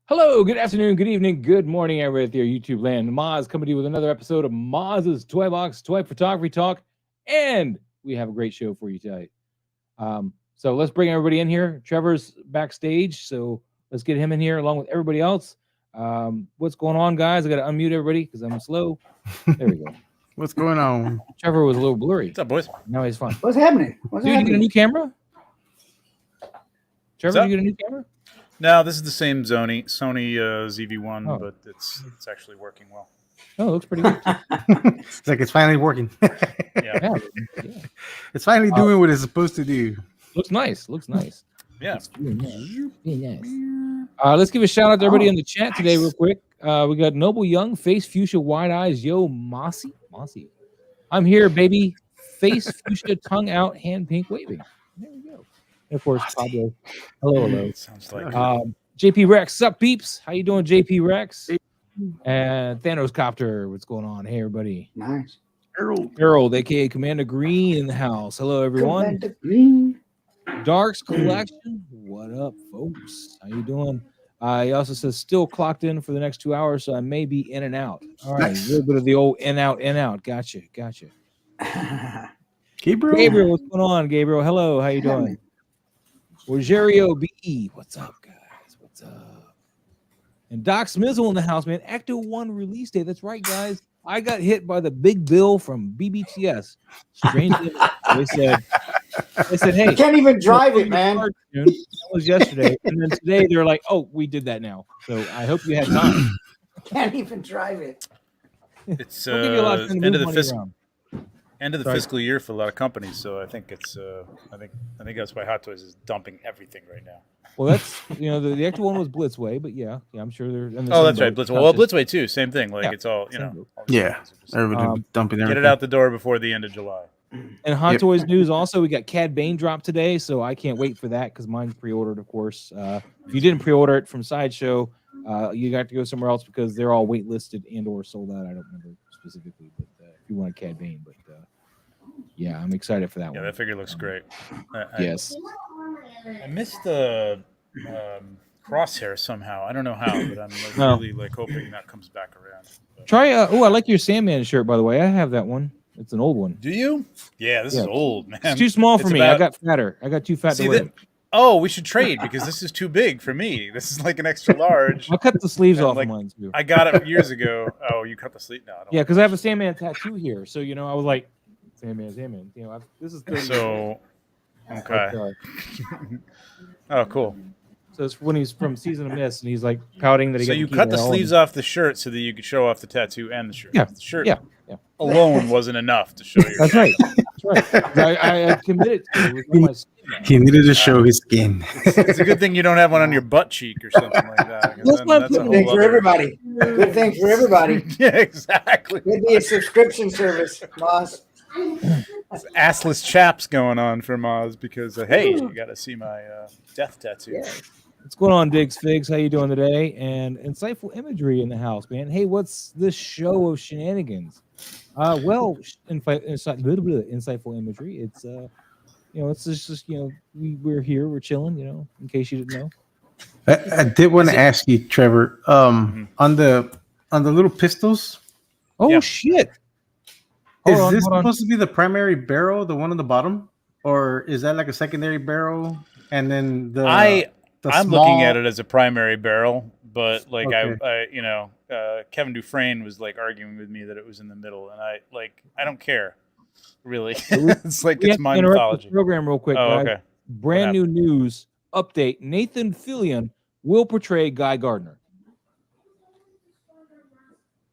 Hello, good afternoon, good evening, good morning, everybody at your YouTube land. Moz coming to you with another episode of Moz's Toy Box, Toy Photography Talk, and we have a great show for you tonight. So let's bring everybody in here. Trevor's backstage, so let's get him in here along with everybody else. What's going on, guys? I got to unmute everybody because I'm slow. There we go. What's going on? Trevor was a little blurry. What's up, boys? Now he's fine. What's happening? Dude, you get a new camera? Trevor, you get a new camera? No, this is the same Sony ZV-1, but it's actually working well. Oh, it looks pretty good. It's like it's finally working. Yeah. It's finally doing what it's supposed to do. Looks nice. Looks nice. Yeah. It's really nice. Really nice. Let's give a shout out to everybody in the chat today, real quick. We got Noble Young, Face Fuchsia, Wide Eyes, Yo Mossy. I'm here, baby. Face Fuchsia, tongue out, hand pink waving. There we go. And of course, Pablo. Hello. Sounds like JP Rex, sup peeps? How you doing, JP Rex? And Thanos Copter, what's going on? Hey, everybody. Nice. Harold, A.K.A. Commander Green in the house. Hello, everyone. Commander Green. Darks Collection, what up, folks? How you doing? He also says still clocked in for the next 2 hours, so I may be in and out. All right, a little bit of the old in out. Gotcha. Gabriel, what's going on, Gabriel? Hello, how you doing? Rogerio B. What's up, guys? What's up? And Doc Smizzle in the house, man. Ecto 1 release date. That's right, guys. I got hit by the big bill from BBTS. Strangely, they said, hey, I can't even drive it, man. That was yesterday. And then today they're like, oh, we did that now. So I hope you had time. Can't even drive it. it's We'll give you a lot of time to end of move the money around. end of the fiscal year for a lot of companies. So I think it's I think that's why Hot Toys is dumping everything right now. Well, that's the Ecto 1 was Blitzway, but yeah, I'm sure they're. Oh, that's right, Blitzway. Well, Blitzway too, same thing. Like it's all Yeah, everybody dumping everything. Get it out the door before the end of July. And Hot Toys news also, we got Cad Bane drop today, so I can't wait for that because mine's pre-ordered, of course. If you didn't pre-order it from Sideshow, you got to go somewhere else because they're all waitlisted and or sold out. I don't remember specifically, but if you want Cad Bane, but yeah, I'm excited for that one. Yeah, that figure looks great. Yes. I missed the crosshair somehow. I don't know how, but I'm really hoping that comes back around. Try. I like your Sandman shirt, by the way. I have that one. It's an old one. Do you? Yeah, this is old, man. It's too small for me. I got fatter. I got too fat to wear. Oh, we should trade because this is too big for me. This is like an extra large. I'll cut the sleeves off of mine too. I got it years ago. Oh, you cut the sleeve now? Yeah, because I have a Sandman tattoo here, so I was like, Sandman. This is 30 so. Okay. Oh, cool. So it's when he's from Season of Mist, and he's like pouting that he. So you cut the sleeves off the shirt so that you could show off the tattoo and the shirt. Yeah. The shirt. Yeah. Alone wasn't enough to show you. That's right. I committed to it. With my skin. He needed to show his skin. It's a good thing you don't have one on your butt cheek or something like that. That's a good thing for everybody. Good thing for everybody. Yeah, exactly. It'd be a subscription service, boss. It's assless chaps going on for Moz because hey, you got to see my death tattoo. Yeah. What's going on, Diggs Figs? How you doing today? And insightful imagery in the house, man. Hey, what's this show of shenanigans? Insightful imagery. It's it's just we're here, we're chilling. In case you didn't know. I did want to ask you, Trevor, on the little pistols. Oh yeah. Shit! Is this supposed to be the primary barrel, the one on the bottom, or is that like a secondary barrel? And then I'm looking at it as a primary barrel, but Kevin Dufresne was like arguing with me that it was in the middle, and I don't care, really. It's like it's my mythology. Program real quick. Oh, guys. okay. Brand new news update: Nathan Fillion will portray Guy Gardner.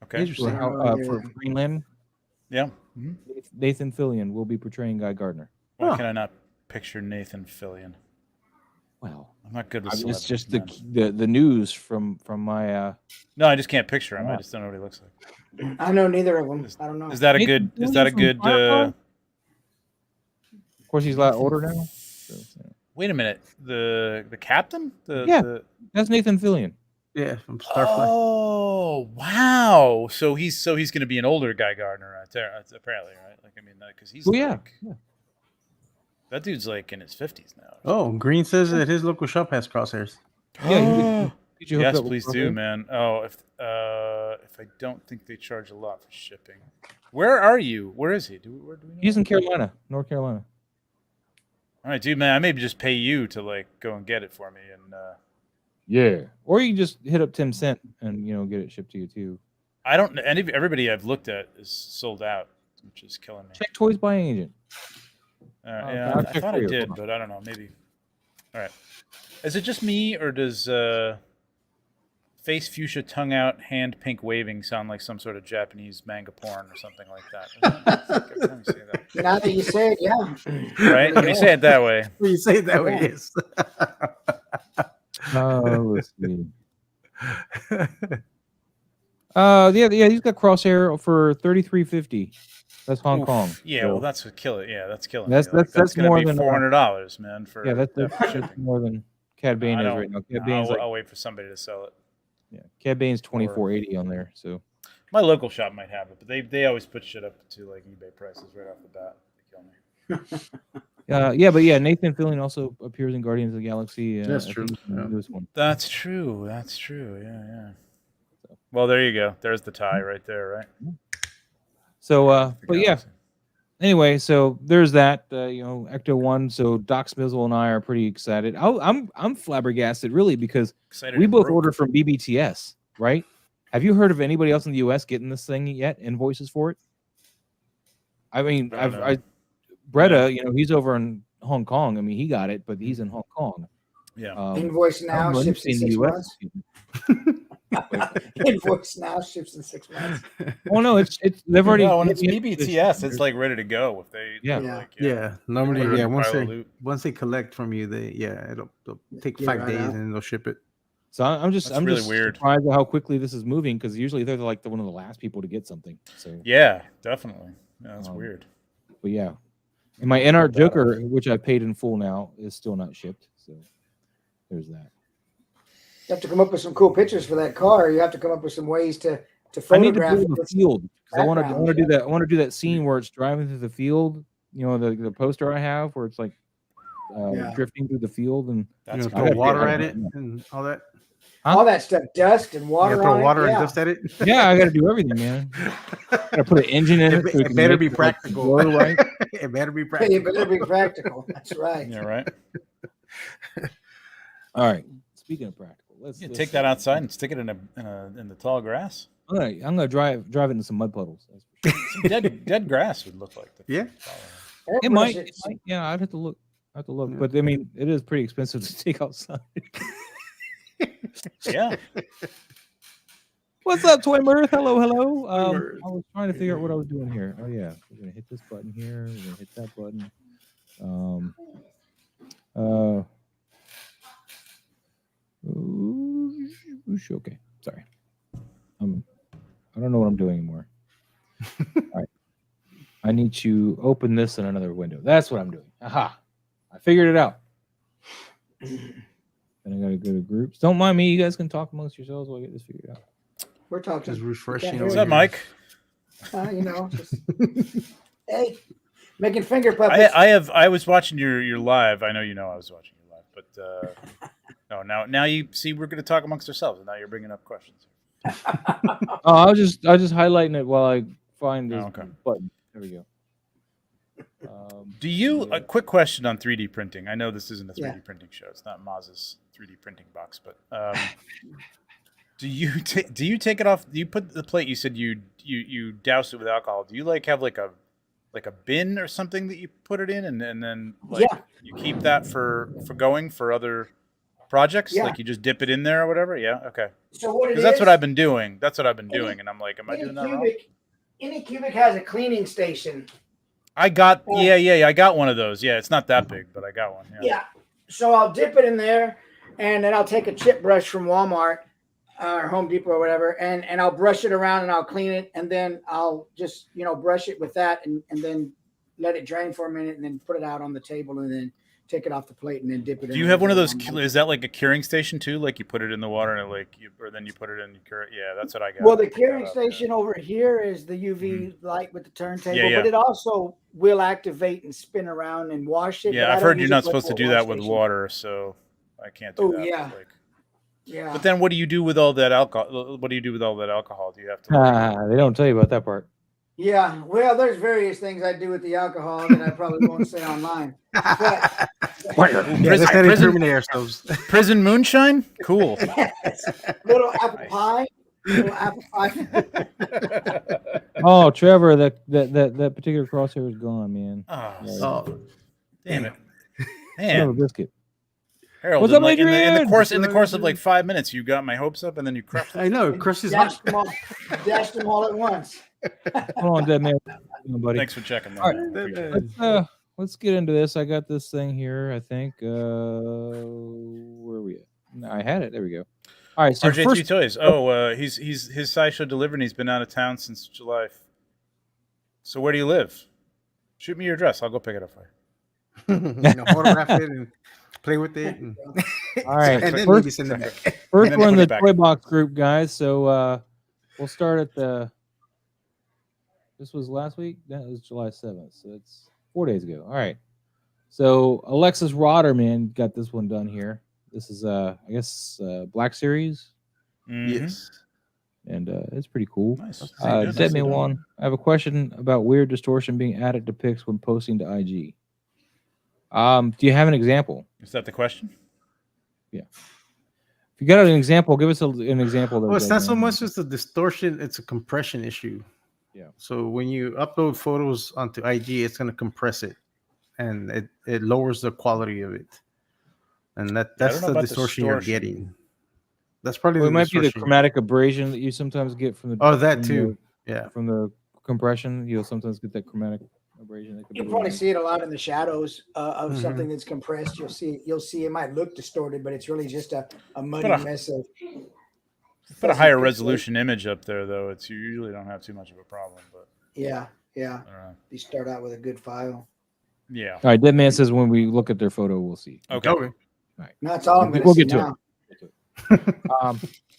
Okay. Interesting. For Greenland. Yeah. Mm-hmm. Nathan Fillion will be portraying Guy Gardner. Why can I not picture Nathan Fillion? Well, I'm not good with it's just the news from my. No, I just can't picture him. I just don't know what he looks like. I know neither of them. I don't know. Is that a good? Of course, he's a lot older now. So, Wait a minute. The captain? That's Nathan Fillion. Yeah, from Starfleet. Oh wow! So he's going to be an older Guy Gardner, apparently, right? Because he's that dude's like in his 50s now. Oh, Green says that his local shop has crosshairs. Yeah, Get you hooked Yes, up with please Crosshair? do, man. Oh, if I don't think they charge a lot for shipping. Where are you? Where is he? Where do we know? He's in Carolina, North Carolina. All right, dude, man. I maybe just pay you to like go and get it for me, and Yeah, or you can just hit up Tim Cent and get it shipped to you too. I don't. Everybody I've looked at is sold out, which is killing me. Check Toys by Agent. Yeah, I'll I check thought for I you. did, but I don't know. Maybe. All right. Is it just me, or does face fuchsia, tongue out, hand pink waving sound like some sort of Japanese manga porn or something like that? Every time you say that. Now that you say it, yeah. Right? When you say it that way. When you say it that way, yes. Let's see. Yeah, he's got Crosshair for $33.50. That's Hong Oof. Kong. Yeah, so well, that's what kill it. Yeah, that's killing. That's me. Like, that's gonna more be than $400, man. For that's more than Cad Bane is right now. Cad Bane's I'll wait for somebody to sell it. Cad Bane's $24.80 on there. So my local shop might have it, but they always put shit up to like eBay prices right off the bat. They kill me. but Nathan Fillion also appears in Guardians of the Galaxy. That's true. This one. That's true. That's true. Yeah. Well, there you go. There's the tie right there, right? So, but yeah. Anyway, so there's that. Ecto 1. So Doc Smizzle and I are pretty excited. I'm flabbergasted, really, because we both ordered from BBTS, right? Have you heard of anybody else in the U.S. getting this thing yet? Invoices for it? I mean, Bretta, he's over in Hong Kong. I mean, he got it, but he's in Hong Kong. Yeah. Invoice now ships in 6 months. Invoice now ships in 6 months. Oh no, it's they've already. When it's BBTS, it's like ready to go. If they normally once they collect from you, they'll take 5 days and they'll ship it. So I'm just really weird. Surprised at how quickly this is moving, because usually they're like one of the last people to get something. So yeah, definitely. Yeah, that's weird. But yeah, and my NR Joker, which I paid in full now, is still not shipped. So there's that. You have to come up with some cool pictures for that car. You have to come up with some ways to photograph. I need to build the field. I want to do that. I want to do that scene where it's driving through the field. The poster I have where it's like drifting through the field and throw water at it and all that. All that stuff, dust and water. Throw water and dust at it. Yeah, I got to do everything, man. Got to put an engine in it. It better be practical. Right? It better be practical. It better be practical. That's right. Yeah, right. All right. Speaking of practical, let's take that outside and stick it in the tall grass. I'm gonna drive it into some mud puddles. Some dead grass would look like that. Yeah. It might. Yeah, I'd have to look. But I mean, it is pretty expensive to take outside. Yeah. What's up, Toy Mirth? Hello. I was trying to figure out what I was doing here. Oh yeah, we're gonna hit this button here. We're gonna hit that button. Okay, sorry. I don't know what I'm doing anymore. All right. I need to open this in another window. That's what I'm doing. Aha. I figured it out. Then I gotta go to groups. Don't mind me. You guys can talk amongst yourselves while I get this figured out. We're talking. Just refreshing. What's up, Mike? Just hey, making finger puppets. I was watching your live. I know I was watching your live, but now you see we're going to talk amongst ourselves, and now you're bringing up questions. I'll just highlighting it while I find this button. There we go. Do you a quick question on 3D printing? I know this isn't a 3D printing show. It's not Maz's 3D printing box, but do you take it off? Do you put the plate? You said you douse it with alcohol. Do you have like a bin or something that you put it in, and then you keep that for going for other projects? Yeah. Like you just dip it in there or whatever? Yeah. Okay. So what it is? That's what I've been doing. And I'm like, am I doing that wrong? Anycubic has a cleaning station. I got I got one of those. Yeah, it's not that big, but I got one. Yeah. So I'll dip it in there, and then I'll take a chip brush from Walmart or Home Depot or whatever, and I'll brush it around and I'll clean it, and then I'll just brush it with that, and then let it drain for a minute, and then put it out on the table, and then take it off the plate, and then dip it in. Do you have one of those? Is that like a curing station too? Like you put it in the water and or then you put it in and cure it? Yeah, that's what I got. Well, the curing station over here is the UV light with the turntable, but it also will activate and spin around and wash it. Yeah, I've heard you're not supposed to do that with water, so I can't do that. Yeah. Yeah. But then, what do you do with all that alcohol? What do you do with all that alcohol? Do you have to? They don't tell you about that part. Yeah, well, there's various things I do with the alcohol that I probably won't say online. But Let's not incriminate ourselves. Prison moonshine, cool. little apple pie, little apple pie. Oh, Trevor, that particular crosshair is gone, man. Oh, damn it, Son of a man! biscuit. Harold, What's up, in the Adrian? course of like 5 minutes, you got my hopes up, and then you crushed. I know, crushed his Dashed heart. dashed them all at once. Hold on, dead man, buddy. Thanks for checking. All That. Let's get into this. I got this thing here. I think. Where are we at? No, I had it. There we go. All right. So RJ3 first, Toys. Oh, he's his sideshow delivered, and he's been out of town since July. So where do you live? Shoot me your address. I'll go pick it up for you. Photograph it and play with it. And all right. and then first, maybe send it back. first then we're in put the it back. toy box group, guys. So we'll start at the. This was last week. That was July 7th. So it's 4 days ago. All right. So Alexis Rotterman got this one done here. This is I guess Black Series, Yes. and it's pretty cool. Nice. Dead Man One. I have a question about weird distortion being added to pics when posting to IG. Do you have an example? Is that the question? If you got an example, give us an example. Well, it's not so much as a distortion; it's a compression issue. Yeah. So when you upload photos onto IG, it's going to compress it, and it lowers the quality of it, and that's the distortion you're getting. That's probably Well, it the might be the distortion. chromatic abrasion that you sometimes get from the. Oh, that from too. From the compression, you'll sometimes get that chromatic abrasion. That could You'll be probably really- see it a lot in the shadows of Mhm. something that's compressed. You'll see it might look distorted, but it's really just a muddy But a- mess of. Put a higher resolution image up there, though. You usually don't have too much of a problem. But Yeah. I don't know. You start out with a good file. Yeah. All right, Dead Man says when we look at their photo, we'll see. Okay. No, that's all I'm going to We'll see get to now.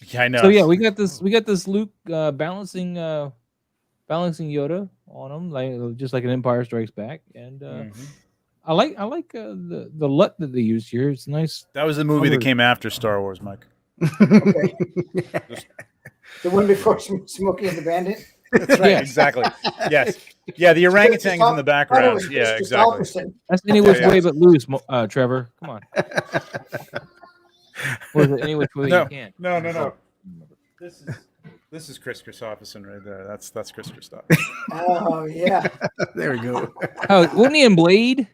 Yeah, I know. So yeah, we got this Luke balancing Yoda on him, like just like an Empire Strikes Back, and Mhm. I like the LUT that they used here. It's nice. That was the movie that Color. came after Star Wars, Mike. Okay. The one before Smokey and the Bandit. That's right. Yeah. Exactly. Yes. Yeah, the orangutan's in the background. Yeah, exactly. That's any which Yeah. way but loose, Trevor. Come on. Or is it any which way No. you can? No. This is Chris Christopherson right there. That's Chris Christopherson. Oh yeah. There we go. Oh, wasn't he in Blade?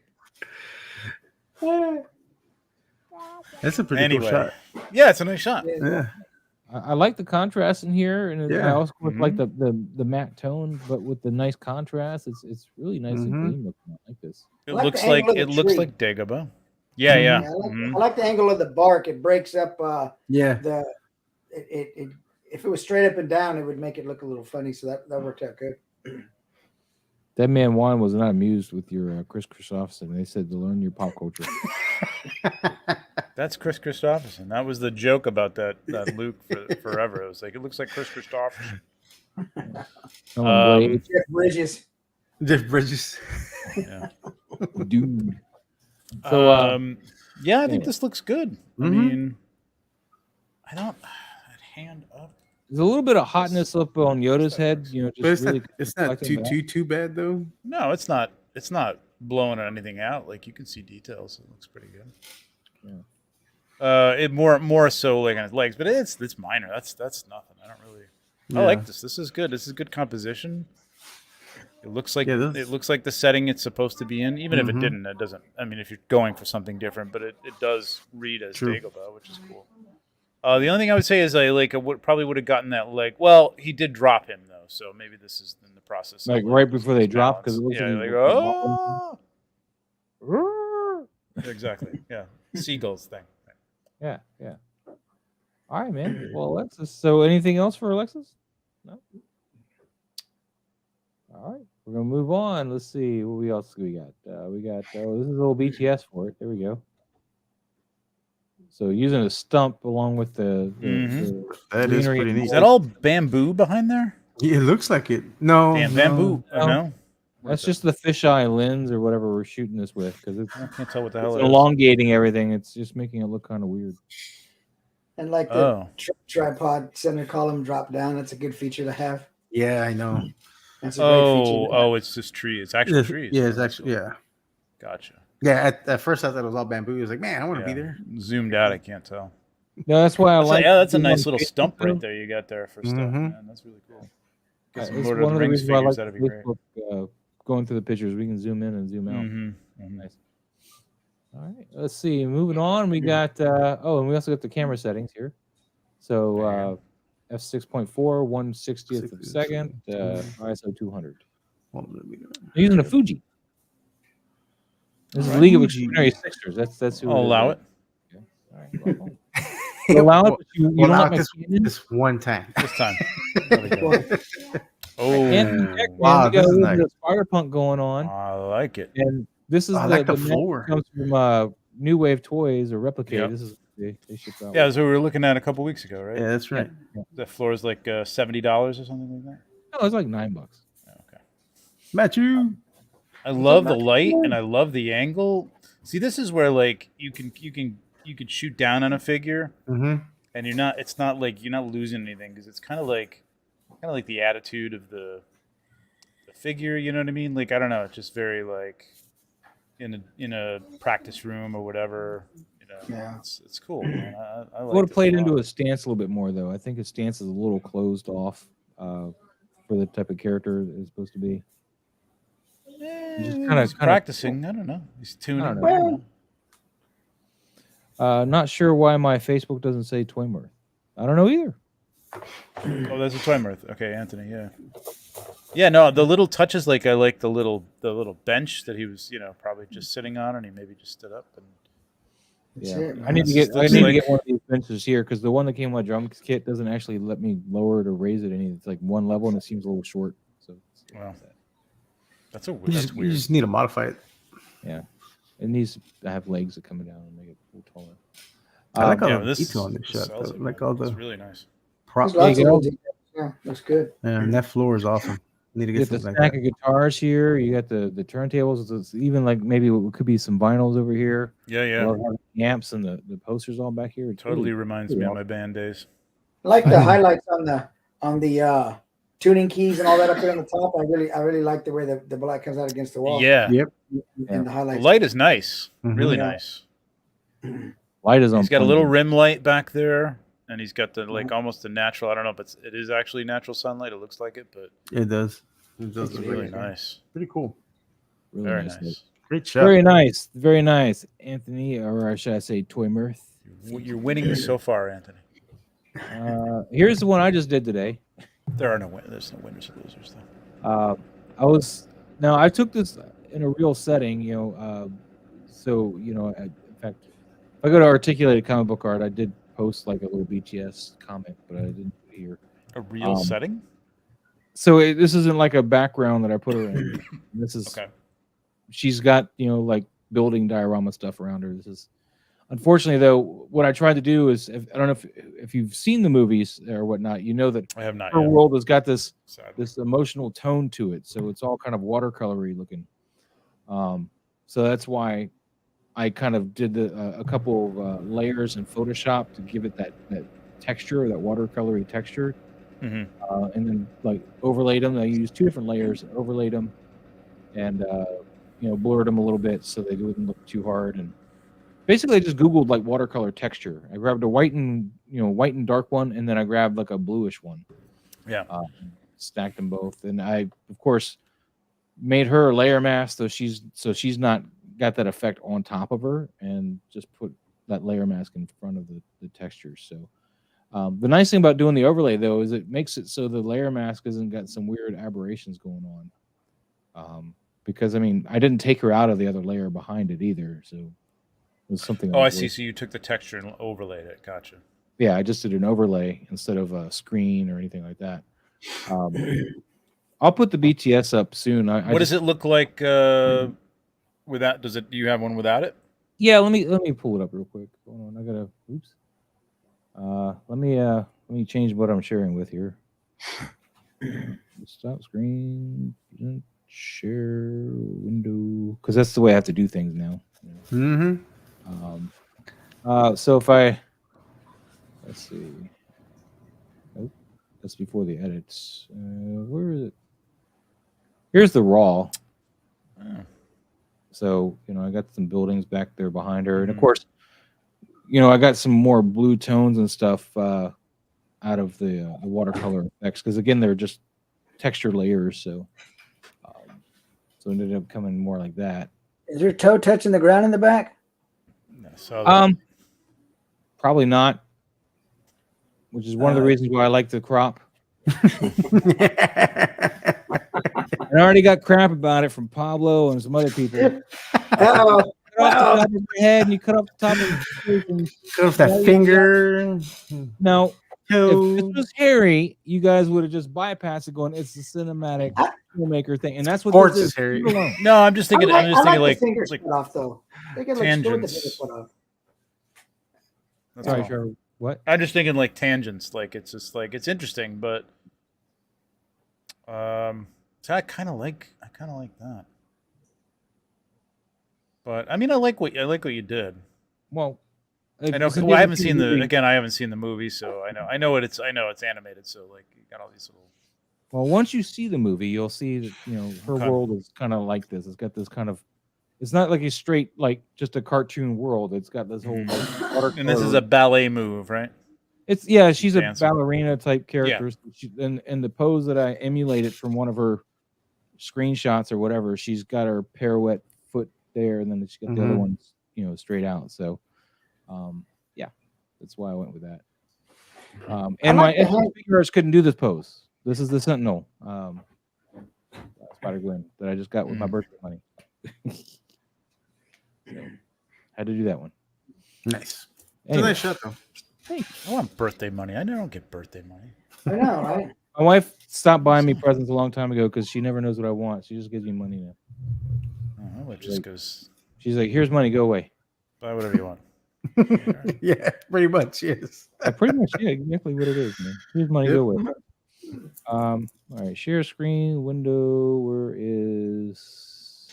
That's a pretty Anyway. cool shot. Yeah, it's a nice shot. Yeah. I like the contrast in here, and I Yeah. also like the matte tone, but with the nice contrast, it's really nice and Mhm. clean looking. I like this. It like looks the like angle of the tree. Dagobah. Yeah, yeah. I Mhm. like the angle of the bark. It breaks up Yeah. it if it was straight up and down, it would make it look a little funny. So that worked out good. Dead Man One was not amused with your Chris Christopherson. They said to learn your pop culture. That's Chris Christopherson. That was the joke about that Luke for forever. It was like, it looks like Chris Christopherson. Blade, Jeff Bridges. Jeff Bridges. Yeah. dude. So Yeah, I think yeah. this looks good. I Mhm. mean, I don't hand up. there's a little bit of hotness up on Yoda's head. You know, But just really. it's not reflecting too bad though. No, it's not. It's not blowing anything out. Like, you can see details. It looks pretty good. It more so like on his legs, but it's minor. That's nothing. I don't really. I Yeah. like this. This is good. This is good composition. It looks like Yeah, it looks like the setting it's supposed to be in. Even if it Mhm. didn't, it doesn't. I mean, if you're going for something different, but it does read as True. Dagobah, which is cool. The only thing I would say is I probably would have gotten that leg. Well, he did drop him though, so maybe this is in the process. Like of right before they his drop, because it balance. looks Yeah, like like he's- oh, exactly. Yeah, seagulls thing. Yeah. All right, man. Well, Alexis. So, anything else for Alexis? No. All right, we're gonna move on. Let's see what else we got. This is a little BTS for it. There we go. So using a stump along with the That is greenery pretty and neat. Is that all bamboo behind there? Yeah, it looks like it. No, Damn, no. bamboo. no. No. That's just the fisheye lens or whatever we're shooting this with, because it's I can't tell what the hell it's it is. elongating everything. It's just making it look kind of weird. And like the tripod center column drop down. That's a good feature to have. Yeah, I know. That's a great feature. Oh, it's just tree. It's actual trees. Yeah, it's actually, yeah. Gotcha. Yeah, at first I thought it was all bamboo. I was like, man, I want to be there. Zoomed out, I can't tell. No, that's why I like. That's a nice little stump right there you got there for stuff, man. That's really cool. It's one of the reasons why I like Facebook, going through the pictures. We can zoom in and zoom out. Nice. All right, let's see. Moving on, we got and we also got the camera settings here. So f6.4, 1/60th of a second, ISO 200. Using a Fuji. This is League of Extraordinary Sixers. That's who. I'll allow it. Okay. All right. Well, allow it, but you don't let me this one time. This time. Wow, this is nice. Spider Punk going on. I like it. And this is the floor. Comes from New Wave Toys or Replicated. Yep. This is they ship out. Yeah, that's what we were looking at a couple weeks ago, right? Yeah, that's right. Yeah. The floor is like $70 or something like that. No, it's like $9. Oh, okay. Matthew. I love the light and I love the angle. See, this is where like you can shoot down on a figure, and it's not like you're not losing anything because it's kind of like the attitude of the figure. You know what I mean? Like I don't know, it's just very like in a practice room or whatever. You know, it's cool. Man. I would have played into a stance a little bit more though. I think his stance is a little closed off for the type of character it's supposed to be. Just kind of practicing. I don't know. He's tuning. Not sure why my Facebook doesn't say Toymirth. I don't know either. Oh, that's a Toymirth. Okay, Anthony. Yeah. Yeah. No, the little touches. Like I like the little bench that he was, probably just sitting on, and he maybe just stood up. And I need to get one of these benches here because the one that came with my drum kit doesn't actually let me lower it or raise it any. It's like one level and it seems a little short. So. Wow. That's weird. You just need to modify it. Yeah. It needs to have legs that come down and make it a little taller. I like all the detail on this shot. Like all the. It's really nice. Yeah, looks good. Yeah, and that floor is awesome. Need to get the stack like of guitars here. You got the turntables. It's even like maybe it could be some vinyls over here. Yeah. The amps and the posters all back here. Totally really reminds me of my band days. I like the highlights on the tuning keys and all that up there on the top. I really like the way the black comes out against the wall. Yeah. Yep. And the highlights. The light is nice. Really nice. Light is on. He's got a little rim light back there, and he's got the almost the natural. I don't know, but it is actually natural sunlight. It looks like it, but it does. It's really nice. Pretty cool. Really very nice. Great shot. Very nice, Anthony, or should I say, Toymirth? You're winning so far, Anthony. Here's the one I just did today. There's no winners or losers though. I took this in a real setting, in fact, if I go to Articulated Comic Book Art, I did post like a little BTS comment, but I didn't do it here. A real setting? So this isn't like a background that I put her in. This is she's got like building diorama stuff around her. This is unfortunately though. What I tried to do is I don't know if you've seen the movies or whatnot. You know that I have not. Her world has got this emotional tone to it, so it's all kind of watercolory looking. So that's why I kind of did a couple of layers in Photoshop to give it that texture, that watercolory texture. And then like overlaid them. I used 2 different layers, overlaid them, and blurred them a little bit so they wouldn't look too hard. And basically, I just Googled like watercolor texture. I grabbed a white and dark one, and then I grabbed like a bluish one. Yeah. Stacked them both, and I of course made her a layer mask, so she's not got that effect on top of her, and just put that layer mask in front of the textures. So. The nice thing about doing the overlay, though, is it makes it so the layer mask hasn't got some weird aberrations going on. Because, I mean, I didn't take her out of the other layer behind it either. So it was something. Oh, I see. So you took the texture and overlaid it. Gotcha. Yeah, I just did an overlay instead of a screen or anything like that. I'll put the BTS up soon. What does it look like without? Do you have one without it? Yeah, let me pull it up real quick. Hold on, I gotta. Oops. Let me change what I'm sharing with here. Stop screen, share window, because that's the way I have to do things now. So if I Let's see. Nope, that's before the edits. Where is it? Here's the raw. So, I got some buildings back there behind her. And of course, I got some more blue tones and stuff out of the watercolor effects. Because again, they're just texture layers. So it ended up coming more like that. Is your toe touching the ground in the back? Probably not. Which is one of the reasons why I like the crop. I already got crap about it from Pablo and some other people. Cut off the top of your head and you cut off the top of your face. Cut off that finger. Now, if this was Harry, you guys would have just bypassed it, going, "It's the cinematic filmmaker thing," and that's what Sports this is Harry. No, I'm just thinking. I'm just thinking like the fingers like cut off though. They can tangents. Sorry, Charlie. What? I'm just thinking like tangents. Like it's just like it's interesting, but so I kind of like that. But I mean, I like what you did. Well, I know. Well, I haven't seen I haven't seen the movie, so I know it's animated. So like you got all these little. Well, once you see the movie, you'll see that her world is kind of like this. It's got this kind of. It's not like a straight just a cartoon world. It's got this whole and this is a ballet move, right? She's a ballerina type character. Yeah. And the pose that I emulated from one of her screenshots or whatever, she's got her pirouette foot there, and then she's got the other ones, straight out. So, that's why I went with that. And my fingers couldn't do this pose. This is the Sentinel, Spider Gwen that I just got with my birthday money. So, had to do that one. Nice. Anyway. Nice shot though. Hey, I want birthday money. I don't get birthday money. I know, right? My wife stopped buying me presents a long time ago because she never knows what I want. She just gives me money now. Oh, it just goes. She's like, "Here's money. Go away. Buy whatever you want." Yeah, pretty much. Yes. Pretty much. Yeah, exactly what it is, man. Here's money. Go away. All right. Share screen window. Where is?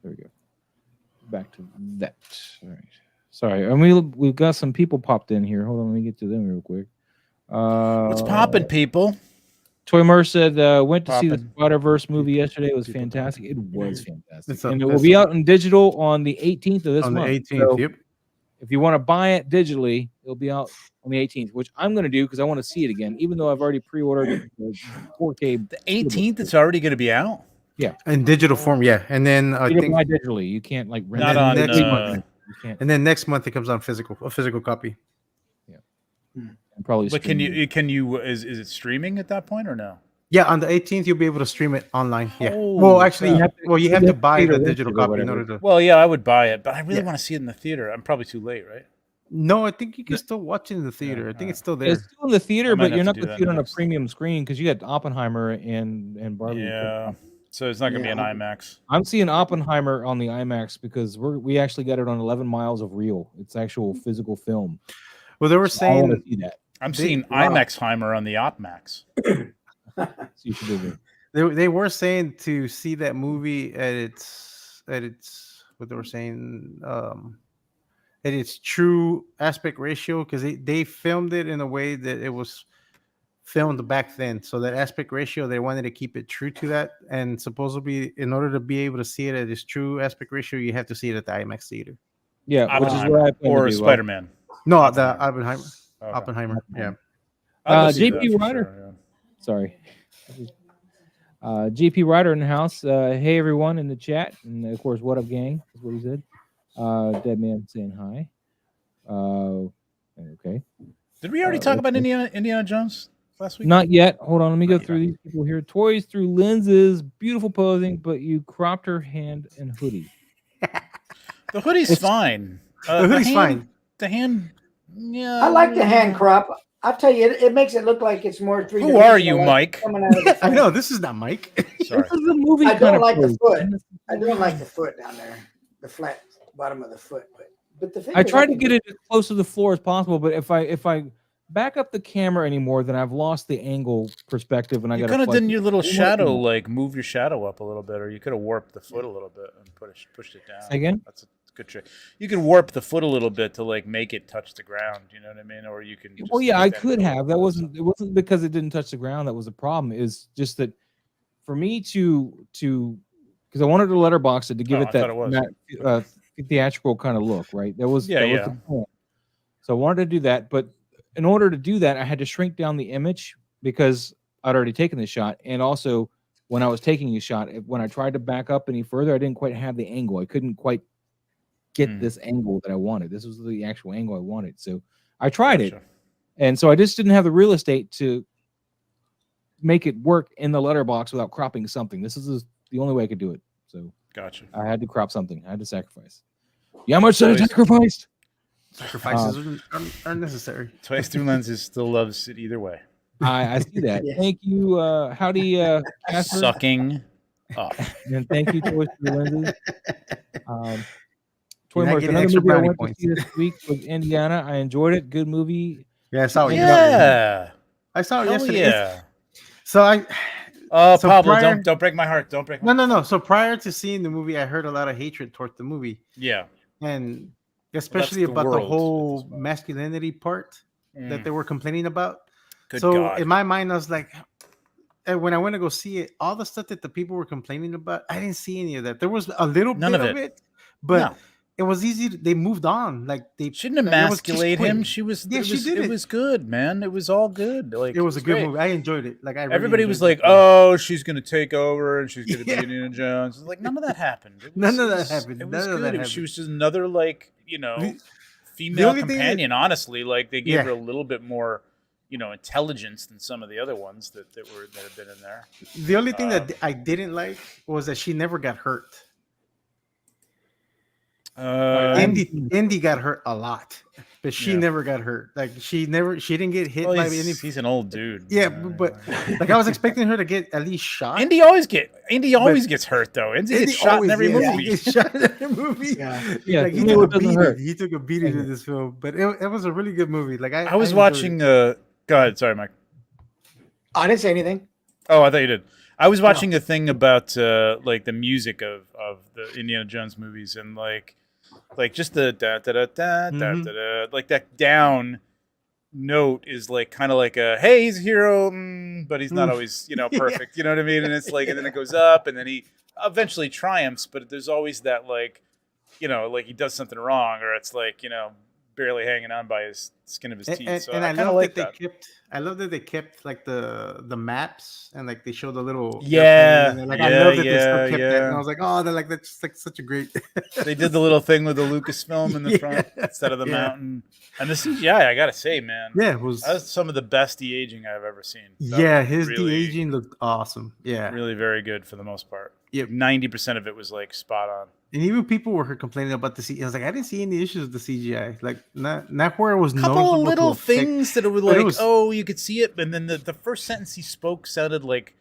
There we go. Back to that. All right. Sorry. And we've got some people popped in here. Hold on. Let me get to them real quick. What's popping, people? Toy Mer said went to see the Spider-Verse movie yesterday. It was fantastic. It was fantastic. And it will be out in digital on the 18th of this month. On the 18th, so yep. If you want to buy it digitally, it'll be out on the 18th, which I'm going to do because I want to see it again, even though I've already pre-ordered the 4K. The 18th, it's already going to be out? Yeah. In digital form, yeah. And then I think buy digitally. You can't rent not on next month. And then next month it comes on a physical copy. Yeah. And probably. But can you is it streaming at that point or no? Yeah, on the 18th you'll be able to stream it online. Yeah. Oh, well, actually, you have to buy the digital copy in order to. Well, yeah, I would buy it, but I really want to see it in the theater. I'm probably too late, right? No, I think you can still watch it in the theater. I think it's still there. It's still in the theater, but you're not going to see it on a premium screen because you got Oppenheimer and Barbie. Yeah. So it's not going to be an IMAX. I'm seeing Oppenheimer on the IMAX because we actually got it on 11 miles of reel. It's actual physical film. Well, they were saying see that. I'm seeing IMAXheimer on the OpMax. So you should do that. They were saying to see that movie at its what they were saying at its true aspect ratio, because they filmed it in a way that it was filmed back then. So that aspect ratio, they wanted to keep it true to that. And supposedly, in order to be able to see it at its true aspect ratio, you have to see it at the IMAX theater. Yeah, which is what I plan or to do. Spider-Man. No, the Oppenheimer. Okay. Oppenheimer. Yeah. JP Ryder. Sure, yeah. Sorry. JP Ryder in the house. Hey everyone in the chat, and of course, what up, gang? That's what he said. Dead man saying hi. Okay. Did we already talk about Indiana Jones last week? Not yet. Hold on. Let me go through these people here. Toys through lenses. Beautiful posing, but you cropped her hand and hoodie. The hoodie's fine. The hoodie's fine. The hand. Yeah. I like the hand crop. I'll tell you, it makes it look like it's more 3D. Who are you, Mike? I know this is not Mike. Sorry. This is a movie. I don't like the foot. I don't like the foot down there, the flat bottom of the foot. But the I tried to get it as close to the floor as possible, but if I back up the camera anymore, then I've lost the angle perspective, and I got. You could have done your little shadow, move your shadow up a little bit, or you could have warped the foot a little bit and pushed it down. Again, good trick. You can warp the foot a little bit to like make it touch the ground. You know what I mean? Or you can. Just Well, yeah, I extend could it a have. little That bit. it wasn't because it didn't touch the ground. That was the problem. Is just that for me to because I wanted to letterbox it to give Oh, it I that thought it was. theatrical kind of look, right? That was Yeah. the point. So I wanted to do that, but in order to do that, I had to shrink down the image because I'd already taken the shot, and also when I was taking a shot, when I tried to back up any further, I didn't quite have the angle. I couldn't quite get this angle that I wanted. This was the actual angle I wanted. So I tried it, and so I just didn't have the real estate to make it work in the letterbox without cropping something. This is the only way I could do it. So Gotcha. I had to crop something. I had to sacrifice. Yeah, how much did I sacrifice? Sacrifices are necessary. Twice Through Lenses still loves it either way. I see that. Yeah. Thank you. Howdy, Casper. Sucking up. And thank you, Toys for the Lenses. You're not Another getting extra movie I brownie went points. to see this week was Indiana. I enjoyed it. Good movie. Yeah, I saw it. Yeah. I saw it Hell yesterday. yeah. So I. Oh, So Pablo, prior- don't break my heart. Don't break my No. So prior to seeing the movie, I heard a lot of hatred towards the movie, Yeah. and especially the about the world at whole this point. masculinity part that they were complaining about. Good So God. in my mind, I was like, and when I went to go see it, all the stuff that the people were complaining about, I didn't see any of that. There was a little None bit of of it. it, but No. it was easy. They moved on. Like they She didn't like, it was just emasculate him. quick. She was. Yeah, it she was, did It it. was good, man. It was all good. Like It was a good great. movie. I enjoyed it. Like I. Really Everybody was enjoyed like, the film. "Oh, she's gonna take over and she's gonna Yeah. be Indiana Jones." Like none of that happened. It was, None of it that was- happened. It was None of good. that She happened. was just another like The female only thing that- companion. Honestly, like they gave Yeah. her a little bit more, intelligence than some of the other ones that have been in there. The only thing that I didn't like was that she never got hurt. Indy got hurt a lot, but she Yeah. never got hurt. Like she didn't get hit by any. He's an old dude. Yeah, but like I was expecting her to get at least shot. Indy always gets hurt though. Indy gets shot in every movie. He gets shot in every movie. Yeah, Like, he to me, took a it doesn't beating. hurt. He took a beating in this film, but it was a really good movie. Like I was enjoyed watching. it. Go ahead. Sorry, Mike. I didn't say anything. Oh, I thought you did. I was watching a thing about like the music of the Indiana Jones movies and like just the da da da da da da da, like that down note is like kind of like a hey, he's a hero, but he's not always perfect. You know what I mean? And it's like, and then it goes up, and then he eventually triumphs, but there's always that like like he does something wrong, or it's like barely hanging on by his skin of his teeth. And, So and I kind of love like that they kept. I love that they kept like the maps and like they show the little Yeah, airplane, and, like yeah, I love that they still yeah, kept that, and yeah. I was like, oh, they're like that's like such a great. They did the little thing with the Lucasfilm in the front instead of the Yeah. mountain, and the CGI. I gotta say, man, Yeah, it was. that was some of the best de-aging I've ever seen. That Yeah, was his really, de-aging looked awesome. Yeah, really very good for the most part. Yep. 90% of it was like spot on. and even people were complaining about the CGI. I was like, I didn't see any issues with the CGI. Like not where it was Couple noticeable of to little affect- things that it was but it like, was- oh, you could see it, and then the first sentence he spoke sounded like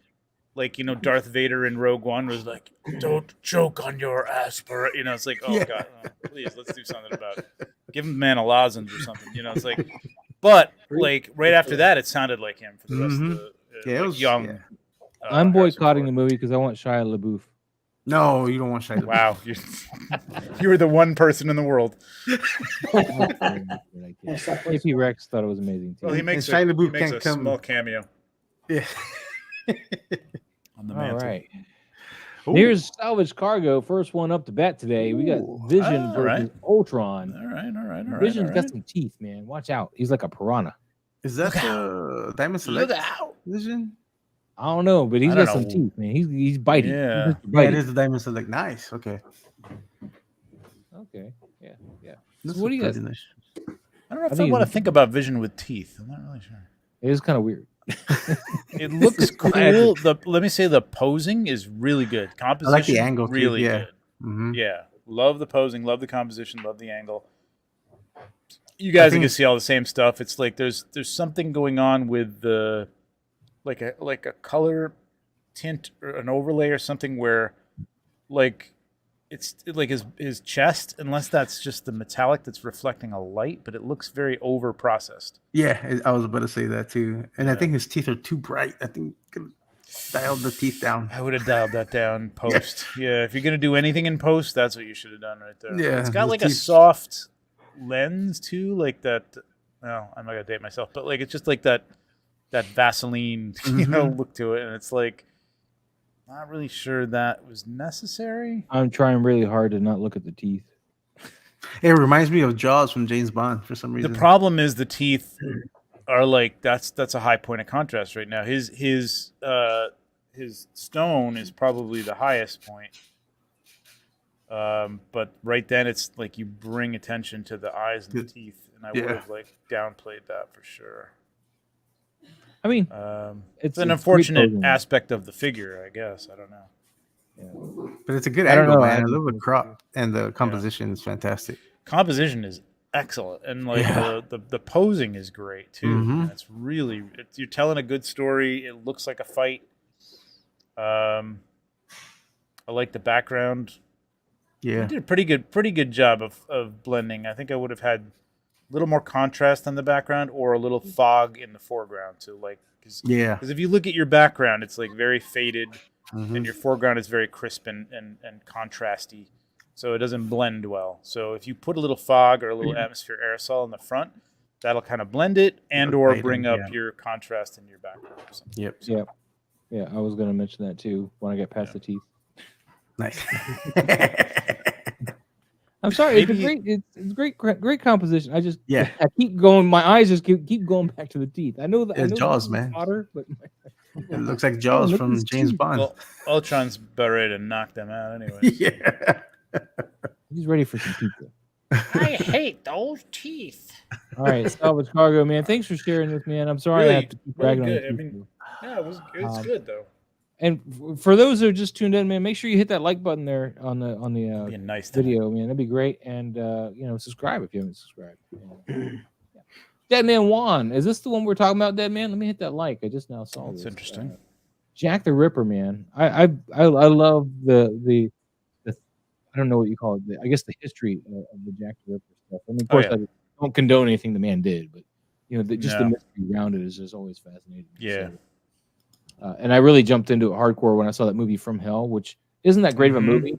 Darth Vader in Rogue One was like, "Don't choke on your aspirate." It's like, oh Yeah. god, please, let's do something about it. Give him man a lozenge or something. It's like, but like right after that, it sounded like him for the rest of the Yeah, it like, was- young. yeah. I'm boycotting the Harrison movie because I want Shia LaBeouf. No, you don't want Shia Ford. LaBeouf. Wow, you were the one person in the world. AP Rex thought it was amazing too. Well, he makes Shia a, LaBeouf he makes can't a come- small cameo Yeah. on the All mantle. right. Ooh. Here's Salvage Cargo. First one up to bat today. We got Ooh. Vision All versus right. Ultron. All right. Vision's all got right. some teeth, man. Watch out. He's like a piranha. Is that the Diamond Select Look out! Vision? I don't know, but he's I don't got some know. teeth, man. He's bitey. Yeah. He's Mr. Yeah, it bitey. is the Diamond Select. Nice. Okay. Okay. Yeah. That's So what do you guys? pretty nice. I don't know if I, think want to it's- think about Vision with teeth. I'm not really sure. It is kind of weird. It looks cool. Let me say the posing is really good. Composition, angle, too, really yeah. good. Mhm. Yeah, love the posing, love the composition, love the angle. You guys think- can see all the same stuff. It's like there's something going on with the like a color tint or an overlay or something where like it's like his chest, unless that's just the metallic that's reflecting a light, but it looks very over processed. Yeah, I was about to say that too. And I Yeah. think his teeth are too bright. I think Dialed the teeth down. I would have dialed that down post. Yeah, if you're gonna do anything in post, that's what you should have done right there. Yeah, It's got the like a teeth. soft lens too, like that. Well, I'm not gonna date myself, but like it's just like that Vaseline, look to it, and it's like not really sure that was necessary. I'm trying really hard to not look at the teeth. It reminds me of Jaws from James Bond for some reason. The problem is the teeth are like that's a high point of contrast right now. His stone is probably the highest point. But right then it's like you bring attention to the eyes and the teeth, and I would have like downplayed that for sure. I mean, it's an unfortunate aspect of the figure, I guess. I don't know. Yeah. But it's a good I don't angle, know. man. I love the crop, and the composition is fantastic. Composition is excellent, and like the posing is great too. And it's really you're telling a good story. It looks like a fight. I like the background. Yeah, I did a pretty good job of blending. I think I would have had a little more contrast on the background or a little fog in the foreground to like because if you look at your background, it's like very faded, and your foreground is very crisp and contrasty, so it doesn't blend well. So if you put a little fog or a little atmosphere aerosol in the front, that'll kind of blend it and or bring up your contrast in your background. Or something. Yep. Yeah, I was going to mention that too when I get past the teeth. Nice. I'm sorry. It's great composition. I keep going. My eyes just keep going back to the teeth. I know that. It's Jaws, man. Potter, but it looks like Jaws from James Bond. Well, Ultron's about ready to knock them out anyway. Yeah. He's ready for some pizza. I hate those teeth. All right, Salvage Cargo, man. Thanks for sharing this, man. I'm sorry I have to keep bragging on it. I mean, yeah, it was good though. And for those who are just tuned in, man, make sure you hit that like button there on the be a nice video, man. That'd be great. And subscribe if you haven't subscribed. Deadman Juan, is this the one we're talking about, Deadman? Let me hit that like. I just now saw this. That's interesting. Jack the Ripper, man. I love the I don't know what you call it. I guess the history of the Jack the Ripper stuff. I mean, of course, I don't condone anything the man did, but the mystery around it is just always fascinating. Yeah. So, and I really jumped into it hardcore when I saw that movie From Hell, which isn't that great of a movie,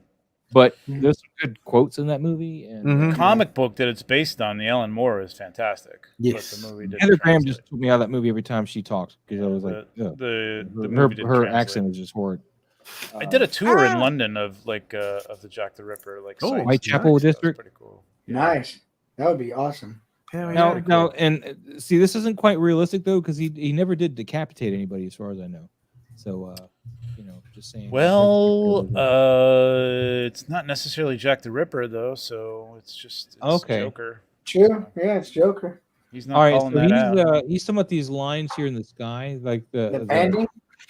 but there's some good quotes in that movie. And the comic book that it's based on, the Alan Moore, is fantastic. Yes. But the movie Heather Graham just took me out of that movie every time she talks because I was like, her accent is just horrid. I did a tour in London of the Jack the Ripper, Whitechapel District. Pretty cool. Nice. That would be awesome. Now, and see, this isn't quite realistic though, because he never did decapitate anybody, as far as I know. So, just saying. Well, it's not necessarily Jack the Ripper though, so it's Joker. True. Yeah, it's Joker. He's not calling that out. He's talking about these lines here in the sky, like the banding.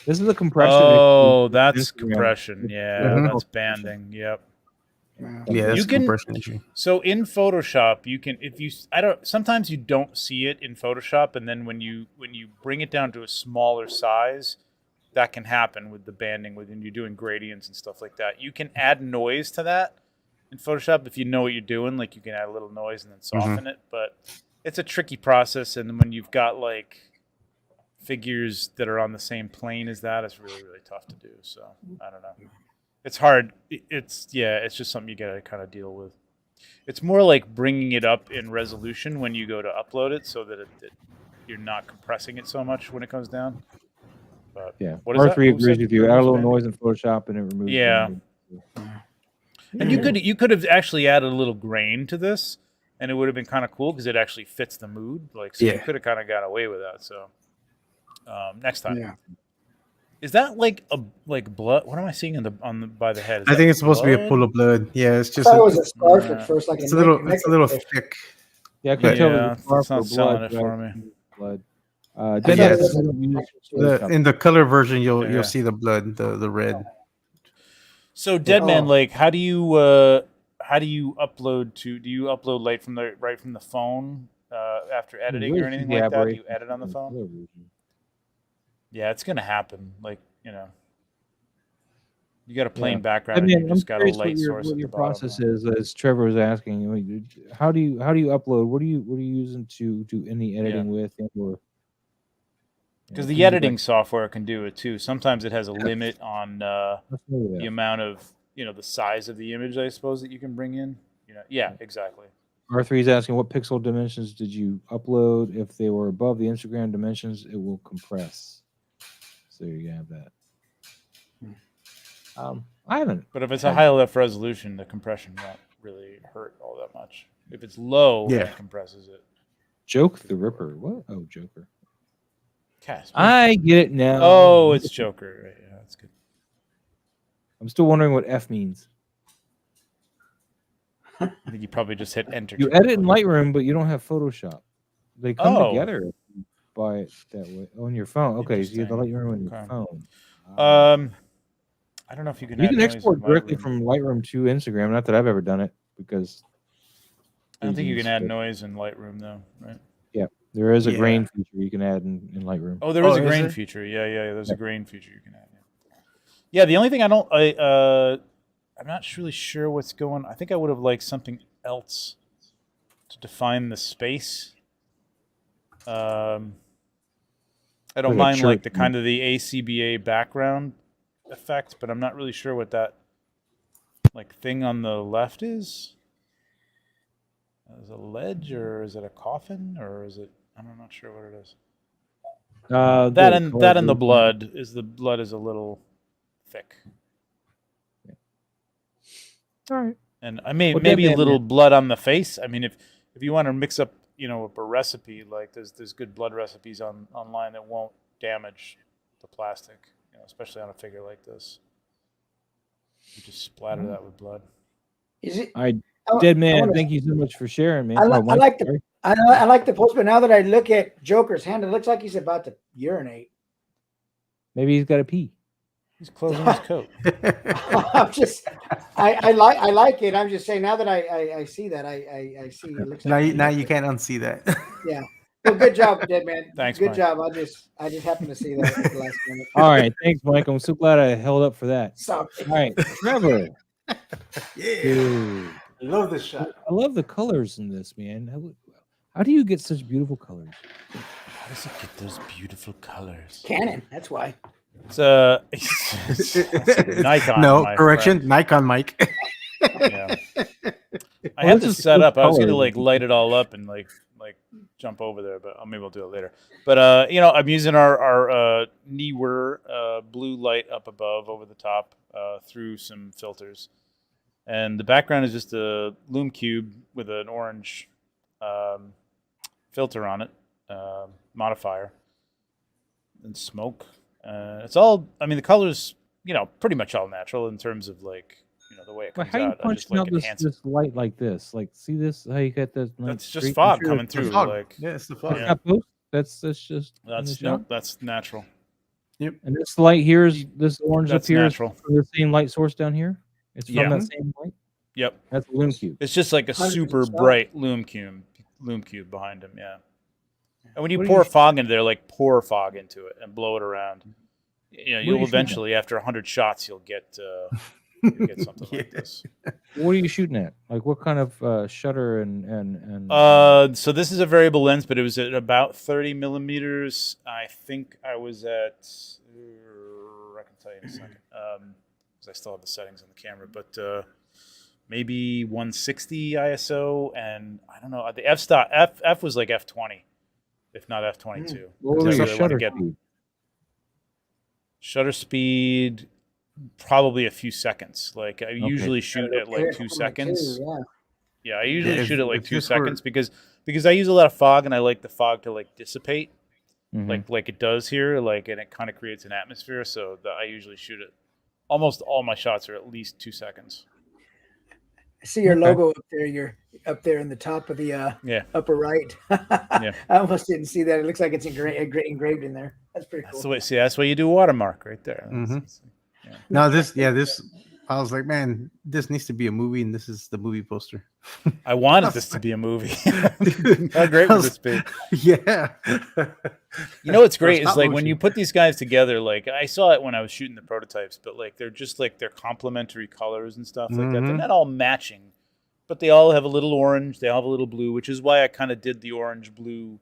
This is the compression. Oh, that's compression. Yeah, that's banding. Yep. Yeah, that's compression issue. So in Photoshop, you can sometimes you don't see it in Photoshop, and then when you bring it down to a smaller size, that can happen with the banding when you're doing gradients and stuff like that. You can add noise to that in Photoshop if you know what you're doing. Like you can add a little noise and then soften it, but it's a tricky process. And when you've got like figures that are on the same plane as that, it's really, really tough to do. So I don't know. It's hard. It's just something you got to kind of deal with. It's more like bringing it up in resolution when you go to upload it, so that you're not compressing it so much when it comes down. But yeah, R3 agrees with you. Add a little noise in Photoshop and it removes. Yeah. And you could have actually added a little grain to this, and it would have been kind of cool because it actually fits the mood. You could have kind of got away with that. So next time. Yeah. Is that like blood? What am I seeing by the head? I think it's supposed to be a pool of blood. Yeah, it's just. I thought it was a scarf at first, like it's a little thick. Yeah, I can tell it's not selling it for me. Blood. In the color version, you'll see the blood, the red. So Deadman, how do you upload to? Do you upload right from the phone after editing or anything like that? Do you edit on the phone? Yeah, it's gonna happen. You got a plain background. And you just got a light source. What your process is, as Trevor was asking, how do you upload? What are you using to do any editing with? Or Because the editing software can do it too. Sometimes it has a limit on the amount of, the size of the image, I suppose, that you can bring in. Yeah, exactly. R3 is asking, what pixel dimensions did you upload? If they were above the Instagram dimensions, it will compress. So you have that. I haven't. But if it's a high enough resolution, the compression won't really hurt all that much. If it's low, it compresses it. Joke the Ripper. What? Oh, Joker. Casper. I get it now. Oh, it's Joker. Right, yeah, that's good. I'm still wondering what F means. I think you probably just hit enter. You edit in Lightroom, but you don't have Photoshop. They come together by it that way on your phone. Okay, so you have the Lightroom on your phone. I don't know if you can. You can export directly from Lightroom to Instagram. Not that I've ever done it, because I don't think you can add noise in Lightroom though, right? Yeah, there is a grain feature you can add in Lightroom. Oh, there is a grain feature. Yeah. There's a grain feature you can add. Yeah, the only thing I'm not really sure what's going. I think I would have liked something else to define the space. I don't mind like the kind of the ACBA background effect, but I'm not really sure what that thing on the left is. Is it a ledge, or is it a coffin, or is it? I'm not sure what it is. That and the blood is a little thick. Yeah. All right. And maybe a little blood on the face. I mean, if you want to mix up, a recipe, like there's good blood recipes online that won't damage the plastic, especially on a figure like this. You just splatter that with blood. Is it? Dead man, thank you so much for sharing, man. I like the post, but now that I look at Joker's hand, it looks like he's about to urinate. Maybe he's got to pee. He's closing his coat. I like it. I'm just saying, now that I see that, I see it looks now you can't unsee that. Yeah. Well, good job, Dead Man. Thanks, good Mike. job. I just happened to see that at the last minute. All right, thanks, Mike. I'm so glad I held up for that. Sorry. All right, Trevor. Yeah. Dude. I love this shot. I love the colors in this, man. How do you get such beautiful colors? How does it get those beautiful colors? Canon. That's why. It's Nikon. No, correction. Friend. Nikon, Mike. Yeah. I have this set up. I was going to light it all up and jump over there, but maybe we'll do it later. But I'm using our Neewer blue light up above over the top through some filters. And the background is just a lume cube with an orange filter on it, modifier, and smoke. It's all, the color's, pretty much all natural in terms of the way it comes how out. You punching out this light like this? See this? How you get this? That's just fog coming through. It's the fog. Yeah. That's just. That's natural. Yep. And this light here is this orange that's up here natural. Is from the same light source down here. It's from that same light. Yep. That's a lume cube. It's just like a super bright lume cube behind him. Yeah. And when you pour fog into there, pour fog into it and blow it around. You'll eventually, after 100 shots, you'll get something like this. What are you shooting at? What kind of shutter and? So this is a variable lens, but it was at about 30 millimeters. I think I was at. I can tell you in a second, because I still have the settings on the camera, but maybe 160 ISO, and I don't know. The f was like f20, if not f22. What was the shutter speed? Shutter speed, probably a few seconds. I usually shoot at 2 seconds. I usually shoot at 2 seconds because I use a lot of fog, and I like the fog to dissipate, like it does here, and it kind of creates an atmosphere. So I usually shoot it. Almost all my shots are at least 2 seconds. I see your logo up there. You're up there in the top of the upper right. I almost didn't see that. It looks like it's engraved in there. That's pretty cool. That's why you do a watermark right there. No, this. I was like, man, this needs to be a movie, and this is the movie poster. I wanted this to be a movie. How great would this be? Yeah. What's great is when you put these guys together, I saw it when I was shooting the prototypes, but they're just they're complementary colors and stuff like that. They're not all matching, but they all have a little orange, they all have a little blue, which is why I kind of did the orange blue,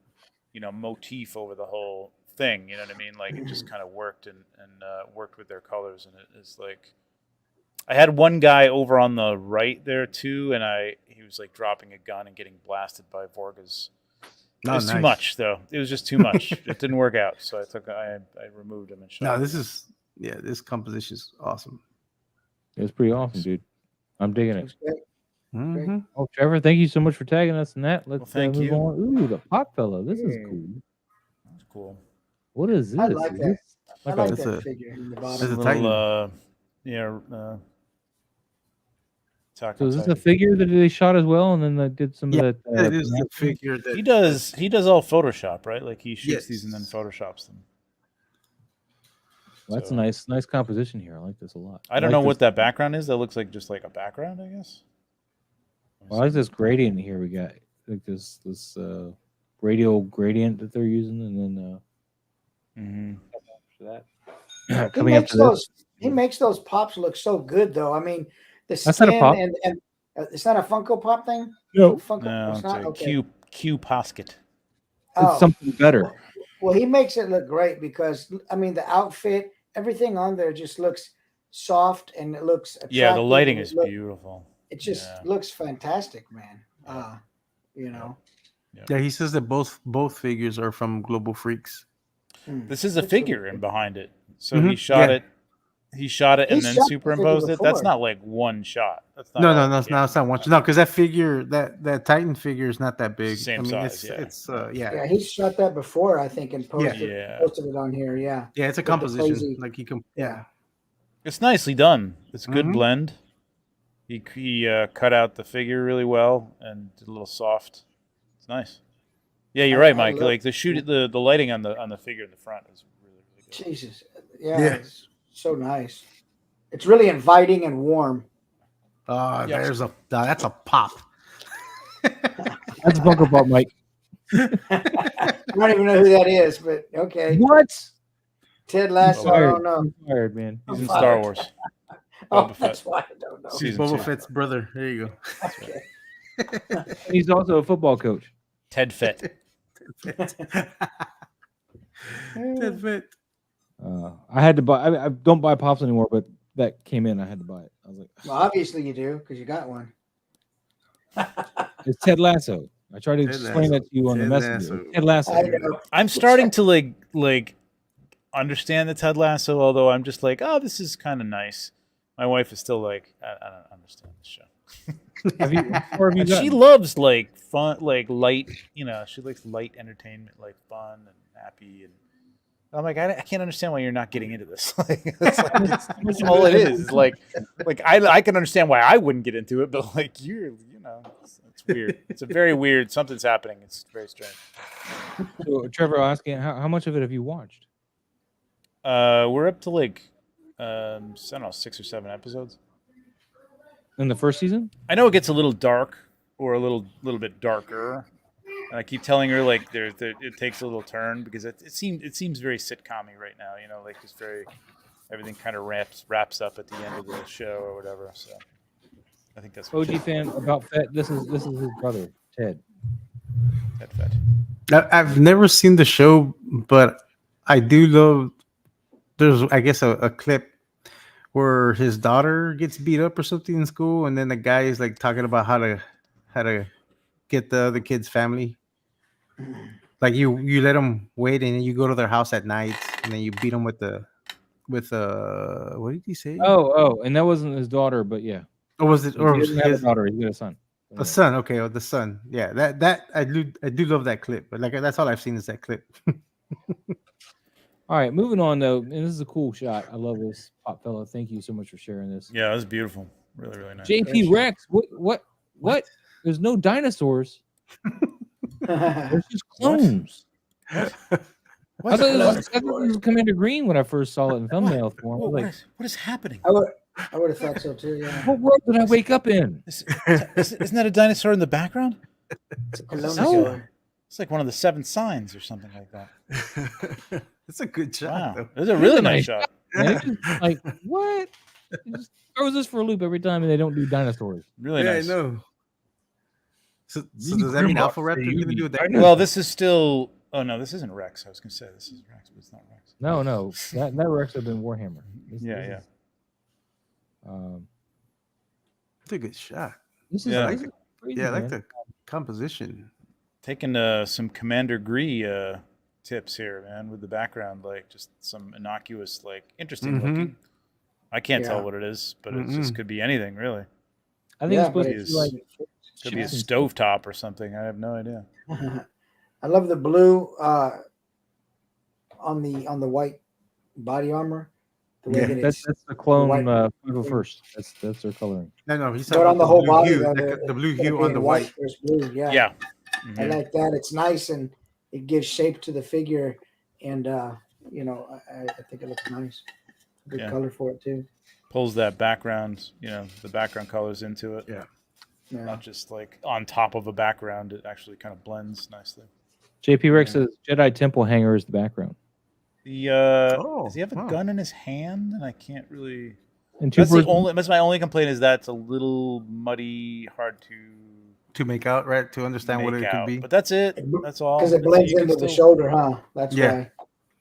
motif over the whole thing. You know what I mean? Like it just kind of worked and worked with their colors, and it is like. I had one guy over on the right there too, and he was like dropping a gun and getting blasted by Vorgas. It was too much, though. It was just too much. It didn't work out, so I removed him and shot. No, him. this composition is awesome. It's pretty awesome, dude. I'm digging it. Mm-hmm. Oh, Trevor, thank you so much for tagging us in that. Let's thank move you. on. Ooh, the pop fella. This is cool. That's cool. What is this? I like that. I like That's that a- figure in the that's bottom. a Titan. So is this a figure that they shot as well, and then they did some of that? It is the figure that He does all Photoshop, right? Like he shoots these and then Photoshops them. Well, that's a nice composition here. I like this a lot. I don't know what that background is. That looks like just like a background, I guess. Well, I like this gradient here. We got like this radial gradient that they're using, and then he makes those pops look so good, though. I mean, the That's not a skin pop. and it's not a Funko Pop thing. No. Funko. No, it's not. a Okay. Q Posket. It's something better. Well, he makes it look great because I mean the outfit, everything on there just looks soft and it looks attractive. Yeah, the lighting is beautiful. It just looks fantastic, man. You know. Yeah, he says that both figures are from Global Freaks. This is a figure in behind it. So he shot it. He shot it and then superimposed it. That's not like one shot. That's not no, it's not one shot. No, because that figure, that Titan figure is not that big. Same size. It's Yeah, he shot that before, I think, and posted it on here. Yeah. Yeah, it's a composition. Like he can. Yeah. It's nicely done. It's a good blend. He cut out the figure really well and did a little soft. It's nice. Yeah, you're right, Mike. Like the lighting on the figure in the front is really, really good. Jesus. Yeah. It's so nice. It's really inviting and warm. That's a pop. That's a Funko Pop, Mike. I don't even know who that is, but okay. What? Ted Lasso. I don't know. Fired, man. He's in Star Wars. That's why I don't know. He's Boba Fett's brother. There you go. Okay. He's also a football coach. Ted Fett. Ted Fett. I had to buy. I don't buy pops anymore, but that came in. I had to buy it. I was like, well, obviously you do because you got one. It's Ted Lasso. I tried to explain that to you on the messenger. Ted Lasso. I'm starting to like understand the Ted Lasso, although I'm just like, oh, this is kind of nice. My wife is still like, I don't understand this show. She loves like fun, like light. You know, she likes light entertainment, like fun and happy. And I'm like, I can't understand why you're not getting into this. Like, that's all it is. Like I can understand why I wouldn't get into it, but like it's weird. It's a very weird. Something's happening. It's very strange. So, Trevor, asking how much of it have you watched? We're up to like I don't know, 6 or 7 episodes. In the first season? I know it gets a little dark or a little bit darker. And I keep telling her like it takes a little turn because it seems very sitcom-y right now, you know, like just everything kind of wraps up at the end of the show or whatever. So I think that's OG fan about Fett. This is his brother, Ted. Ted Fett. I've never seen the show, but I do love. There's, I guess, a clip where his daughter gets beat up or something in school, and then the guy is like talking about how to get the other kid's family. Like you let them wait, and then you go to their house at night, and then you beat them with what did he say? Oh, and that wasn't his daughter, but yeah. Or was it? Or he doesn't have a daughter. He's got a son. A son. Okay, or the son. Yeah, that I do love that clip, but like that's all I've seen is that clip. All right, moving on though. And this is a cool shot. I love this, Pop Fella. Thank you so much for sharing this. Yeah, it was beautiful. Really, really nice. JP Rex. What? There's no dinosaurs. There's just clones. I thought it was Commander Green when I first saw it in thumbnail form. What is happening? I would have thought so too. Yeah. What world did I wake up in? Isn't that a dinosaur in the background? It's a Colonosaur. It's like one of the 7 signs or something like that. It's a good shot. Wow, it's a really nice shot. Like what? It just throws us for a loop every time, and they don't do dinosaurs. Really nice. I know. So does that mean Alpha Raptor is going to do that? Well, this is still Oh no, this isn't Rex. I was gonna say this is Rex, but it's not Rex. No, that Rex have been Warhammer. Yeah. It's a good shot. This is Yeah. this is crazy, Yeah, I like man. the composition. Taking some Commander Gree tips here, man, with the background, like just some innocuous, like interesting Mhm. looking. I can't Yeah. tell what it is, but it just could be anything, really. I think Yeah, it's supposed but to be it's- like Could be a chips and stovetop or something. I have no idea. I love the blue on the white body armor. The way Yeah, that That's it's the clone white 501st. That's their coloring. No, he's but talking on the about whole blue body, hue, though, the blue instead of hue on being the white. there's blue. Yeah, Yeah. I Mhm. like that. It's nice and it gives shape to the figure, and I think it looks nice. Good Yeah. color for it too. Pulls that background, the background colors into it. Yeah. Yeah. Not just like on top of a background. It actually kind of blends nicely. JP Rex says Jedi Temple hanger is the background. Does he have a wow. gun in his hand? And I can't really. And two That's my only complaint is that's a little muddy, hard To make out, right? To understand what make it out. could be. But that's it. That's all. Because it That's blends you can into the still- shoulder, huh? That's Yeah. why.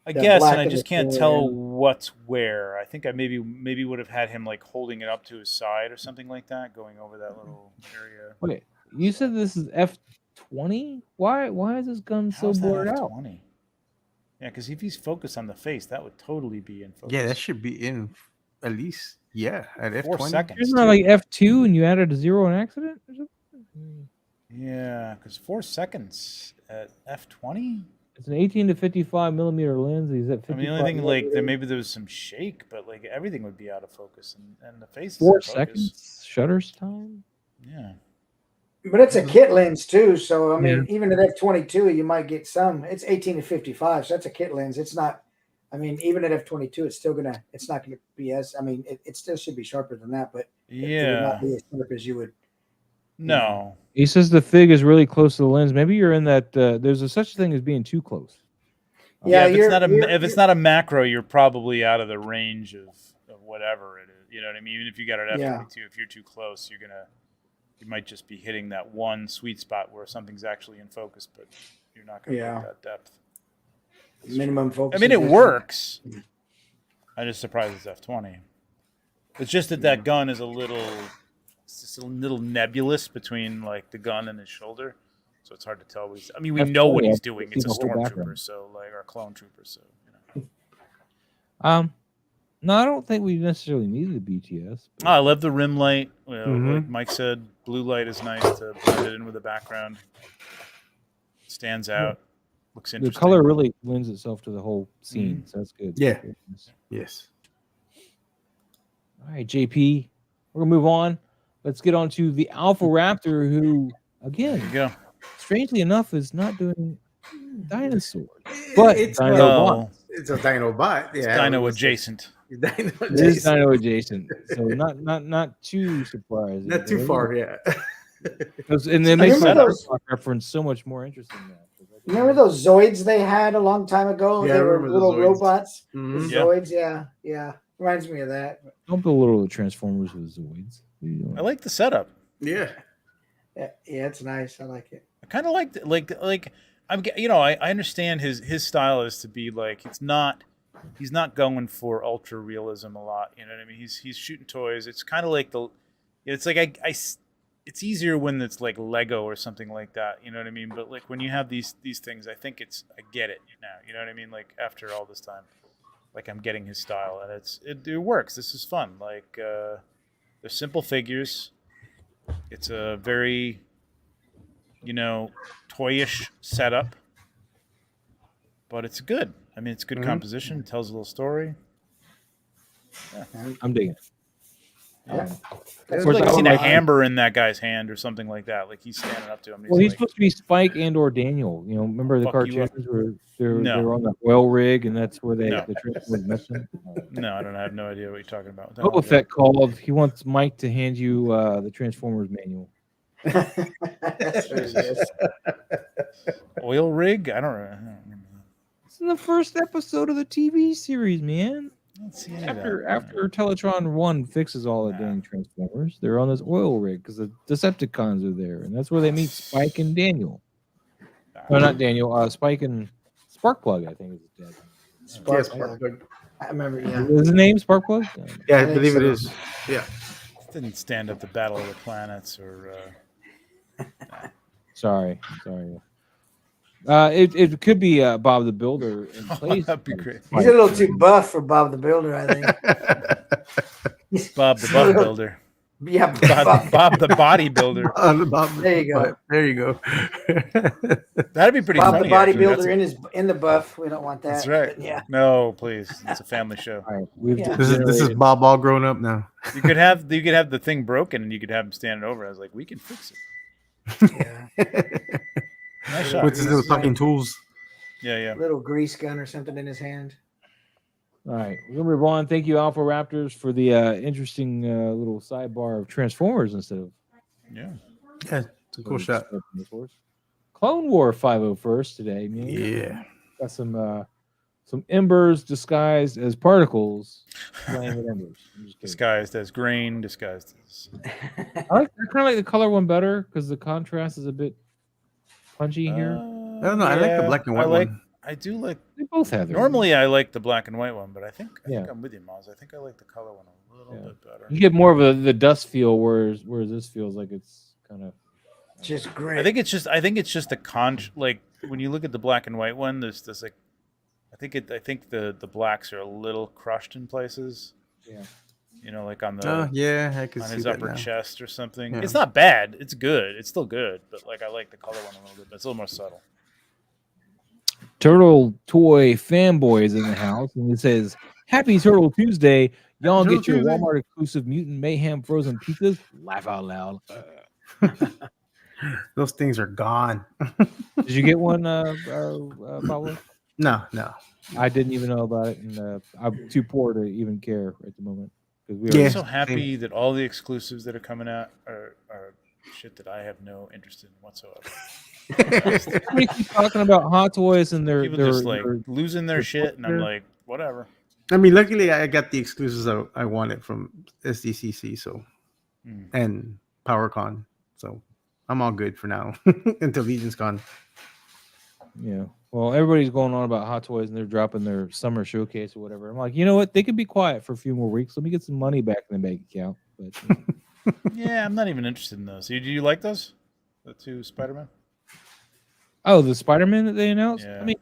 I that guess, black and I in just the can't shoulder tell and- what's where. I think I maybe would have had him like holding it up to his side or something like that, going over that little area. Wait, you said this is F20? Why is this gun so How's that blurred out? F20? Yeah, because if he's focused on the face, that would totally be in focus. Yeah, that should be in at least. Yeah, at F20. 4 seconds. Isn't that too. like F2 and you added a 0 on accident or something? Yeah, because 4 seconds at F20. It's an 18 to 55 millimeter lens. He's at 55. I mean, the only thing like maybe there was some shake, but like everything would be out of focus, and the face. 4 is in focus. seconds shutters time. Yeah. But it's a kit lens too, so I mean, even at F22, you might get some. It's 18 to 55, so that's a kit lens. It's not. I mean, even at F22, it's not gonna be as. I mean, it still should be sharper than that, but it would Yeah. not be as sharp as you would. No. He says the fig is really close to the lens. Maybe you're in that. There's a such thing as being too close. Yeah, if it's not a macro, you're probably out of the range of whatever it is. You know what I mean? Even if you got it at F22, if you're too close, you might just be hitting that one sweet spot where something's actually in focus, but you're not going to get that depth. Minimum focus. I mean, it works. I'm just surprised it's F20. It's just that gun is it's just a little nebulous between like the gun and his shoulder, so it's hard to tell. I mean, we know what he's doing. It's a stormtrooper, so like our clone trooper. So No, I don't think we necessarily needed the BTS. Oh, I love the rim light. Like Mike said, blue light is nice to blend it in with the background. Stands out. Looks interesting. The color really lends itself to the whole scene, so that's good. Yeah. Yes. All right, JP, we're gonna move on. Let's get on to the Alpha Raptor, who, again, There you go. strangely enough, is not doing dinosaurs, but it's Dinobot. It's a Dinobot. Yeah, Dino adjacent. Dino It is Dino adjacent, so not too surprising. Not too far, yeah. And it makes Remember that those- reference so much more interesting now. Remember those Zoids they had a long time ago? Yeah, I They were remember the little Zoids. robots. Mhm. The Zoids, yeah. Reminds me of that. Don't build little Transformers with Zoids. What are you doing? I like the setup. Yeah. Yeah, it's nice. I like it. I kind of like I understand his style is to be like he's not going for ultra realism a lot. You know what I mean? He's shooting toys. It's kind of like it's like it's easier when it's like Lego or something like that. You know what I mean? But like when you have these things, I think I get it now. You know what I mean? Like after all this time, like I'm getting his style and it works. This is fun. Like they're simple figures. It's a very toyish setup, but it's good. I mean, it's good composition. It tells a little story. Yeah. I'm digging it. Yeah. It's course, like I seeing would a like- hammer in that guy's hand or something like that. Like he's standing up to him. Well, he's like, supposed to be Spike or Daniel. Remember the Fuck you up. cartoons where they No. were on the oil rig, and that's where No. the trip was missing. no, I have no idea what you're talking about. Boba Fett called. He wants Mike to hand you the Transformers manual. That's what it is. Oil rig? I don't remember that. It's in the first episode of the TV series, man. Let's see any of After that. after Teletron 1 fixes all the dang Transformers, they're on this oil rig because the Decepticons are there, and that's where they meet Spike and Daniel. No, not Daniel. Spike and Sparkplug, I think is his dad. Yes, Sparkplug. I remember. Yeah. Is his name Sparkplug? Yeah, I I think believe it so. is. Yeah. Didn't stand up the Battle of the Planets or. Sorry. It could be Bob the Builder in place. That'd be great. He's a little too buff for Bob the Builder, I think. Bob the Buff Builder. Yeah, Bob the Bodybuilder. There you go. There you go. That'd be pretty Bob funny. the actually. bodybuilder in the buff. We don't want that. That's right. but yeah. No, please. It's a family show. All right, we've Yeah. This is generated- Bob all grown up now. You could have the thing broken and you could have him standing over. I was like, we can fix it. Yeah. Nice shot. With his little fucking tools. Yeah. Little grease gun or something in his hand. All right, we're gonna move on. Thank you, Alpha Raptors, for the interesting little sidebar of Transformers instead of Yeah. Yeah, it's a cool shot. Clone War 501st today. Man. Yeah. Got some embers disguised as particles playing with embers. I'm just kidding. Disguised as grain, disguised as. I kind of like the color one better because the contrast is a bit punchy here. I don't know. I like the black and white one. I do like. They both have their Normally, I like the black and white one, but I think Yeah. I'm with you, Miles. I think I like the color one a little bit better. You get more of the dust feel, whereas this feels like it's kind of Just great. I think it's just the like when you look at the black and white one, there's this like I think the blacks are a little crushed in places. Yeah. You know, like on the Oh, yeah, I can on see his that upper now. chest or something. Yeah. It's not bad. It's good. It's still good, but like I like the color one a little bit. But it's a little more subtle. Turtle Toy fanboys in the house, and it says, "Happy Turtle Tuesday! Y'all Turtle get your Tuesday. Walmart exclusive Mutant Mayhem frozen pizzas. Laugh out loud." Those things are gone. Did you get one, Pablo? No. I didn't even know about it, and I'm too poor to even care at the moment because we Yeah. I'm so happy that all the exclusives that are coming out are shit that I have no interest in whatsoever. Everybody keeps talking about Hot Toys and their People just like losing their shit, and I'm like, whatever. I mean, luckily, I got the exclusives I wanted from SDCC, so and PowerCon, so I'm all good for now until Legion's gone. Yeah. Well, everybody's going on about Hot Toys and they're dropping their summer showcase or whatever. I'm like, you know what? They could be quiet for a few more weeks. Let me get some money back in the bank account. But Yeah, I'm not even interested in those. Do you like those? The two Spider-Man? oh, the Spider-Man that they announced? Yeah. I mean,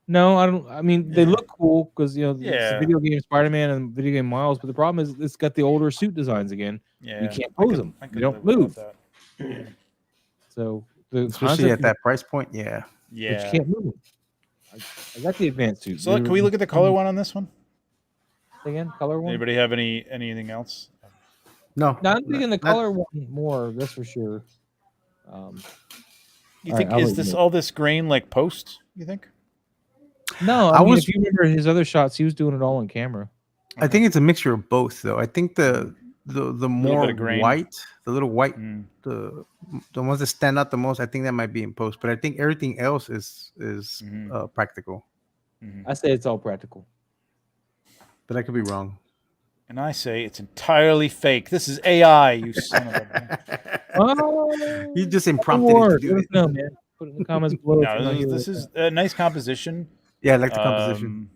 no, I don't. I mean, they Yeah. look cool because it's Yeah. a video game Spider-Man and video game Miles. But the problem is it's got the older suit designs again. Yeah. You can't I pose could- them. I You could don't live move. without that. So the Especially concept at that price point, yeah. is you Yeah. can't move them. I got the advanced suit. So can we look at the color one on this one? again? Color one? Anybody have anything else? No, No, I'm thinking the color one more. That's for sure. You All think right, I'll is let this you know. all this grain like post? You think? No, I I mean, was- if you remember his other shots, he was doing it all on camera. I think it's a mixture of both, though. I think the more bit of grain. white, the little white, Mm. the ones that stand out the most, I think that might be in post. But I think everything else is Mhm. practical. I say it's all practical. But I could be wrong. And I say it's entirely fake. This is AI, you son of a. Oh, You just impromptu to do Let it. us know, man. Put it in the comments below. if you No, wanna hear this it. is a nice composition. Yeah, I like the composition.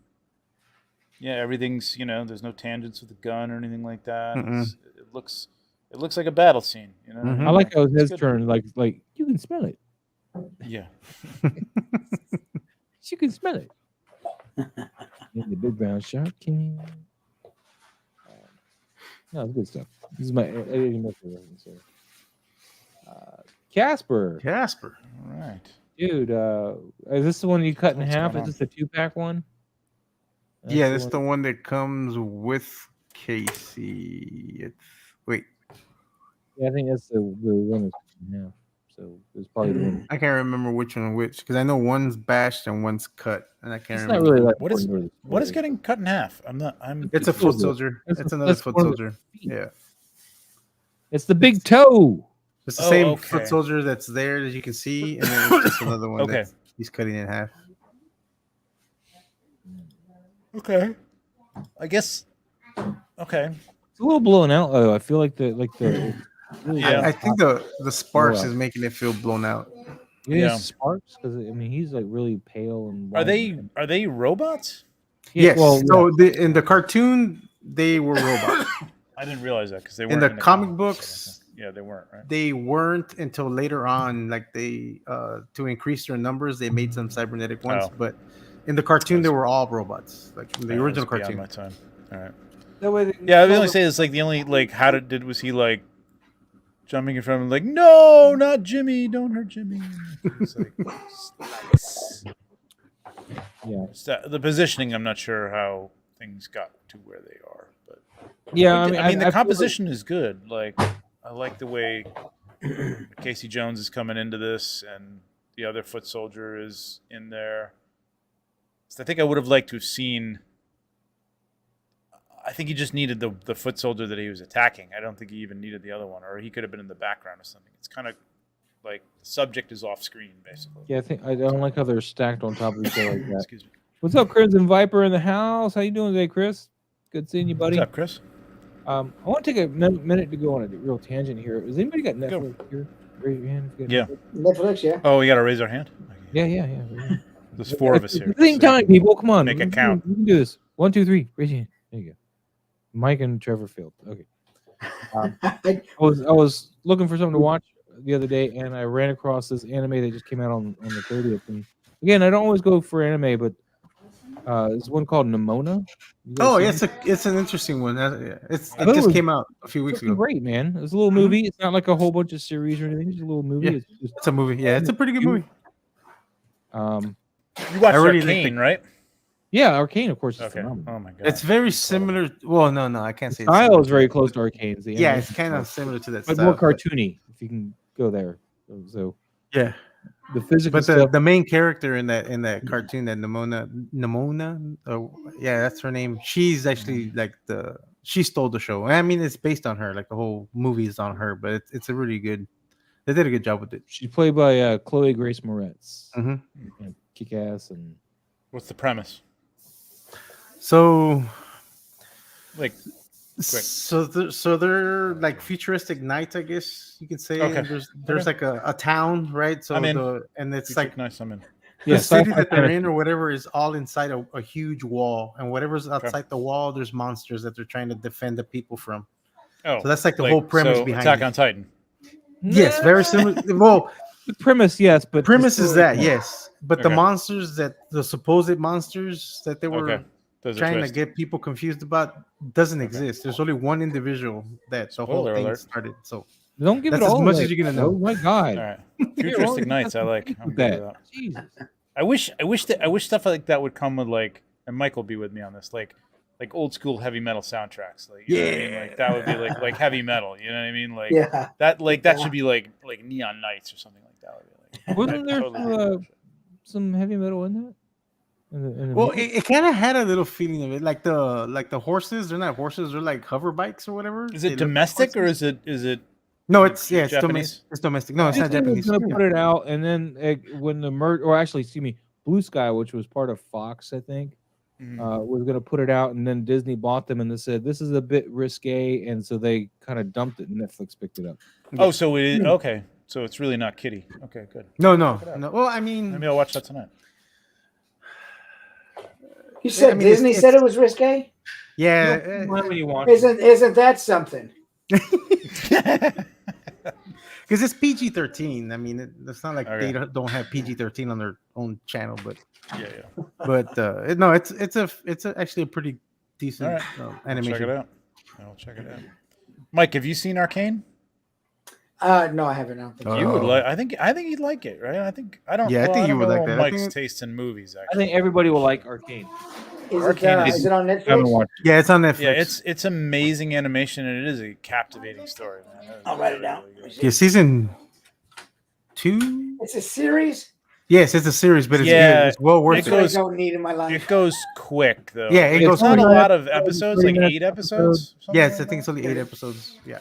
Yeah, everything's there's no tangents with the gun or anything like that. Mm-mm. It looks like a battle scene. You know. Mhm. I like how his It's head's good. turned. Like you can smell it. Yeah. You can smell it. In the big brown shark can. No, it's good stuff. This is my editing method. So. Casper, Casper. All right. dude, is this the one you cut in What's half? going Is this the 2-pack one? Yeah, that's the one that comes with Casey. Wait, Yeah, I think that's the one that's cut in half. So it's probably the one. I can't remember which one which because I know one's bashed and one's cut, and I can't It's not remember. really like What is- ordinary What is story. getting cut in half? I'm. It's a It's foot a- soldier. it's It's a- another that's foot one of the soldier. feet. Yeah, It's the big toe. it's the Oh, same okay. foot soldier that's there that you can see, and then it's just another one Okay. that he's cutting in half. Okay. I guess. Okay. It's a little blown out though. I feel like the Yeah. I think the sparks Blowout. is making it feel blown out. Yeah. Sparks, because I mean he's like really pale and. Are white. they robots? Yes. Well, So in the cartoon, they were robots. I didn't realize that because they In weren't the comic so books, yeah, they weren't, right? they weren't until later on. Like they to increase their numbers, they made some cybernetic ones. Oh. But in the cartoon, they were all robots. Like in the Yeah, original that was beyond cartoon. my time. All right. That way they Yeah, I was only say it's like the only like was he like jumping in front of him like no, not Jimmy, don't hurt Jimmy. It's like nice. Yeah. The positioning, I'm not sure how things got to where they are, but Yeah, I mean the feel composition is good. Like I like the way Casey Jones is coming into this, and the other foot soldier is in there. So I think I would have liked to have seen. I think he just needed the foot soldier that he was attacking. I don't think he even needed the other one, or he could have been in the background or something. It's kind of like the subject is off screen, basically. Yeah, I don't like how they're stacked on top of each other like that. Excuse me. What's up, Crimson Viper in the house? How you doing today, Chris? Good seeing you, buddy. What's up, Chris? I want to take a minute to go on a real tangent here. Has anybody got Netflix here? Raise your hand. If you got Netflix, yeah. Oh, we got to raise our hand. Yeah. There's 4 of us here. At the same time, people, come on. Make We it can- count. We can do this. 1, 2, 3. Raise your hand. There you go. Mike and Trevor failed. Okay. I was looking for something to watch the other day, and I ran across this anime that just came out on the 30th. And again, I don't always go for anime, but there's one called Nimona. You guys Oh, seen it? it's an interesting one. It I thought it just was came out a few weeks Freaking ago. great, man. It's a little movie. It's not like a whole bunch of series or anything. It's just a little movie. Yeah. It's just, It's a movie. Yeah, it's a pretty good movie. You watched I really Arcane, right? yeah, Arcane, of course, is Okay. phenomenal. Oh my god. It's very similar. Well, no, I can't say. it's Style similar is to very that. close to Arcane's. The Yeah, animation it's kind of style, similar to that but style. more cartoony. If you can go there, so Yeah, the physical but stuff. the main character in that cartoon, that Nimona, yeah, that's her name. She's actually like she stole the show. I mean, it's based on her. Like the whole movie is on her, but it's a really good. They did a good job with it. She's played by Chloe Grace Moretz. Mhm. Kick ass and What's the premise? So, Like, so they're like futuristic knights, I guess you could say. Okay. And there's like a town, right? So I'm in. and it's you like took nice. I'm in. yeah, the city sci-fi that they're fantasy. in or whatever is all inside a huge wall, and whatever's outside the wall, there's monsters that they're trying to defend the people from. Oh, So that's like the whole premise so behind Attack it. on Titan. Yes, very similar. Well, The premise, yes, but premise the is story, that no. yes, but the Okay. monsters the supposed monsters that they were Okay. There's a trying to twist. get people confused about doesn't exist. There's only one individual that the whole Spoiler thing alert. started. So Don't give that's it as all much away. as you're gonna Oh know. my god! All right. Futuristic Knights. I like. I'm With good with that. that. Jesus. I wish stuff like that would come with like, and Mike will be with me on this, like old school heavy metal soundtracks. Like, you know what I mean? Like that would be like heavy metal. You know what I mean? Like Yeah. that should be like Neon Knights or something like that. Would be like, Wasn't I'd there totally do that shit. some heavy metal in that? In the Well, movie? it kind of had a little feeling of it, like the horses. They're not horses. They're like hover bikes or whatever. Is They it look like domestic or horses. is it? No, it's Japanese? domestic. It's domestic. No, it's not Disney was Japanese. gonna put it out, and then when the or actually, excuse me, Blue Sky, which was part of Fox, I think, Mhm. was gonna put it out, and then Disney bought them, and they said this is a bit risque, and so they kind of dumped it, and Netflix picked it up. Oh, so it is okay. So it's really not kiddie. Okay, good. No. it out. Well, I mean, Maybe I'll watch that tonight. You said I mean, it's- Disney said it was risque? yeah. When you watch Isn't that something? Because it's PG-13. I mean, it's not like Okay. they don't have PG-13 on their own channel, but Yeah. no, it's actually a pretty decent All right. I'll animation. check it out. I'll check it out. Mike, have you seen Arcane? No, I haven't. I don't think so. You would Oh. like. I think you'd like it, right? I don't. Yeah, I think you would know like that. I Mike's think taste in movies. I Actually, think everybody will like Arcane. Arcane Is it on I haven't Netflix? watched it. Yeah, it's on Netflix. yeah, it's amazing animation and it is a captivating story, man. That is I'll write it really, down. really good. Yeah, season 2. It's a series. Yes, it's a series, but it's Yeah, good. It's well worth it it. That I goes- don't need in my life. It goes quick though. Yeah, it Like, goes it's not a quick. lot of episodes, like 30 8 episodes. something Yes, like I think it's that. only 8 episodes. Yeah,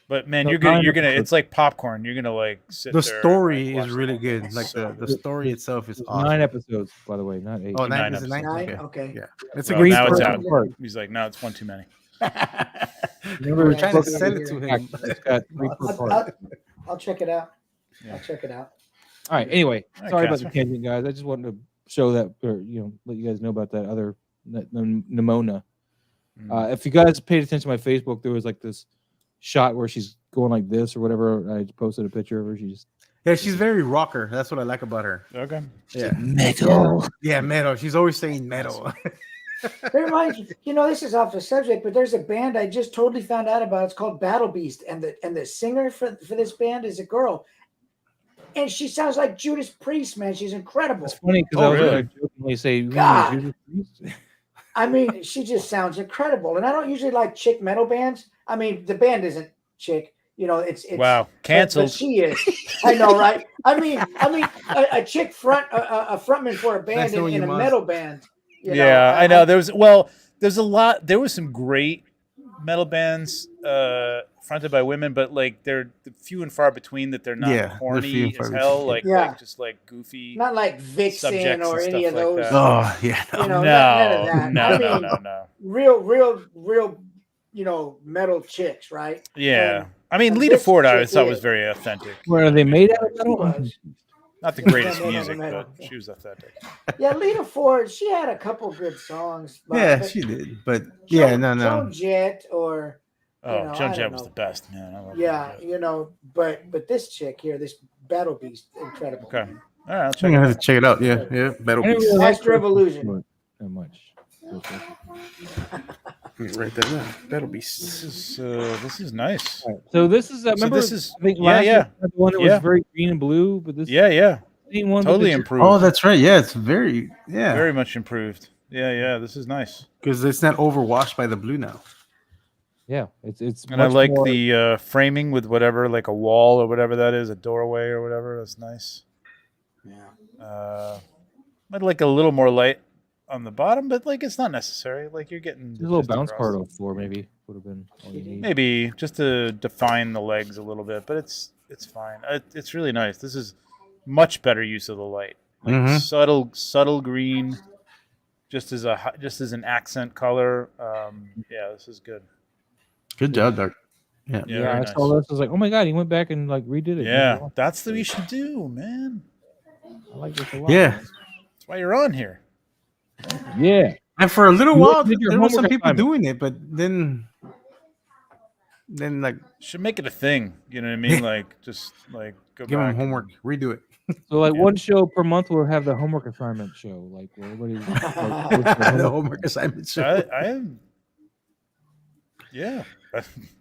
But man, No, you're gonna 9 episodes. it's like popcorn. You're gonna like sit the there and, story like, is watch really the whole good. thing. Like So the story itself is There's awesome. 9 episodes, by the way, not 8. Oh, 9 9 is it 9? episodes. Nine? Okay. Okay. Yeah, it's Well, a great now it's story. out. Part. He's like, no, it's one too many. Remember, We're trying to it's sell it to him. It's got 3 per part. I'll check it out. Yeah. I'll check it out. All right. Anyway, All right, sorry about the Casper. tangent, guys. I just wanted to show that, or let you guys know about that other Nimona. If you guys paid attention to my Facebook, there was like this shot where she's going like this or whatever. I just posted a picture of her. She's very rocker. That's what I like about her. Okay. Yeah, metal. yeah, metal. She's always saying metal. That reminds me, this is off the subject, but there's a band I just totally found out about. It's called Battle Beast, and the singer for this band is a girl, and she sounds like Judas Priest, man. She's incredible. It's funny because I was going to jokingly say, God. I mean, she just sounds incredible, and I don't usually like chick metal bands. I mean, the band isn't chick, it's wow, canceled. But she is. I know, right? I mean, a chick a frontman for a band in a metal band. I know. There was some great metal bands fronted by women, but like they're few and far between that they're not corny as hell, like just like goofy, not like Vixen or any of those. Like oh yeah, none of that. No. Real, metal chicks, right? Yeah, and, I mean, Lita Ford, I thought was very authentic. Where are they made out of metal? Not the greatest music, but she was authentic. Yeah, Lita Ford, she had a couple good songs. But she did, but Joan Jett or Joan Jett was the best, man. but this chick here, this Battle Beast, incredible. Okay, all right, I'm gonna have to check it out. Yeah, Battle Beast. Next Revolution. Not much. Right there, Battle Beast. This is nice. Right. So this is remember this is I think last year, the one that was very green and blue, but this same one totally improved. Oh, that's right. Yeah, it's very much improved. Yeah, this is nice because it's not overwashed by the blue now. Yeah, it's and I like the framing with whatever, like a wall or whatever that is, a doorway or whatever. That's nice. Yeah. I'd like a little more light on the bottom, but like it's not necessary. Like you're getting a little bounce card on the floor, maybe would have been all you need. Maybe just to define the legs a little bit, but it's fine. It's really nice. This is much better use of the light. Like subtle green, just as an accent color. This is good. Good job, Doug. Yeah, I saw this. I was like, oh my god, he went back and like redid it. Yeah, that's what we should do, man. I like this a lot. Yeah, that's why you're on here. Yeah, and for a little while there were some people doing it, but then like should make it a thing. You know what I mean? Like just like go give them homework, redo it. So like one show per month, we'll have the homework assignment show, like where everybody's the homework assignment show.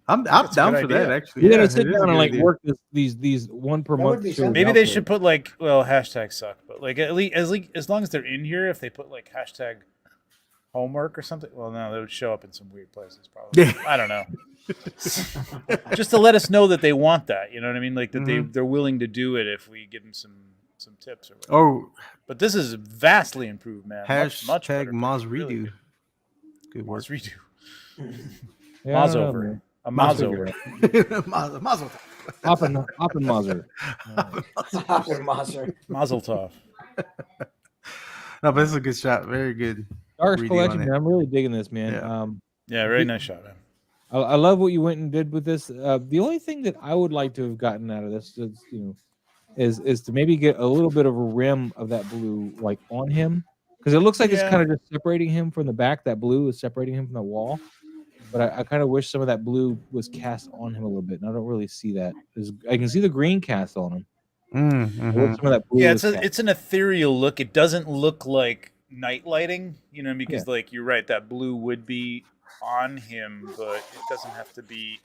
I'm down for that. Actually, you gotta sit down and like work these one per month shows. Maybe they should put like hashtag suck, but like at least as long as they're in here, if they put like hashtag homework or something, well, no, they would show up in some weird places probably. I don't know. Just to let us know that they want that, you know what I mean? Like that they're willing to do it if we give them some tips or whatever. Oh, but this is vastly improved, man. Much better. Moz redo. Really good work. Moz redo. Yeah, Moz over. A Moz over. Mazel. Oppenmazer. Mazel tov. No, but this is a good shot. Very good. Dark's collection, man. I'm really digging this, man. Yeah, very nice shot, man. I love what you went and did with this. The only thing that I would like to have gotten out of this is to maybe get a little bit of a rim of that blue like on him, because it looks like it's kind of just separating him from the back. That blue is separating him from the wall, but I kind of wish some of that blue was cast on him a little bit, and I don't really see that. I can see the green cast on him. Some of that blue it's an ethereal look. It doesn't look like night lighting, because like you're right, that blue would be on him, but it doesn't have to be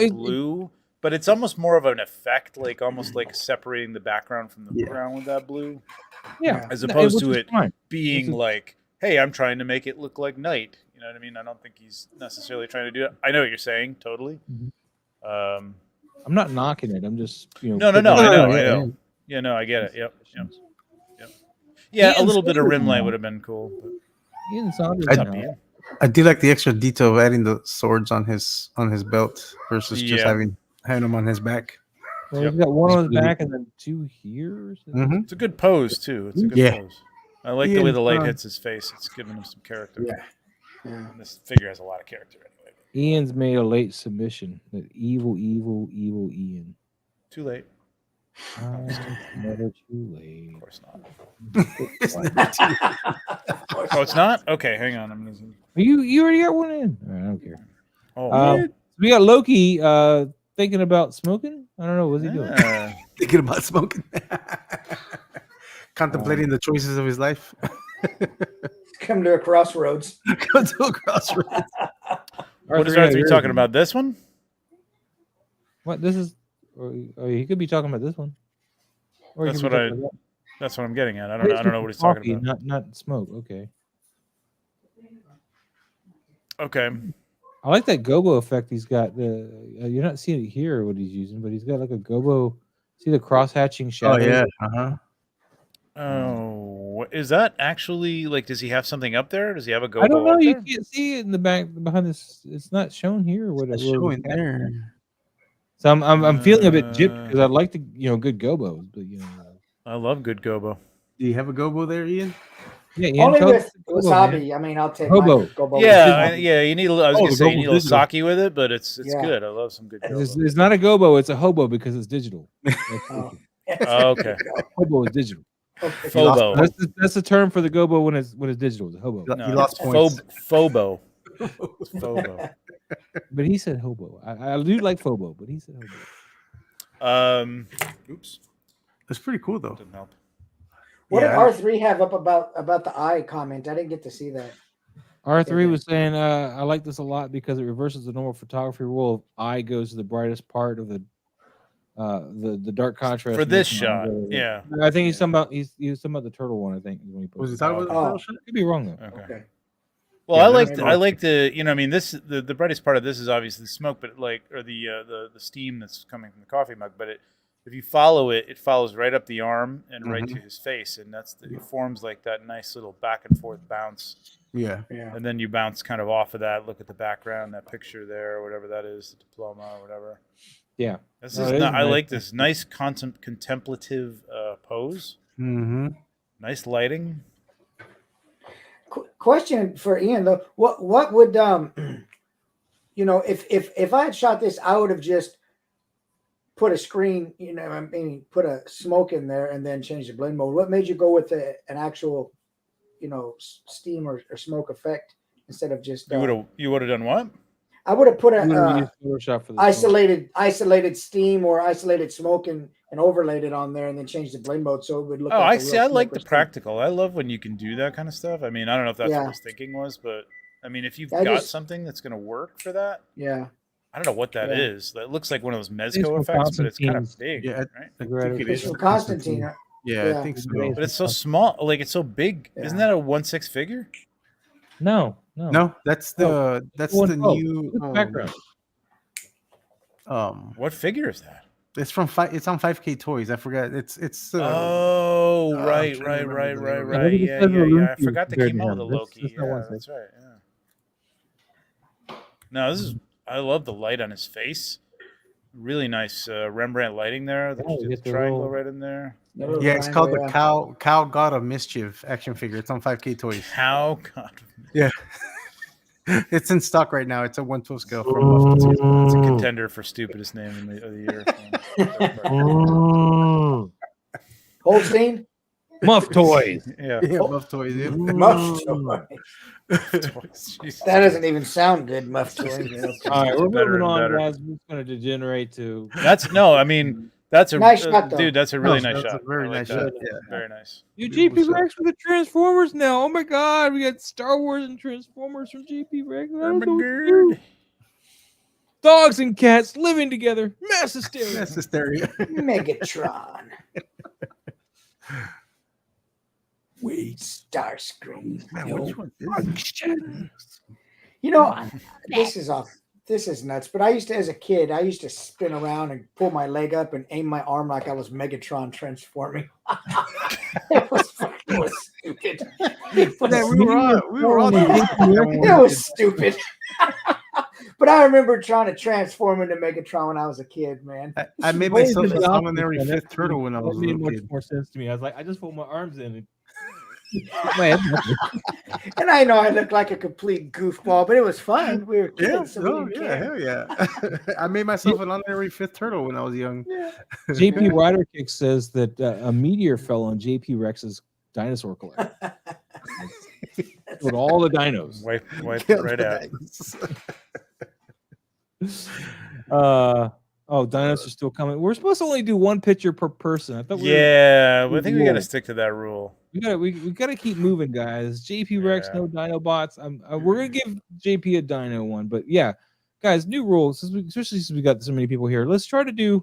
blue. But it's almost more of an effect, like almost like separating the background from the foreground with that blue. Yeah. As opposed to it being like, hey, I'm trying to make it look like night. You know what I mean? I don't think he's necessarily trying to do it. I know what you're saying, totally. I'm not knocking it. I'm just, No, I know. Yeah, no, I get it. Yep. Yeah, a little bit of rim light would have been cool. But I do like the extra detail of adding the swords on his belt versus just having them on his back. Well, he's got one on his back and then two here. It's a good pose too. It's a good pose. I like the way the light hits his face. It's giving him some character. Yeah. And this figure has a lot of character anyway. Ian's made a late submission. That evil Ian. Too late. Never too late. Of course not. It's not too- Of course Oh, it's not? Okay, hang on. I'm gonna... You already got one in. All right, I don't care. Oh, We got Loki thinking about smoking. I don't know. What's he doing? Thinking about smoking. Contemplating the choices of his life. Come to a crossroads. Come to a crossroads. What is R3 talking about? This one? What this is? Or he could be talking about this one. Or he That's could be what talking about That's what I'm getting at. I that. don't know what he's talking Coffee, about. Not smoke. Okay. Okay. I like that gobo effect he's got. You're not seeing it here what he's using, but he's got like a gobo. See the cross hatching shadow? Oh yeah. Uh-huh. Oh, is that actually like? Does he have something up there? Does he have a gobo? I don't know. Up You there? can't see it in the back behind this. It's not shown here. What It's where it was showing at. there. So I'm feeling a bit gypped because I'd like to good gobos, but I love good gobo. Do you have a gobo there, Ian? yeah. Ian, Only tell us with the gobo, man. wasabi. I mean, I'll take Hobo. my gobo. Yeah, yeah. You need. I was Oh, gonna the say you need a gobo's little sake with it, but it's Yeah. good. I love some good gobo. It's not a gobo. It's a hobo because it's digital. Oh. Oh, okay. Hobo is digital. Okay. Phobo. That's the term for the gobo when it's digital. It's a hobo. He No, lost it's points. Phobo. It's Phobo. But he said hobo. I do like phobo, but he said hobo. Oops. It's pretty cool though. Didn't help. What Yeah. did R3 have up about the eye comment? I didn't get to see that. R3 was saying, I like this a lot because it reverses the normal photography rule of eye goes to the brightest part of the dark contrast For this makes mine shot, go- yeah. I think he's talking about the turtle one. I think is when he Was he posted. talking about the Oh. turtle shot? Could be wrong though. Okay. Okay. Well, Yeah, I like that's I like the I mean this the brightest part of this is obviously the smoke, but the steam that's coming from the coffee mug. But if you follow it, it follows right up the arm and right to his face, and it forms like that nice little back and forth bounce. Yeah. Yeah. And then you bounce kind of off of that. Look at the background, that picture there, whatever that is, the diploma or whatever. Yeah. This No, is it is not, I nice. like this nice contemplative pose. Mm-hmm. Nice lighting. Question for Ian though. What would if I had shot this, I would have just put a screen, I mean, put a smoke in there and then change the blend mode. What made you go with an actual, steam or smoke effect instead of just? You would have done what? I would have put I'm gonna a use Photoshop for this. isolated steam or isolated smoke and overlaid it on there and then change the blend mode so it would look. Oh, like I a see. real I like smoke the or steam. practical. I love when you can do that kind of stuff. I mean, I don't know if that's Yeah. what his thinking was, but I mean, if you've I got just- something that's going to work for that, Yeah. I don't know what that Yeah. is. That looks like one of those from Mezco effects, but it's kind of Constantine's- big, Yeah, right? I think it It's is. from Constantine. Yeah, Yeah. I think so. Great. But it's so small. Like it's so big. Yeah. Isn't that a 1/6 figure? No. No, that's the One twelve. new Look at the background. What figure is that? It's from it's on 5K Toys. I forgot. It's Oh, I'm right. trying to remember the name of it. Yeah, Look yeah, at the yeah. I Loki forgot they compared came to out with a him. That's- Loki. that's not Yeah, 1/6. that's right. Yeah. No, this is. I love the light on his face. Really nice Rembrandt lighting there. The, Yeah, you the get the triangle little- right in there. Yeah, it's called the Cow God of Mischief action figure. It's on 5K Toys. How God. Yeah. It's in stock right now. It's a 1/12 scale from Muff Toys. It's a contender for stupidest name of the year. Holstein. Muff toys. Yeah. Yeah, Muff Toys. Yeah. Muff toy. Jesus. That doesn't even sound good, muff toy. All right, we're Better moving and on, better. guys. We're going to degenerate to. That's no. I mean, that's a Nice shot, though. dude. That's a really No, nice that's shot. a very I like nice that. shot. Yeah. Very nice. You Beautiful GP shot. Rex with the Transformers now. Oh my God, we got Star Wars and Transformers from GP Rex. That was so cute. Dogs and cats living together. Mass hysteria. That's hysteria. Megatron. Wait. Starscream. Man, which one is it? This is nuts. But I used to, as a kid, I used to spin around and pull my leg up and aim my arm like I was Megatron transforming. it was stupid. Yeah, we were all It was stupid. But I remember trying to transform into Megatron when I was a kid, man. I made Wait, myself the a opposite, honorary man. fifth turtle when I was a That made little much kid. more sense to me. I was like, I just put my arms in. And And I know I look like a complete goofball, but it was fun. We were Yeah, kids, so we didn't care. hell yeah. I made myself an honorary fifth turtle when I was young. JP Riderkick says that a meteor fell on JP Rex's dinosaur collection. With all the dinos. Wipe it right out. Dinos are still coming. We're supposed to only do one picture per person. I thought I think we got to stick to that rule. We gotta keep moving, guys. JP Rex, no dino bots. We're gonna give JP a dino one, but yeah, guys, new rules. Especially since we got so many people here. Let's try to do.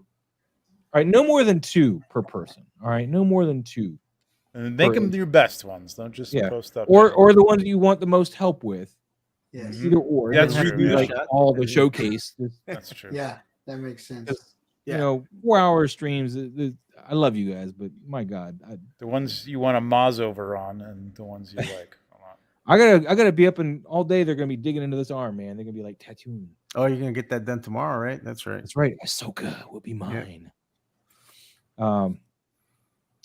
All right, no more than 2 per person. All right, no more than 2. And make them your best ones. Don't just post up. Or the ones that you want the most help with. Yes. Either or. That's true. true, Like all the showcase. That's true. Yeah, that makes sense. You know, 4-hour streams. I love you guys, but my God, the ones you want a Moz over on, and the ones you like. I gotta be up and all day. They're gonna be digging into this arm, man. They're gonna be like tattooing. Oh, you're gonna get that done tomorrow, right? That's right. That's right. Ahsoka will be mine. Yeah.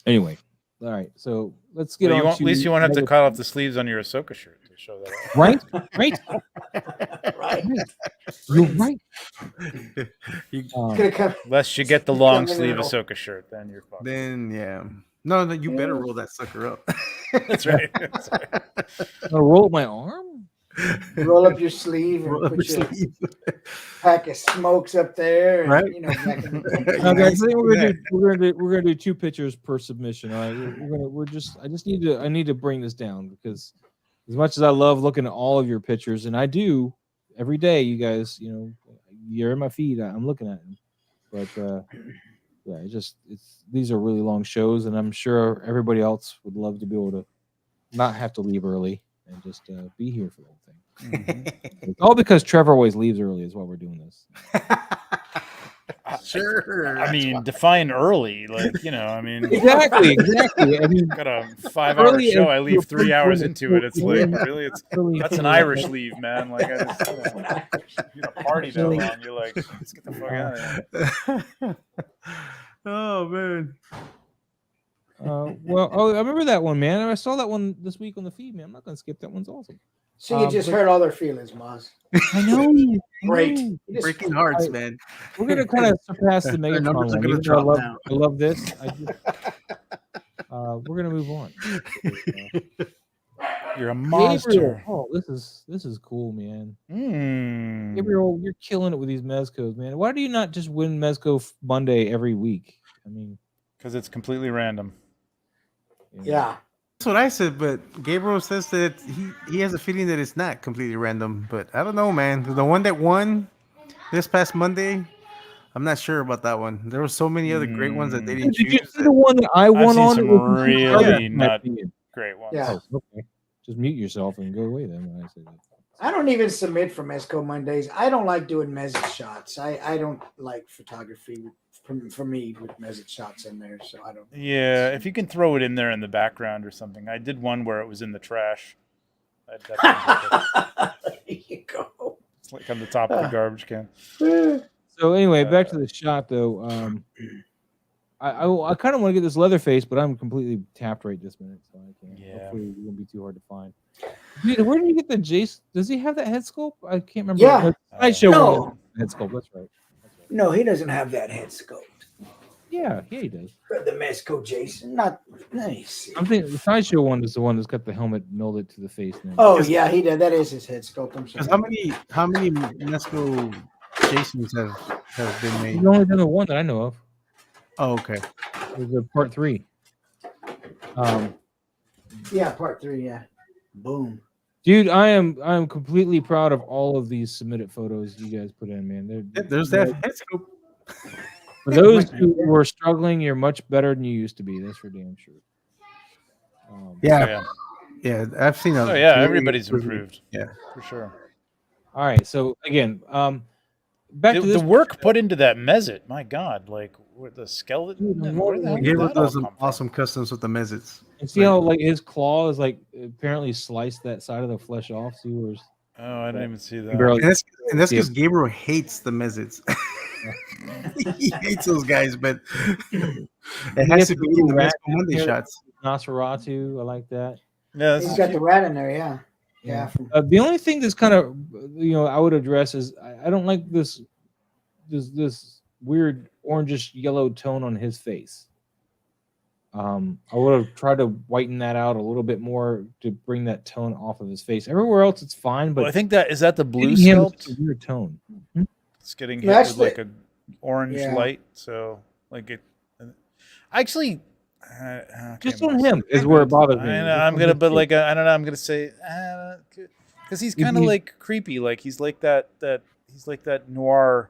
Anyway, all right. So let's get on. At least you won't have to cut off the sleeves on your Ahsoka shirt to show that. Right. Right. You're right. Unless you get the long sleeve Ahsoka shirt, then you're fucked. Then yeah. No, you better roll that sucker up. That's right. That's right. Roll up my arm. Roll up your sleeve and put your pack of smokes up there. And, right. You know, No, guys, I think we're gonna do 2 pictures per submission. All right. I need to bring this down because as much as I love looking at all of your pictures, and I do every day, you guys, you know, you're in my feed. I'm looking at them, but yeah, these are really long shows, and I'm sure everybody else would love to be able to not have to leave early and just be here for the whole thing. It's all because Trevor always leaves early is why we're doing this. Sure. I mean, define early, like, you know, I mean. Exactly. I mean, got a 5-hour show. I leave 3 hours into it. It's like, really, that's an Irish leave, man. Like, I just, you know, party that long. You're like, let's get the fuck out of here. Oh man. I remember that one, man. I saw that one this week on the feed, man. I'm not gonna skip that. One's awesome. So you just hurt all their feelings, Moz. I know. Great. Breaking hearts, man. We're gonna kind of surpass the Megatron one. Even though I love this. We're gonna move on. You're a monster. Gabriel. Oh, this is cool, man. Gabriel, you're killing it with these Mezcos, man. Why do you not just win Mezco Monday every week? I mean, because it's completely random. Yeah. That's what I said, but Gabriel says that he has a feeling that it's not completely random. But I don't know, man. The one that won this past Monday, I'm not sure about that one. There were so many other great ones that they didn't choose. Did you see the one that I won on? Some really not great ones. Yeah. Oh, okay. Just mute yourself and go away then when I say that. I don't even submit for Mezco Mondays. I don't like doing message shots. I don't like photography for me with message shots in there, so I don't. Yeah, if you can throw it in there in the background or something. I did one where it was in the trash. There you go. It's like on the top of the garbage can. So anyway, back to the shot though. I kind of want to get this Leatherface, but I'm completely tapped right this minute, so I can't. Yeah. Hopefully it won't be too hard to find. Dude, where did you get the Jace? Does he have that head sculpt? I can't remember. Yeah. I show No. head sculpt. That's right. No, he doesn't have that head sculpt. Yeah, he does. But the Mezco Jason, not nice. I'm thinking the sideshow one is the one that's got the helmet molded to the face. Now. Oh yeah, he did. That is his head sculpt. I'm sorry. How many Mezco Jasons have been made? He's only done the one that I know of. Oh, okay. There's a part 3. Yeah, part 3. Yeah, boom. Dude, I am completely proud of all of these submitted photos you guys put in, man. There's that head scope. For those who were struggling, you're much better than you used to be. That's for damn sure. Yeah, I've seen. Everybody's improved. Yeah, for sure. All right, so again, back to the work put into that Mezit. My God, like the skeleton. Gabriel does some awesome customs with the Mezits. And see how like his claw is like apparently sliced that side of the flesh off. See where's? Oh, I didn't even see that. And that's because Gabriel hates the Mezits. He hates those guys, but it has to be the Mezco Monday shots. Nosferatu, I like that. Yeah, He's got the rat in there. Yeah. Yeah. The only thing that's kind of I would address is I don't like this weird orangish yellow tone on his face. I would have tried to whiten that out a little bit more to bring that tone off of his face. Everywhere else it's fine, but I think that is that the blue hitting him is sculpt. such a weird tone. It's getting hit with like a orange light, so like it. Actually, just on him is where it bothers me. I'm gonna, but like I don't know. I'm gonna say because he's kind of like creepy. Like he's like that noir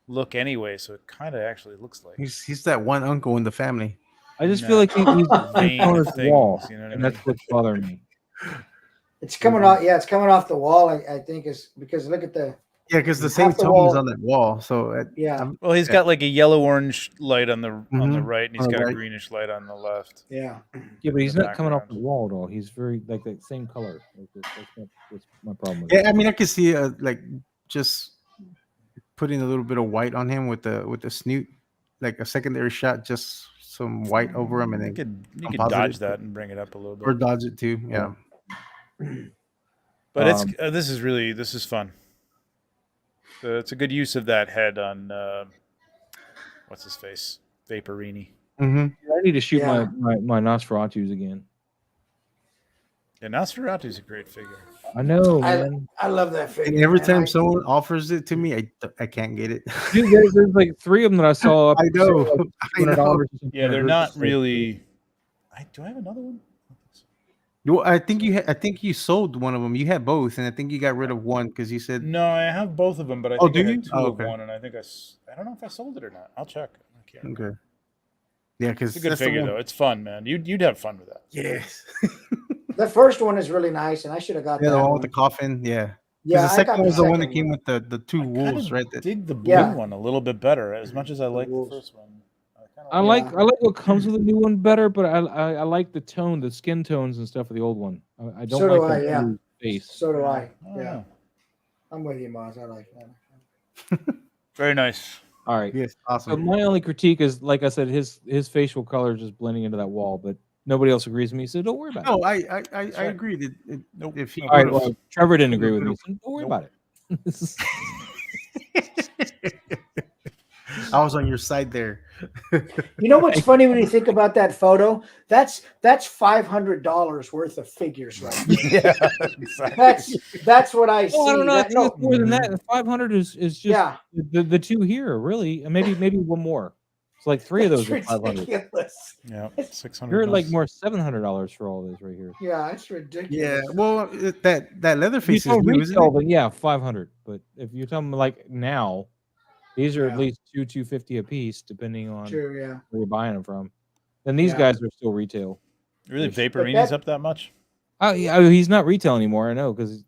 look anyway. So it kind of actually looks like he's that one uncle in the family. I just feel like he's vein on of his things, wall, you know what I and mean? that's what's bothering me. It's coming off. Yeah, it's coming off the wall. I think is because look at the. Yeah, because the same tone is on that wall. So well, he's got like a yellow orange light on the Mm-hmm. right, and he's got a greenish light on the left. Yeah. Yeah, but he's not coming off the wall at all. He's very like that same color. That's my problem with it. I mean, I could see like just putting a little bit of white on him with the snoot, like a secondary shot, just some white over him, and then you could dodge that and bring it up a little bit, or dodge it too. Yeah. But it's this is fun. So it's a good use of that head on what's his face, Vaporini. Mm-hmm. I need to shoot my Nosferatu's again. Yeah, Nosferatu's a great figure. I know, man. I love that figure. And every time someone offers it to me, I can't get it. Dude, there's like 3 of them that I saw. Up I know. like I know. Yeah, they're not really. Do I have another one? I think you sold one of them. You had both, and I think you got rid of one because you said no. I have both of them, but I think I had 2 of one, and I think I don't know if I sold it or not. I'll check. I can't remember. Okay. Yeah, because it's a good figure though. It's fun, man. You'd have fun with that. Yes. The first one is really nice, and I should have got that the one one with the coffin. Yeah. Yeah, the second one was the one that one. came with the 2 wolves, right? Dig the blue one a little bit better. As much as I like the first one. I like what comes with the new one better, but I like the tone, the skin tones and stuff of the old one. I don't So do like I, the face. So do I. Oh, Yeah. I'm with you, Maz. I like that. Very nice. All right. Yes, awesome. So my only critique is, like I said, his facial color is just blending into that wall, but nobody else agrees with me, so don't worry about it. No, I agreed. If he all right, well, Trevor didn't agree with me, so don't worry about it. I was on your side there. You know what's funny when you think about that photo? That's $500 worth of figures, right? Yeah, exactly. That's what I see. Oh, I don't know. I think no, it's more than that. 500 is just the 2 here, really, and maybe one more. It's like 3 of those are 500. Ridiculous. Yeah, 600. You're like more $700 for all this right here. Yeah, it's ridiculous. Yeah, well, that Leatherface is new, isn't retail, it? then yeah, 500. But if you're talking like now, these are at least $250 a piece, depending on where you're buying them from. Then these guys are still retail. Really, Vaporini's up that much? Oh yeah, he's not retail anymore. I know because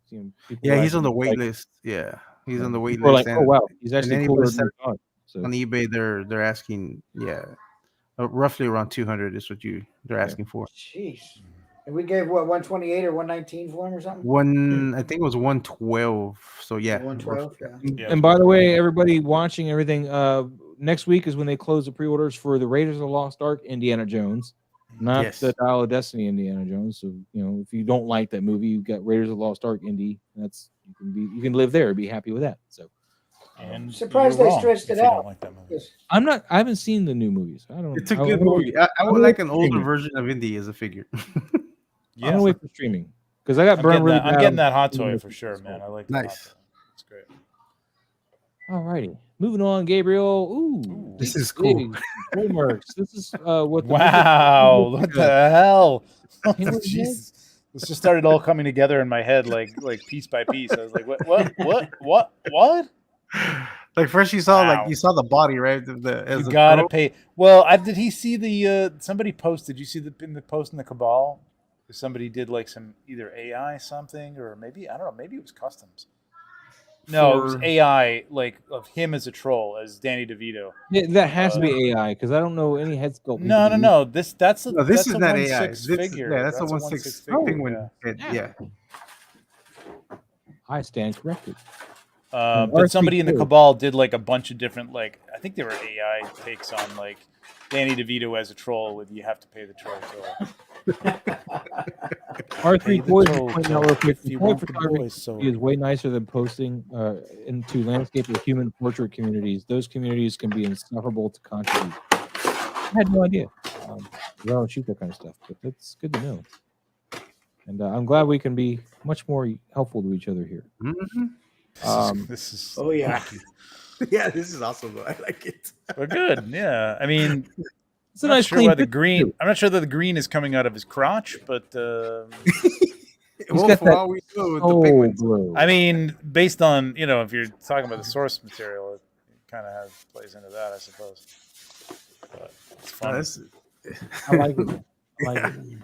he's on the wait list. Yeah, he's on the wait list. Like, oh wow, he's actually cooler than so. On eBay, they're asking roughly around 200 is what they're asking for. Jeez. And we gave what 128 or 119 for him or something? I think it was 112. So yeah. 112. Yeah. And by the way, everybody watching everything, next week is when they close the pre-orders for the Raiders of the Lost Ark Indiana Jones, not the Dial of Destiny Indiana Jones. So if you don't like that movie, you've got Raiders of the Lost Ark Indy. You can live there, be happy with that. So. I'm surprised they stretched it out. Like that movie. I haven't seen the new movies. I don't. It's a good movie. I would like an older version of Indy as a figure. I'm gonna wait for streaming because I got burned really bad. I'm getting that hot toy for sure, man. I like that. Nice. It's great. All righty, moving on, Gabriel. Ooh, this is cool. Homeworks. This is what. Wow! What the hell? Jeez. This just started all coming together in my head, like piece by piece. I was like, what? Like first you saw you saw the body, right? You gotta pay. Well, did he see the somebody posted? Did you see in the post in the Cabal? Somebody did like some either AI something or maybe I don't know. Maybe it was customs. No, it was AI like of him as a troll as Danny DeVito. Yeah, that has to be AI because I don't know any head sculpt. No. This is not AI. Figure. Yeah, that's a 1/6 penguin. Yeah. I stand corrected. But somebody in the Cabal did like a bunch of different I think they were AI takes on like Danny DeVito as a troll with you have to pay the troll. R3 Pay the Toys is toll, pointing out real quick, if the you toy want the photography boys sold. is way nicer than posting into landscape or human portrait communities. Those communities can be insufferable to contribute. I had no idea. I don't shoot that kind of stuff, but that's good to know. And I'm glad we can be much more helpful to each other here. This is Oh yeah. Yeah, this is awesome though. I like it. We're good. Yeah, I mean, It's a I'm not nice sure clean why the picture, green. too. I'm not sure that the green is coming out of his crotch, but Well, got for that all we know, with the Oh, pigments. bro. I mean, based on if you're talking about the source material, it kind of plays into that, I suppose. But it's fun. I like it. I like it.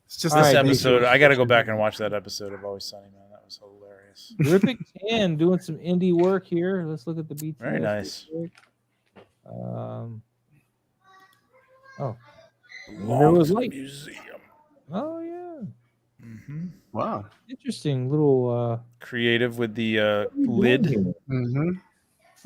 It's just All This right, episode, I got to go back and watch that episode of Always Sunny, man. That was hilarious. Terrific 10 doing some indie work here. Let's look at the BTS. Very nice. Oh, there was light. Museum. Oh yeah, Mm-hmm. Wow. interesting little Creative with the lid Mm-hmm.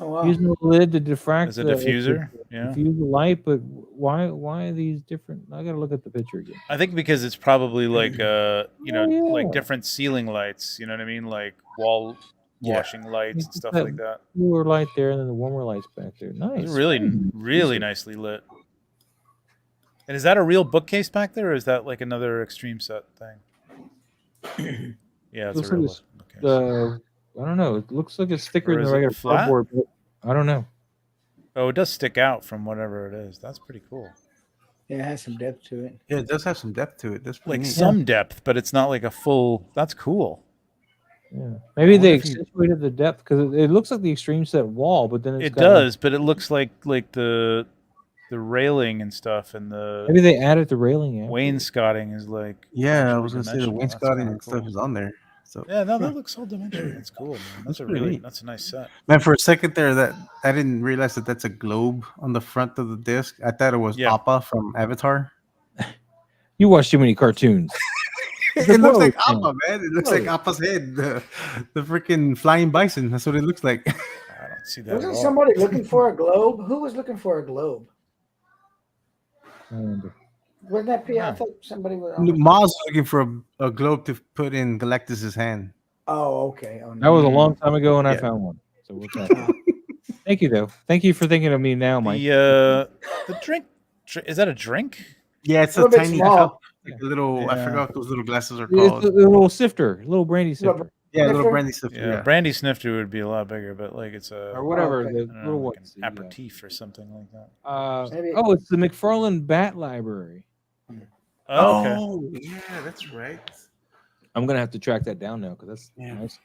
Oh wow. using the lid to diffract as a diffuser. Yeah, diffuse the light. But why are these different? I gotta look at the picture again. I think because it's probably like yeah. like different ceiling lights. You know what I mean? Like wall washing lights and stuff like that. Cooler light there, and then the warmer lights back there. Nice. It's really nicely lit. And is that a real bookcase back there, or is that like another extreme set thing? Yeah, it's Looks a real like bookcase. I don't know. It looks like it's thicker Or than is the it regular flat? cardboard. But I don't know. Oh, it does stick out from whatever it is. That's pretty cool. Yeah, it has some depth to it. Yeah, it does have some depth to it. That's pretty Like neat. some depth, but it's not like a full. That's cool. Yeah, maybe they wonder if you- accentuated the depth because it looks like the extreme set wall, but then It does, but it looks like the railing and stuff, and the Maybe they added the railing. After. wainscoting is like. Yeah, I actually was gonna say the dimensional. That's wainscoting kinda and cool. stuff is on there. So Yeah, no, that looks all dimensional. That's cool, man. That's pretty neat. that's a nice set. man, for a second there, that I didn't realize that that's a globe on the front of the disc. I thought it was Yeah. Appa from Avatar. You watch too many cartoons. It looks like Whoa. Appa, man. It looks like Appa's head, the freaking flying bison. That's what it looks like. I don't see that. Wasn't at all. somebody looking for a globe? Who was looking for a globe? And Wasn't that P? I Yeah. thought somebody was. Maz was looking for a globe to put in Galactus's hand. Oh, okay. Oh, that was a long time ago, and I Yeah. found one. So what's up? Thank you, though. Thank you for thinking of me now, Mike. The drink is that a drink? Yeah, it's A a, little bit tiny small. cup, like a little. I Yeah. forgot what those little glasses are It's called. a little sifter, little brandy Little sifter, Yeah, a little sniffer? brandy stuff. Yeah, Yeah. brandy snifter would be a lot bigger, but like it's a or whatever. okay. The I don't know, little like ones. an aperitif or something like that. Maybe- Oh, it's the McFarlane Bat Library. Oh, okay. Oh, yeah, that's right. I'm gonna have to track that down now because that's Yeah. nice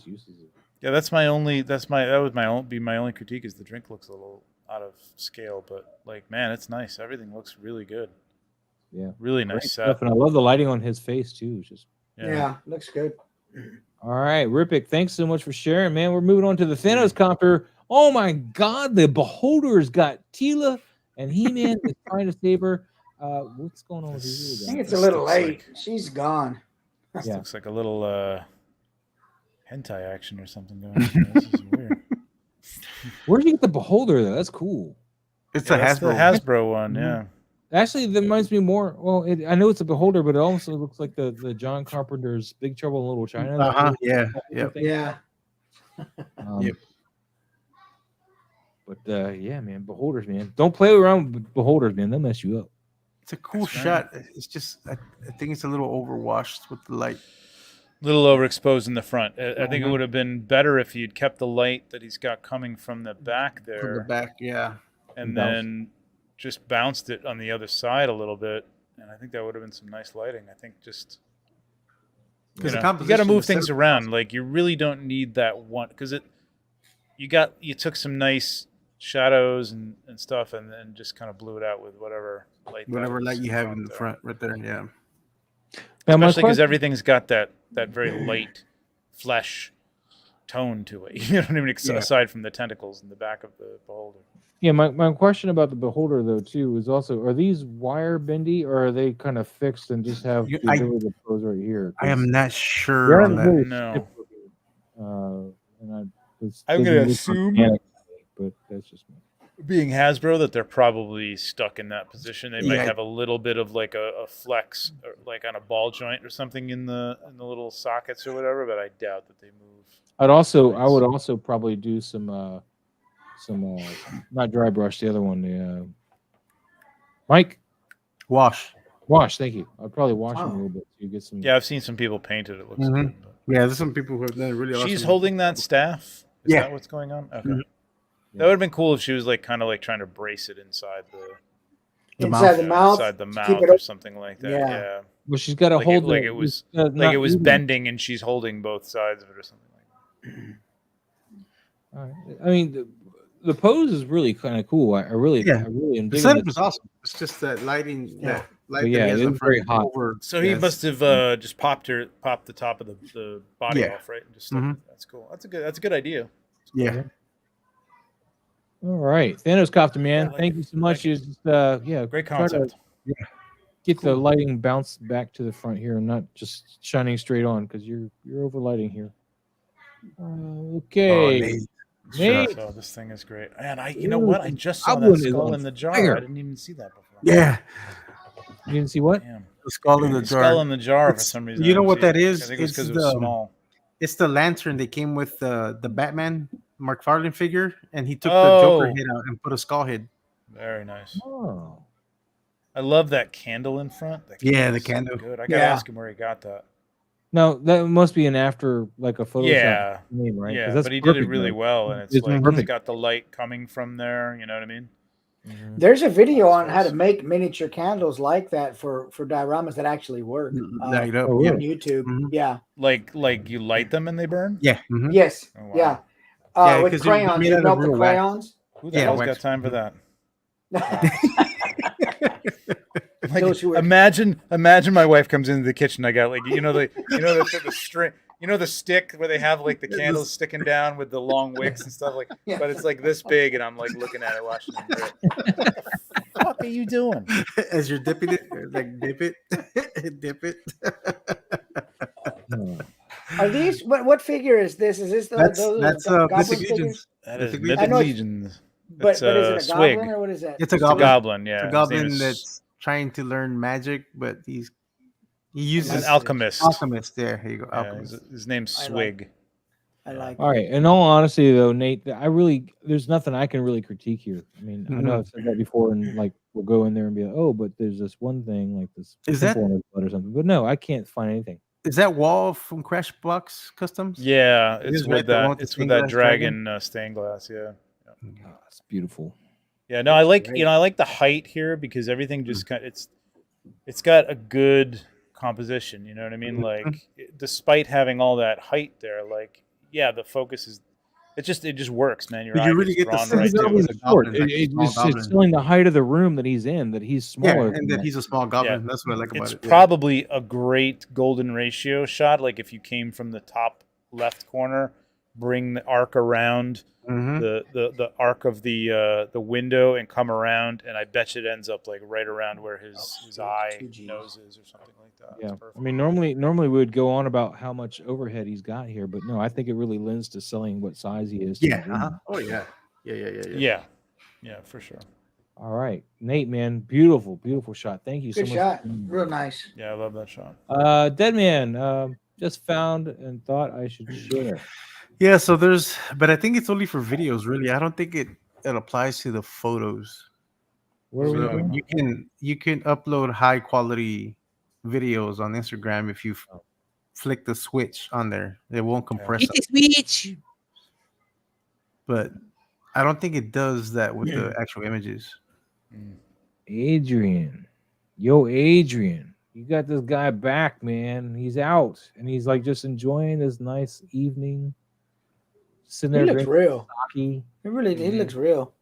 uses. Yeah, that would be my only critique is the drink looks a little out of scale, but like man, it's nice. Everything looks really good. Yeah, Really great nice stuff, set. and I love the lighting on his face too. It's just Yeah, looks good. all right, Rippick. Thanks so much for sharing, man. We're moving on to the Thanos copter. Oh my God, the Beholder's got Tila and He-Man is trying to save her. What's going on with these I little think guys? it's a This little looks late. like- She's gone. This Yeah. looks like a little hentai action or something going on. Here. This is weird. Where'd you get the Beholder though? That's cool. It's Yeah, a that's Hasbro. the Hasbro one, Mhm. yeah. Actually, that reminds me more. Well, I know it's a Beholder, but it also looks like the John Carpenter's Big Trouble in Little China. Yeah. Yeah. Yeah. Yep. But yeah, man, Beholders, man. Don't play around with Beholders, man. They'll mess you up. It's a cool That's right. shot. It's just I think it's a little overwashed with the light. Little overexposed in the front. I think it Mhm. would have been better if you'd kept the light that he's got coming from the back there, From the back, yeah. and Bounce. then just bounced it on the other side a little bit. And I think that would have been some nice lighting. I think just Because the you got to composition, move the things setup- around. Like you really don't need that one because you took some nice shadows and stuff, and then just kind of blew it out with whatever light. that Whatever was light you have out in the there. front, right there. Yeah. Now, my Especially because question- everything's got that very light flesh tone to it. You know what I mean? Yeah. Aside from the tentacles in the back of the beholder. Yeah, my question about the Beholder though too is also: are these wire bendy or are they kind of fixed and just have the I- ability to pose right here? I am not They sure on aren't that. really No. stiff looking, and I was I'm thinking gonna these assume- organic, but that's just me. being Hasbro, that they're probably stuck in that position. They might Yeah. have a little bit of like a flex, or like on a ball joint or something in the little sockets or whatever, but I doubt that they move. I would also probably do some not dry brush, the other one, the Mike Wash. Thank you. I'd probably wash them a little bit so you get some. Yeah, I've seen some people paint it. It looks Mhm. good. But... Yeah, there's some people who have done really awesome. She's holding that staff. Is Yeah. that what's going on? Okay. Mhm. That would have been cool if she was like kind of like trying to brace it inside the Inside the mouth. inside the to mouth keep it or open. soming like that. Yeah. Yeah. Well, she's got to Like hold like the- it was not like it was even. bending and she's holding both sides of it or something like that. All right. I mean, the pose is really kind of cool. I really Yeah. am The digging setup this. is awesome. It's just that lighting. Yeah. That light But yeah, that he has it up is very front hot. over. So he yes. must have just popped the top of the body Yeah. off, right? And just stuck Mhm. it. That's cool. That's a good idea. Yeah. All right, Thanos Copter, man. I like Thank it. you so much. Like it. You just Great try to concept. get the lighting bounced back to the front here and not just shining straight on because you're overlighting here. Okay. Nate. So this thing is great. Man, you know what? I just saw Goblin that is skull on in the jar. fire. I didn't even see that before. Yeah. You didn't see what? Damn. The skull in the The jar. skull in the jar for It's- some reason. you I know didn't what see that it. is? I think it was because It's it was the- small. It's the lantern that came with the Batman McFarlane figure, and he took Oh. the Joker head out and put a skull head. Very nice. Oh. I love that candle in front. That Yeah, the is so candle. good. I gotta Yeah. ask him where he got that. No, that must be an after like a Photoshop Yeah. name, right? 'Cause Yeah, that's but he did it perfect, really though. well, and it's It's like it's perfect. got the light coming from there. You know what I mean? Mhm. There's a video That's on how to nice. make miniature candles like that for dioramas that actually work. Light up. Oh, Yeah. On YouTube. Mhm. Yeah. Like you light them and they burn. Yeah. Mhm. Yes. Oh, wow. Yeah. Yeah, With 'cause they're crayons, made you out of melt the real wax. crayons. Who the Yeah, hell's wax. got time for that? Those who are- Imagine my wife comes into the kitchen. I got like the string, the stick where they have like the candles sticking down with the long wicks and stuff like. Yeah. But it's like this big, and I'm like looking at it, watching it. What the fuck are you doing? As you're dipping it, like dip it, dip it. Oh. Are these what figure is this? Is this That's those Mythic goblin Legions. figures? That Mythic is Legions. I know Mythic it's- Legions. But It's, is it a Swig. goblin or what is that? It's a It's a goblin. goblin. Yeah, It's a His name goblin is- that's trying to learn magic, but he he's uses an alchemist. alchemist. There you go. Yeah, Alchemist. his name's I like- Swig. I like. All right. In all honesty, though, Nate, there's nothing I can really critique here. I mean, I know Mhm. I've said that before, and like we'll go in there and be like, oh, but there's this one thing, like this Is that- pimple on his butt or something. But no, I can't find anything. Is that wall from Crashbox Customs? Yeah, It it's is right, with the one that. with the It's with stained that glass dragon stained glass. Yeah. Oh, it's beautiful. Yeah, no, I like Great. I like the height here because everything just kind it's got a good composition. You know what I mean? Like despite having all that height there, like yeah, the focus is it just works, man. Your But eye you really gets get the drawn sense right that to he's it. a goblin, like a It's small just goblin. showing the height of the room that he's in, that he's smaller. Yeah, than and that he's a small goblin. That's what I like about It's it. Yeah. probably a great golden ratio shot. Like if you came from the top left corner, bring the arc around Mhm. the arc of the window and come around, and I bet you it ends up like right around where his eye 2Gs. nose is or something like that. Yeah, It's perfect. I mean, normally we would go on about how much overhead he's got here, but no, I think it really lends to selling what size he is. to Yeah. the room. Uh-huh. Oh yeah. Yeah. Yeah, for sure. All right, Nate, man, beautiful shot. Thank you Good so shot. much. Real nice. Yeah, I love that shot. Dead man, just found and thought I should share. Yeah. So but I think it's only for videos. Really, I don't think it applies to the photos. What are we So doing? you can upload high quality videos on Instagram if you flick the switch on there. It won't compress them. switch. But I don't think it does that with the actual images. Adrian, you got this guy back, man. He's out and he's like just enjoying this nice evening, sitting He there looks drinking real. sake. He looks real.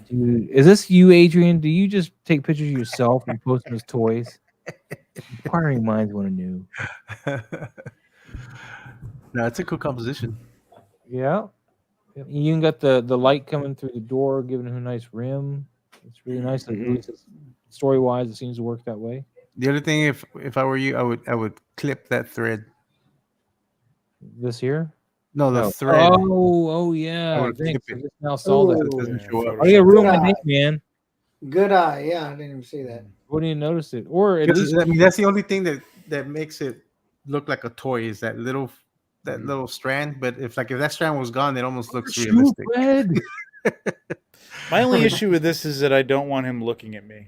Dude, is this you, Adrian? Do you just take pictures of yourself and post them as toys? Inquiring minds want to know. No, it's a cool composition. Yeah. You even got the light coming through the door, giving him a nice rim. It's really nice. At least story wise, it seems to work that way. The other thing, if I were you, I would clip that thread. This here, No, the No. thread. Oh I yeah. would Thanks. skip I it. just now saw that. Ooh. It doesn't show up. Oh, you ruined my Good name, eye. man. Good eye. Yeah, I didn't even see that. Wouldn't even notice it, or at Because, least I mean, that's the only thing that makes it look like a toy is that little strand. But if that strand was gone, it almost looks shoe realistic. thread. My only issue with this is that I don't want him looking at me.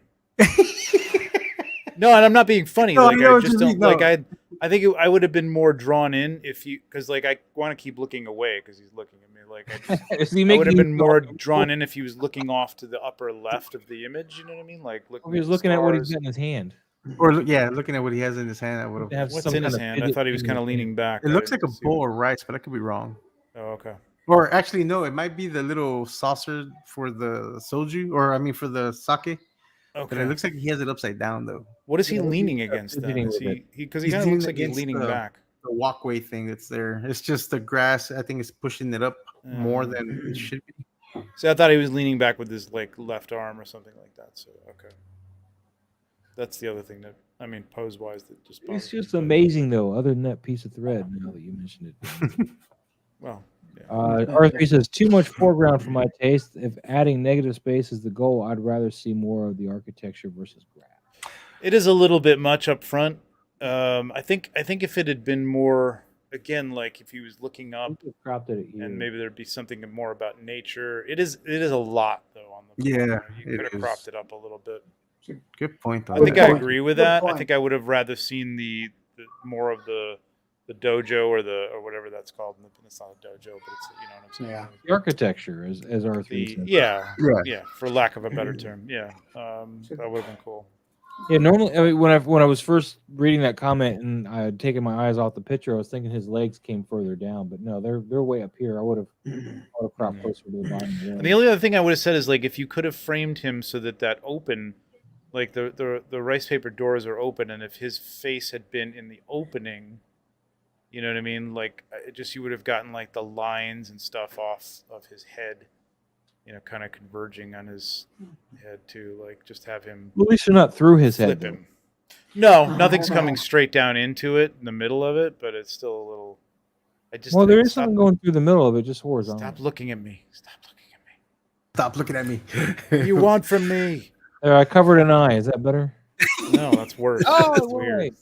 No, and I'm not being funny. No, I Like know I what just you don't mean, like. no. I think I would have been more drawn in if you, because like I want to keep looking away because he's looking at me. Like Is he I making would have you been feel more uncomfortable? drawn in if he was looking off to the upper left of the image. You know what I mean? Like Or he was looking at what he's got in his hand. Or looking at what he has in his hand, I would To have. have What's some in his kind of hand? I fidget thought he was thing in kind of his hand. leaning back. It I looks like didn't a see bowl what- of rice, but I could be wrong. Oh, okay. Or actually, no, it might be the little saucer for the soju, or I mean for the sake. But Okay. it looks like he has it upside down though. What is he Yeah, he's leaning got against then? fidgeting Is with it. he because he He's kind of looks leaning like he's against leaning back. The walkway thing that's there. It's just the grass. I think it's pushing it up more than it should be. So I thought he was leaning back with his like left arm or something like that. So okay. That's the other thing that I mean, pose wise, that just It's bothers just me. amazing though. Other than that piece of thread, now that you mentioned it. Well, yeah. R3 says too much foreground for my taste. If adding negative space is the goal, I'd rather see more of the architecture versus graph. It is a little bit much up front. I think if it had been more, again, like if he was looking up Cropped it at you. and maybe there'd be something more about nature. It is a lot though on the front. Yeah, You could have it cropped is. it up a little bit. Good point. I think Good I point. agree with Good that. I point. think I would have rather seen the more of the dojo or whatever that's called. It's not a dojo, but it's, you know what I'm saying. Yeah. the architecture, as R3 said. Yeah, Yeah. for lack of a better term. Yeah, that would have been cool. Yeah, normally, I mean, when I was first reading that comment and I had taken my eyes off the picture, I was thinking his legs came further down, but no, they're way up here. I would have cropped closer to the bottom. And the only other thing I would have said is like if you could have framed him so that open, like the rice paper doors are open, and if his face had been in the opening, you know what I mean? Like you would have gotten like the lines and stuff off of his head, you know, kind of converging on his head too. Like just have him At least they're not through his head. flip though. him. No, nothing's coming straight down into it in the middle of it, but it's still a little. Well, there is stop, something going through the middle of it, just horizontal. Stop looking at me. Stop looking at me. Stop looking at me. What do you want from me? There, I covered an eye. Is that better? No, that's worse. That's weird.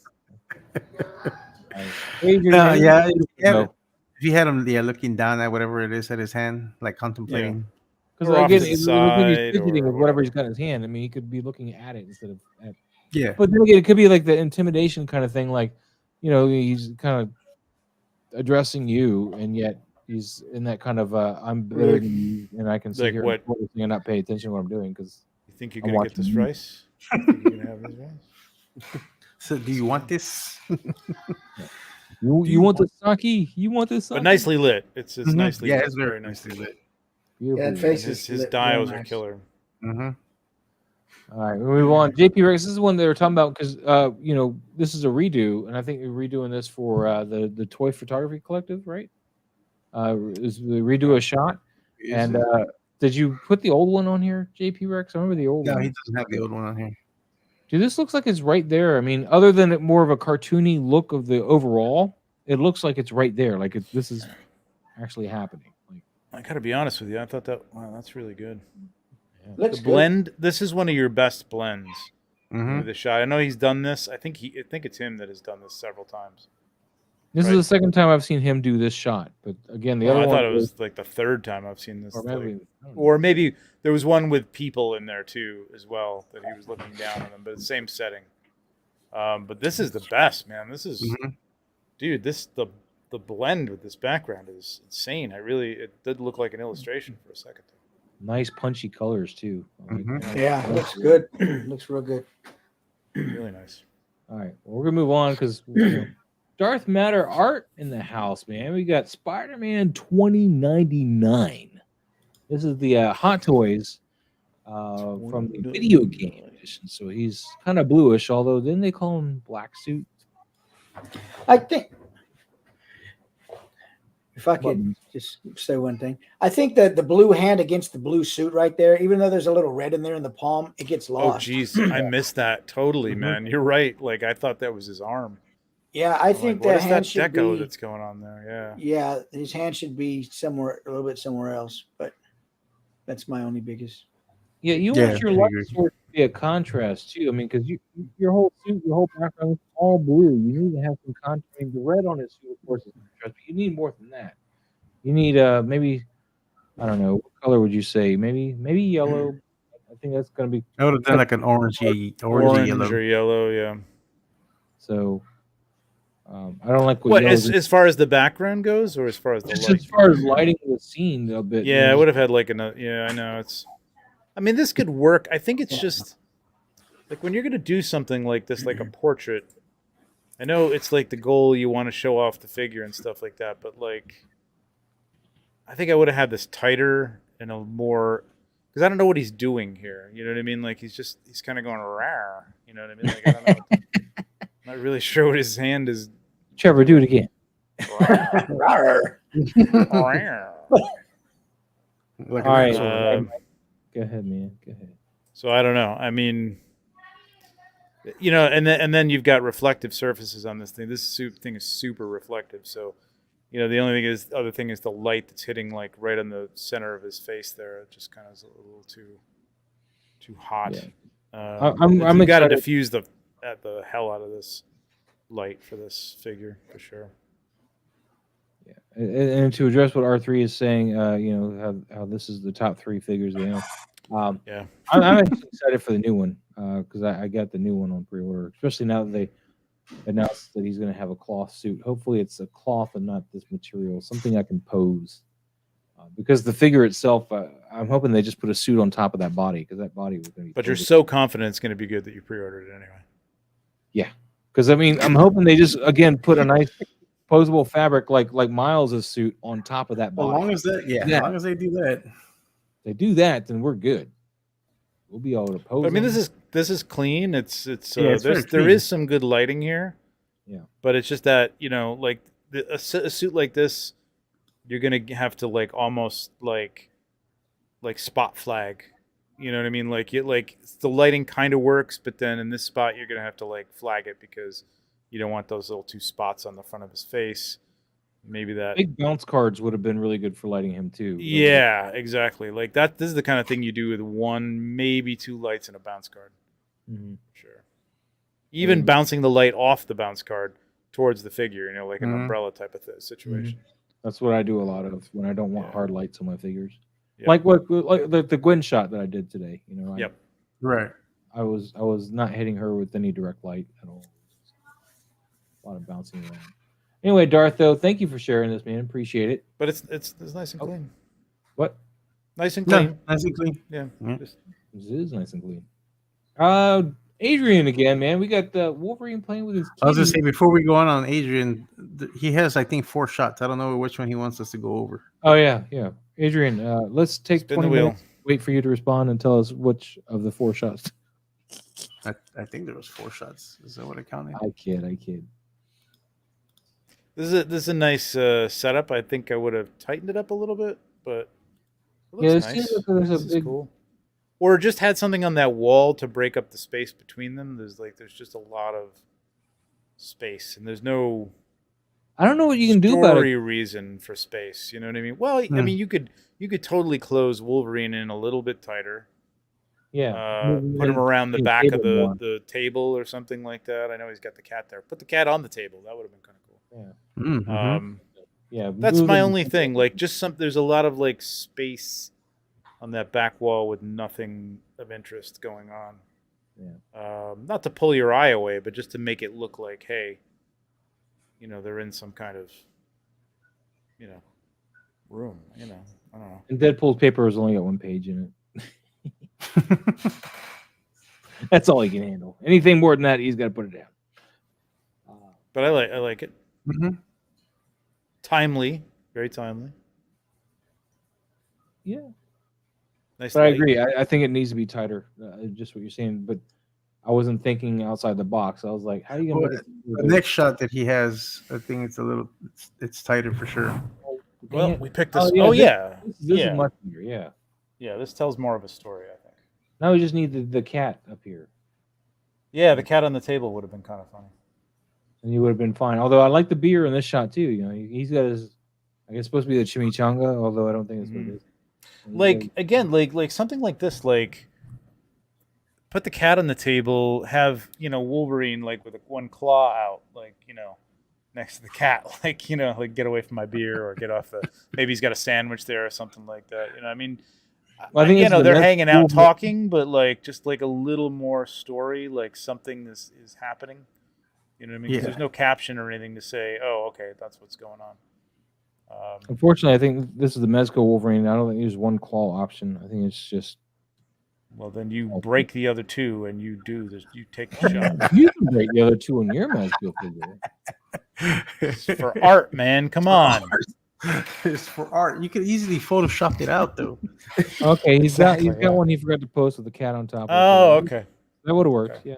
No, yeah. No. If you had him, looking down at whatever it is at his hand, like contemplating. Because Or off again, to the it looks like he's side fidgeting or with whatever he's got in his hand. I mean, he could be looking at it instead of at. Yeah. But then again, it could be like the intimidation kind of thing. Like, you know, he's kind of addressing you, and yet he's in that kind of I'm better than you, and I can sit Like here what? and not pay attention to what I'm doing because You think you're I'm gonna get this watching you. rice? You think you're gonna have this rice? So, do you want this? you want the sake? You want this sake? But nicely lit. It's Mhm. nicely. Yeah, lit, it's very nicely lit. Beautiful. Yeah, that face His, is his lit dials real are nice. killer. Mm-hmm. All right, we move on. JP Rex, this is one they were talking about because you know, this is a redo, and I think they're redoing this for the Toy Photography Collective, right? Is they redo a shot, and did you put the old one on here, JP Rex? I remember the old No, one. he doesn't have the old one on here. Dude, this looks like it's right there. I mean, other than it more of a cartoony look of the overall, it looks like it's right there. Like this is actually happening. Like, I gotta be honest with you. I thought that's really good. Looks The good. blend. This is one of your best blends Mm-hmm. with the shot. I know he's done this. I think it's him that has done this several times. this Right. is the second time I've seen him do this shot. But again, the Well, other I one thought it was like the third time I've seen this. or like- maybe, I don't know. Or maybe there was one with people in there too, as well, that he was looking down on them, but it's the same setting. But this is the best, man. This is, Mhm. dude. The blend with this background is insane. It did look like an illustration for a second. Nice punchy colors too. I like Mhm. that. Yeah, looks good. Looks real good. Really nice. All right, well, we're gonna move on because Darth Matter art in the house, man. We got Spider-Man 2099. This is the Hot Toys from the video game edition. So he's kind of bluish, although didn't they call him Black Suit? I think if I could just say one thing, I think that the blue hand against the blue suit right there, even though there's a little red in there in the palm, it gets Oh, lost. geez, I missed that totally, Mhm. man. You're right. Like I thought that was his arm. Yeah, I I'm think like, what the is that hand should deco be. that's going on there? Yeah, his hand should be somewhere a little bit somewhere else. But that's my only biggest. Yeah, you Yeah, want your I light agree. source to be a contrast too. I mean, because your whole suit, your whole background is all blue. You need to have some contrast. I mean, the red on his suit, of course, is contrast, but you need more than that. You need maybe I don't know what color would you say? Maybe yellow. I think that's gonna be I would have done like an orangey Orange yellow. or yellow, yeah. so. I don't like what What yellow's as far as the background goes, or as far as the just light as far as goes? lighting the scene a bit. Yeah, I would have had like another. Yeah, I know it's. I mean, this could work. I think it's just like when you're gonna do something like this, like a portrait. I know it's like the goal you want to show off the figure and stuff like that, but like, I think I would have had this tighter and a more because I don't know what he's doing here. You know what I mean? Like he's kind of going rawr. You know what I mean? Like I don't know. I'm not really sure what his hand is. Trevor, do it again. Rawr. Rawr. Like All right. an Uh, Go ahead, man. Go ahead. So I don't know. I mean, you know, and then you've got reflective surfaces on this thing. This suit thing is super reflective. So, you know, the only thing is, other thing is the light that's hitting like right on the center of his face there. It just kind of is a little too hot. Yeah. I'm I'm got to excited. diffuse the hell out of this light for this figure for sure. Yeah, and to address what R3 is saying, you know how this is the top 3 figures they own. Yeah. I'm actually excited for the new one because I got the new one on pre-order, especially now that they announced that he's going to have a cloth suit. Hopefully, it's a cloth and not this material, something I can pose. Because the figure itself, I'm hoping they just put a suit on top of that body because that body was going to be. But you're so confident it's going to be good that you pre-ordered it anyway. Yeah, because I mean, I'm hoping they just again put a nice posable fabric like Miles' suit on top of that As body. long as that, yeah, Yeah. as long as they do that. They do that, then we're good. We'll be able to pose. But, I mean, them. this is clean. It's Yeah, it's very there clean. is some good lighting here. Yeah. But it's just that, you know, like a suit like this, you're gonna have to like almost like spot flag. You know what I mean? Like the lighting kind of works, but then in this spot you're gonna have to like flag it because you don't want those little 2 spots on the front of his face. Maybe that Big bounce cards would have been really good for lighting him too. Yeah, exactly. Like that. This is the kind of thing you do with 1, maybe 2 lights and a bounce card. Mhm. Sure. Even bouncing the light off the bounce card towards the figure, you know, like an umbrella type of situation. That's what I do a lot of when I don't want Yeah. hard lights on my figures. Yep. Like the Gwen shot that I did today. You know, Yep. Right. I was not hitting her with any direct light at all. A lot of bouncing around. Anyway, Dartho, thank you for sharing this, man. Appreciate it. But it's nice and clean. What? Nice and clean. Nice and clean. Yeah. Yeah. Just- This is nice and clean. Adrian again, man. We got Wolverine playing with his I was kitty. gonna say before we go on Adrian, he has I think 4 shots. I don't know which one he wants us to go over. Oh yeah. Adrian, let's take Spin the 20 wheel. minutes. Wait for you to respond and tell us which of the 4 shots. I think there was 4 shots. Is that what I counted? I kid. This is a nice setup. I think I would have tightened it up a little bit, but it looks Yeah, it nice. seems like there's a This is big- cool. Or just had something on that wall to break up the space between them. There's just a lot of space, and there's no I don't know what you can do about it. story reason for space. You know what I mean? Well, I mean you could totally close Wolverine in a little bit tighter. Yeah. Put him around the in back of table more. the table or something like that. I know he's got the cat there. Put the cat on the table. That would have been kind of cool. Yeah. Mm-hmm. Yeah. That's move my them- only thing. Like there's a lot of like space on that back wall with nothing of interest going on. Yeah. Not to pull your eye away, but just to make it look like, hey, you know, they're in some kind of, you know, room. You know, I don't know. And Deadpool's paper has only got 1 page in it. That's all he can handle. Anything more than that, he's got to put it down. But I like it. Mm-hmm. Timely, very timely. Yeah. Nice. But I light. agree. I think it needs to be tighter. Just what you're saying. But I wasn't thinking outside the box. I was like, how are you going to make The next shot that he has, I think it's a little, it's tighter for sure. Well, we picked this. Oh, yeah, Oh, this yeah. is much bigger. Yeah. Yeah, this tells more of a story, I think. Now we just need the cat up here. Yeah, the cat on the table would have been kind of funny. and you would have been fine. Although I like the beer in this shot too. You know, he's got his. I guess it's supposed to be the chimichanga, although I don't think that's what it is. Like again, like something like this, like put the cat on the table, have Wolverine like with one claw out, like next to the cat, like like get away from my beer or get off the. Maybe he's got a sandwich there or something like that. I mean. Well, I think they're hanging out talking, but like just like a little more story, like something is happening. You know what I mean? 'Cause there's no caption or anything to say, oh, okay, that's what's going on. Unfortunately, I think this is the Mezco Wolverine. I don't think there's one claw option. I think it's just. Well, then you break the other two and you do this. You take the shot. You can break the other two on your Mezco figure. It's for art, man. Come on. It's for art. You could easily Photoshop it out, though. Okay, he's got one he forgot to post with the cat on top. Oh, okay. That would have worked. Okay. Yeah.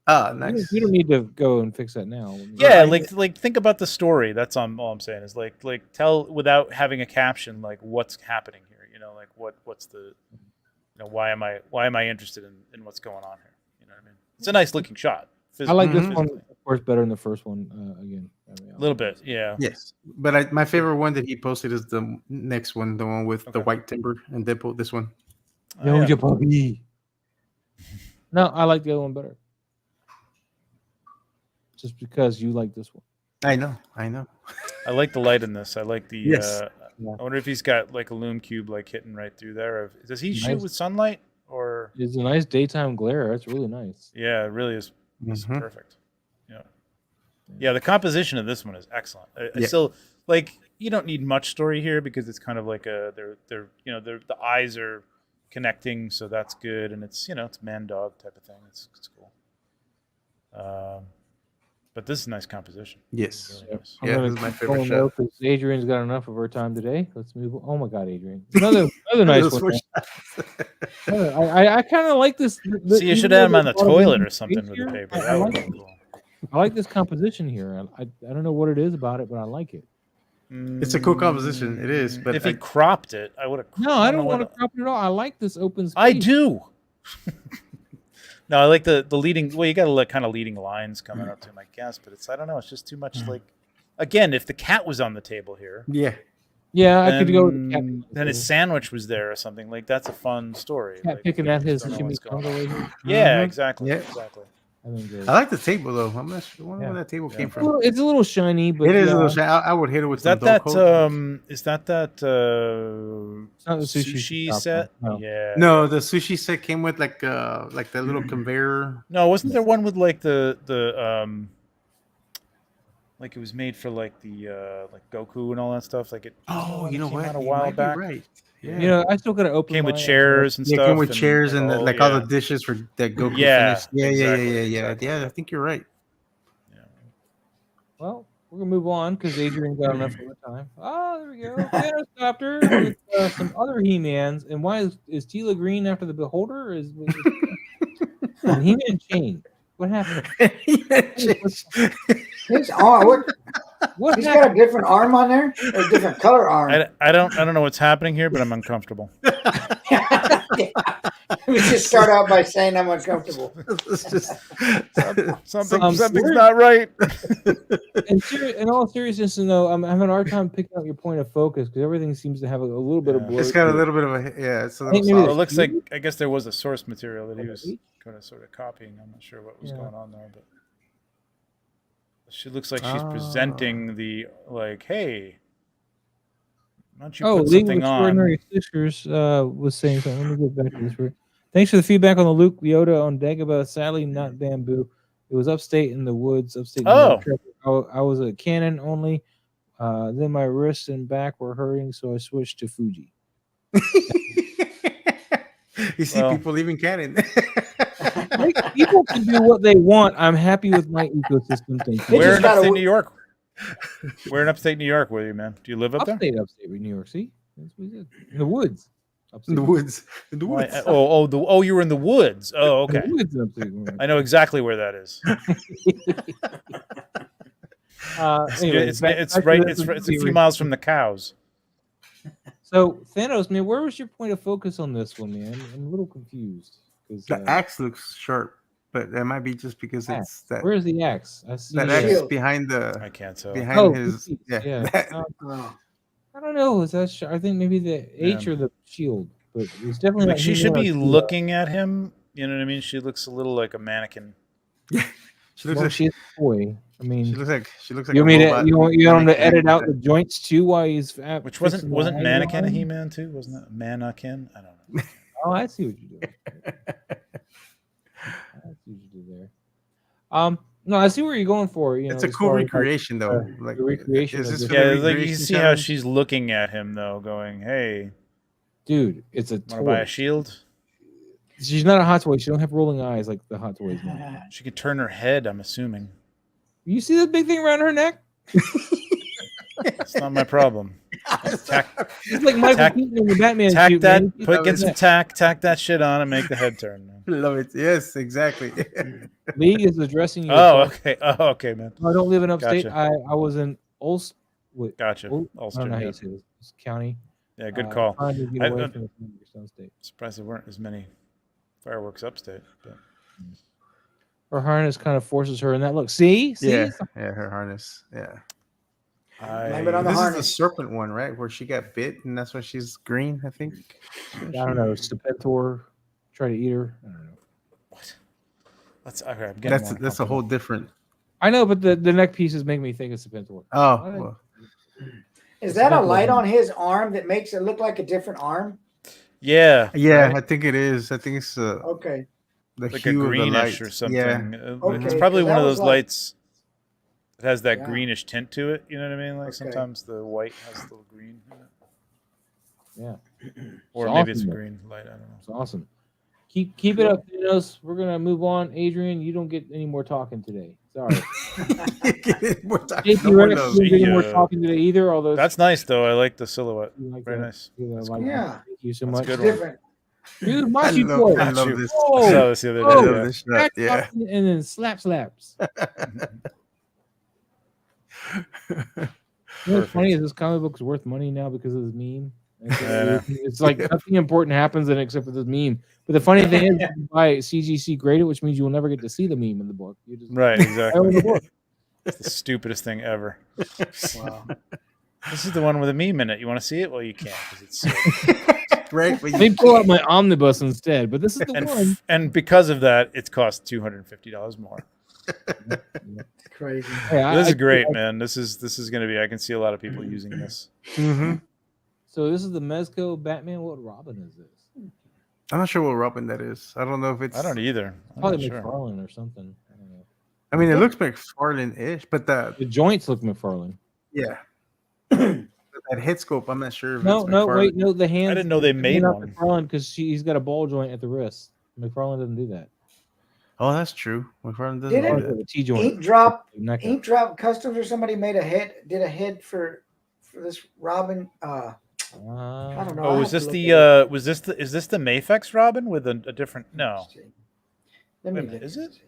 Ah, nice. We don't need to go and fix that now. Yeah, like think about the story. That's all I'm saying is like tell without having a caption like what's happening here. Like what's the why am I interested in what's going on here? You know what I mean? It's a nice looking shot. I like this one, of course, better than the first one. Again, a little bit, yeah. Yes, but my favorite one that he posted is the next one, the one with the white timber and Deadpool. This one. Yo, your puppy. No, I like the other one better. Just because you like this one. I know. I like the light in this. I like the. Yes. I wonder if he's got like a loom cube like hitting right through there. Or does he shoot with sunlight or? It's a nice daytime glare. That's really nice. Yeah, it really is. It's perfect. Yeah, the composition of this one is excellent. I still like. You don't need much story here because it's kind of like they're the eyes are connecting, so that's good, and it's it's man dog type of thing. It's cool. But this is a nice composition. Yes. Really nice. Yeah, this is my favorite shot. Adrian's got enough of her time today. Let's move on. Oh my God, Adrian! Another nice one. I kind of like this. See, you should have him on the toilet or something with the paper. That would be cool. I like this composition here. I don't know what it is about it, but I like it. It's a cool composition. It is, but if he cropped it, I would have. No, I don't want to crop it at all. I like this open space. I do. No, I like the leading. Well, you got to kind of leading lines coming up to him, I guess. But I don't know. It's just too much. Like, again, if the cat was on the table here, yeah, I could go with the cat. Then his sandwich was there or something. Like that's a fun story. Cat like, picking at his chimichanga. Yeah, exactly. Yeah. Exactly. I like the table though. I'm not sure where that table came from. Well, it's a little shiny, but it is a little shiny. I would hit it with that. Is that it's not the sushi set? No. Yeah. No, the sushi set came with like that little conveyor. No, wasn't there one with like the like it was made for like the like Goku and all that stuff? Like it. Oh, you know what? Out a while back. Right. Yeah. I still gotta open. Came with chairs and stuff. Came with chairs and all the dishes for that Goku. Yeah, finished. Yeah. Yeah, I think you're right. Yeah. Well, we're gonna move on because Adrian got enough of the time. Oh, there we go. Thanoscopter with some other He-Mans. And why is Tila green after the Beholder? Is He-Man chain? What happened? His arm. What? He's got a different arm on there, or a different color arm. I don't know what's happening here, but I'm uncomfortable. We just start out by saying I'm uncomfortable. Something's not right. In all seriousness, though, I'm having a hard time picking out your point of focus because everything seems to have a little bit of blur. It's got a little bit of a It's a it looks like I guess there was a source material that he was kind of sort of copying. I'm not sure what was going on there, but she looks like she's presenting the like, hey. Why don't you put something Extraordinary Sisters was saying something. Let me get back to this. Thanks for the feedback on the Luke Yoda on Dagobah. Sadly, not bamboo. It was upstate in the woods. Upstate. I was a Canon only. Then my wrists and back were hurting, so I switched to Fuji. You see people leaving Canon. People can do what they want. I'm happy with my ecosystem. We're in upstate New York. We're in upstate New York with you, man. Do you live up there? Upstate New York. See, that's what we did. In the woods. In the woods. You were in the woods. Oh, okay. I know exactly where that is. It's a few miles from the cows. So Thanos, man, where was your point of focus on this one, man? I'm a little confused. The axe looks sharp. but that might be just because Axe. it's that Where's the axe? I see. that axe is Shield. behind I the can't tell. behind Oh, his good piece. yeah. Yeah. Oh. I don't know. Is that? I think maybe the H Yeah. or the shield, but it's definitely Like not she human should or be shield. looking at him. You know what I mean? She looks a little like a mannequin. She looks Well, like she's a boy. I mean, she looks like you a want me to robot. you want him to edit mannequin. out the joints too while he's Which fixing wasn't the mannequin a line? He-Man too? Wasn't that mannequin? I don't know. Oh, I see what you do. I see what you do there. No, I see where you're going for. You know, It's a as cool far as, like, recreation though. Like the recreation is of this this. for Yeah, the like you can recreation see how challenge? she's looking at him though, going, "Hey, Dude, it's a want to buy toy. a shield?" She's not a hot toy. She don't have rolling eyes like the hot toys. Man. She could turn her head. I'm assuming. You see the big thing around her neck? That's not my problem. Tack It's like Michael Tack- Keaton in the Batman tack suit, that. man. Get some tack that shit on, and make the head turn. Man. Love it. Yes, exactly. League is addressing you. Oh, okay. Oh, okay, man. I don't live in upstate. Gotcha. I was in Ulster. Wait, Gotcha. I don't Ulster, know how yeah. you say this county. Yeah, good call. Trying to get I- away I- from the state. Surprised there weren't as many fireworks upstate. But. Her harness kind of forces her in that look. See? Yeah, her harness. Yeah. Blame it on the This is the harness. serpent one, right? Where she got bit and that's why she's green, I think. I don't know. Stepentor try to eat her. I don't know. What? Let's. Okay, I'm getting more That's a whole different. I know, but the neck pieces make me think it's Stepentor. Oh, well, Is that a light on his arm that makes it look like a different arm? Yeah. yeah, right? I think it is. I think it's Okay. the Like a hue of the greenish light. or something. Yeah. Okay, It's probably 'cause one that of was those like- lights that has that Yeah. greenish tint to it. You know what I mean? Like Okay. sometimes the white has a little green in it. Yeah. Or It's maybe it's a awesome, though. green light. I don't know. It's awesome. Keep it up, Thanos. We're gonna move on. Adrian, you don't get any more talking today. Sorry. More time. JP No one Rex, knows. you don't get any more Yeah. talking today either. Although That's nice though. I like the silhouette. you like Very that. nice. Yeah, That's like cool. that. Yeah. Thank you so That's a much. good It's one. different. Dude, I Machi love, boy. I love you. this. Oh, I saw this the other I oh, day. love yeah. this shot. Back Yeah. up and then slaps. You know what's funny is this comic book's worth money now because of this meme. It's like nothing important happens in it except for this meme. But the funny thing is, you buy CGC graded, which means you will never get to see the meme in the book. You just Right, own the exactly. book. It's the stupidest thing ever. Wow. This is the one with a meme in it. You want to see it? Well, you can't because it's so Right, but They you pull out my omnibus instead, but this is the and, one. and because of that, it's cost $250 more. It's crazy. Hey, This is great, man. This is going to be. I can see a lot of people using this. Mhm. So this is the Mezco Batman. What Robin is this? I'm not sure what Robin that is. I don't know if it's. I don't either. I'm Probably not sure. McFarlane or something. I don't know. I mean, it looks McFarlane-ish, but The joints look McFarlane. yeah, that head scope. I'm not sure. If No, it's no, McFarlane. wait, no. The hands. I didn't know they made not one. McFarlane because he's got a ball joint at the wrist. McFarlane doesn't do that. Oh, that's true. McFarlane doesn't Did do it? Or that. the T joint. Ink Drop Customs or somebody did a head for this Robin. I don't know. Oh, I'll is have this to the look is this the Mafex Robin with a different? No, it up. Let me Wait a minute, look is at it? this.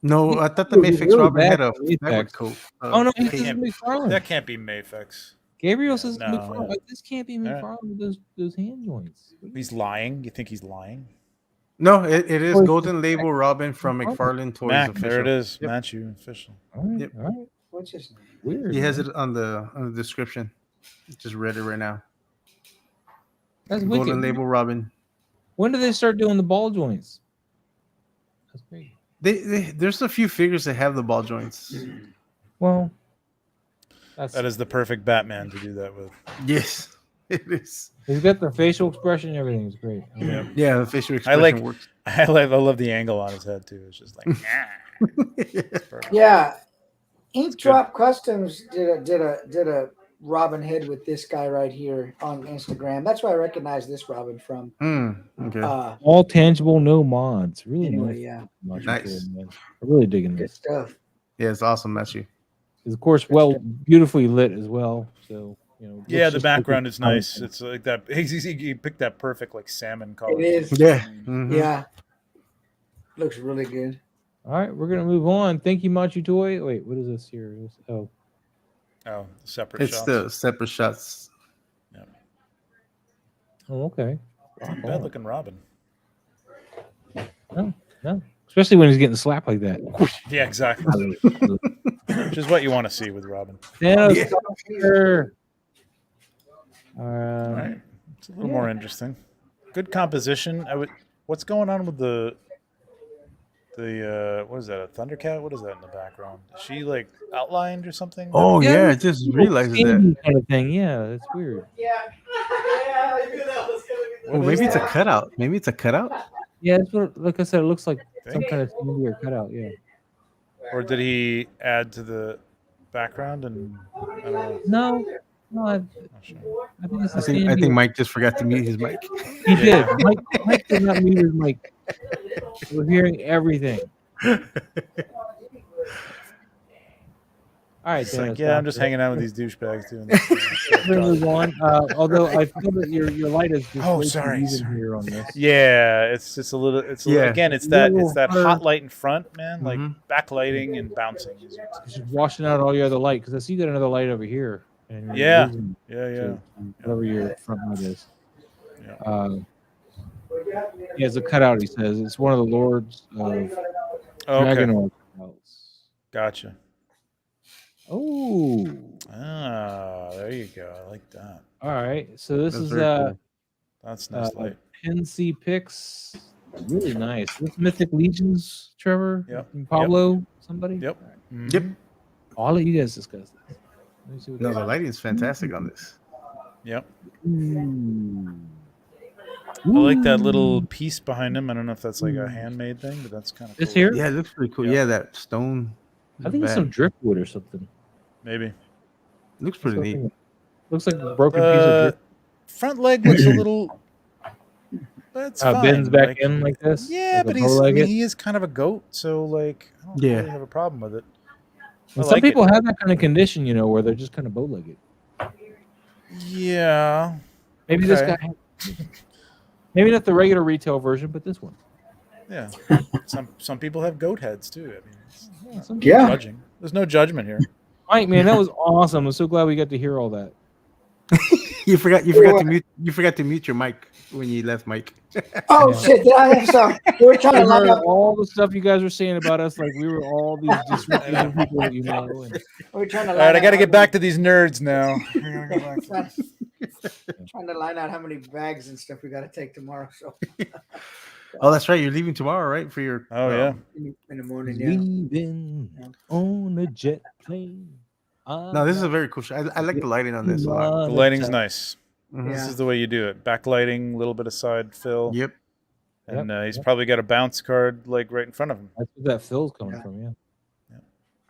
No, I thought the It was Mayfix really Robin bad had a for Mayfix. fabric coat. Oh no, this cape. is McFarlane. that can't be Mafex. Gabriel says No. McFarlane. Like, this can't be All right. McFarlane with those hand joints. He's lying. You think he's lying? No, it is Oh, it's Golden Label Robin from McFarlane Toys Mac, official. there it is. Yep. Manchu official. All right, Yep. all right. What's his name? Weird. He has man. it on the description. Just read it right now. That's Golden wicked. Label Robin. When did they start doing the ball joints? That's great. There's a few figures that have the ball joints. Well, that's That is the perfect Batman to do that with. Yes, it is. he's got the facial expression. and Everything is great. Yeah. Yeah, the facial I expression like. works. I love the angle on his head too. It's just like. It's perfect. Yeah, Ink good. Drop Customs did a Robin head with this guy right here on Instagram. That's why I recognize this Robin from. Okay. All tangible, no mods. Really Anyway, nice. yeah, Nice. Man. I'm really digging good this. stuff. Yeah, it's awesome, Matthew. It's of course beautifully lit as well. So you know. Yeah, looks the just like background a is nice. comic. It's like that. He picked that perfect like salmon color. It is. Yeah. Mm-hmm. Mhm. Yeah, looks really good. All right, we're gonna move on. Thank you, Machu Toy. Wait, what is this here? Oh, Oh, separate It's shots. the separate shots. okay. Bad looking Robin. No, especially when he's getting slapped like that. Yeah, exactly. Which is what you want to see with Robin. Thanos, Yeah. conquer. All right, it's a little more interesting. Good composition. What's going on with the what is that? A Thundercat? What is that in the background? Is she like outlined or something? Oh yeah, I it's just a little realized that. candy kind of thing. Yeah, it's weird. Yeah. Yeah, I knew that was gonna be Oh, maybe it's a cutout. Maybe it's a cutout. Yeah, it's what, like I said, it looks like some Think? kind of candy or cutout. Yeah. Or did he add to the background? And I don't know. No, I Not sure. think it's a I think candy. Mike just forgot to mute his mic. He did. Mike did not mute his mic. We're hearing everything. All right, It's Dennis, like, yeah, I'm just hanging out with these douchebags doing this. We're gonna move on. Although I feel that your light is just Oh, way too sorry, even sorry. here on this. Yeah, it's just a little. Yeah. Again, it's Little that hard. hot light in front, man. Like Mhm. backlighting and bouncing. It's just washing out all your other light because I see you got another light over here. And you're Yeah. losing Yeah, yeah. to whatever your front light is. Yeah. He has a cutout. He says it's one of the lords of Okay, Dragonor cutouts. gotcha. Oh, Ah, there you go. I like that. all right. So this That's is very cool. That's nice light. Pensy Picks. Really nice. This Mythic Legions, Trevor. Yep. And Pablo. Somebody. Yep. All right. Mhm. Yep. I'll let you guys discuss this. Let me see what No, this the is. lighting is fantastic on this. Yep. Ooh. I like that little piece behind him. I don't know if that's like a handmade thing, but that's kind of cool. This here? Yeah, it looks pretty cool. Yep. Yeah, that stone. I think it's some driftwood or something. Maybe. Looks pretty That's what I neat. think. Looks like a broken piece of drift. Front leg looks a little. That's fine. Bends back like, in like this. Yeah, like but a I mean, bow-legged. he is kind of a goat, so like, I don't Yeah. really have a problem with it. And I some like people it. have that kind of condition, you know, where they're just kind of bow-legged. Yeah. Maybe this Okay. guy. Maybe not the regular retail version, but this one. Yeah. Some people have goat heads too. I mean, it's not Some- Yeah. judging. There's no judgment here. Mike, man, that was awesome. I'm so glad we got to hear all that. You forgot to mute your mic when you left Mike. Oh Yeah. shit! Did I have some? We were trying I to line heard up. all the stuff you guys were saying about us, like we were all these disrespectful people that you know. And We were trying to All line right, I got to out get how back to these nerds now. trying to line out how many bags and stuff we got to take tomorrow. So Oh, that's right. You're leaving tomorrow, right? For your Oh yeah. in the morning, yeah. leaving Yeah. on a jet plane. No, this is a very cool shot. I like the lighting on this a lot. The lighting's nice. Mhm. This Yeah. is the way you do it. Backlighting, a little bit of side fill. Yep. And he's Yep. probably got a bounce card like right in front of him. That's where that fill's coming Yeah. from, yeah.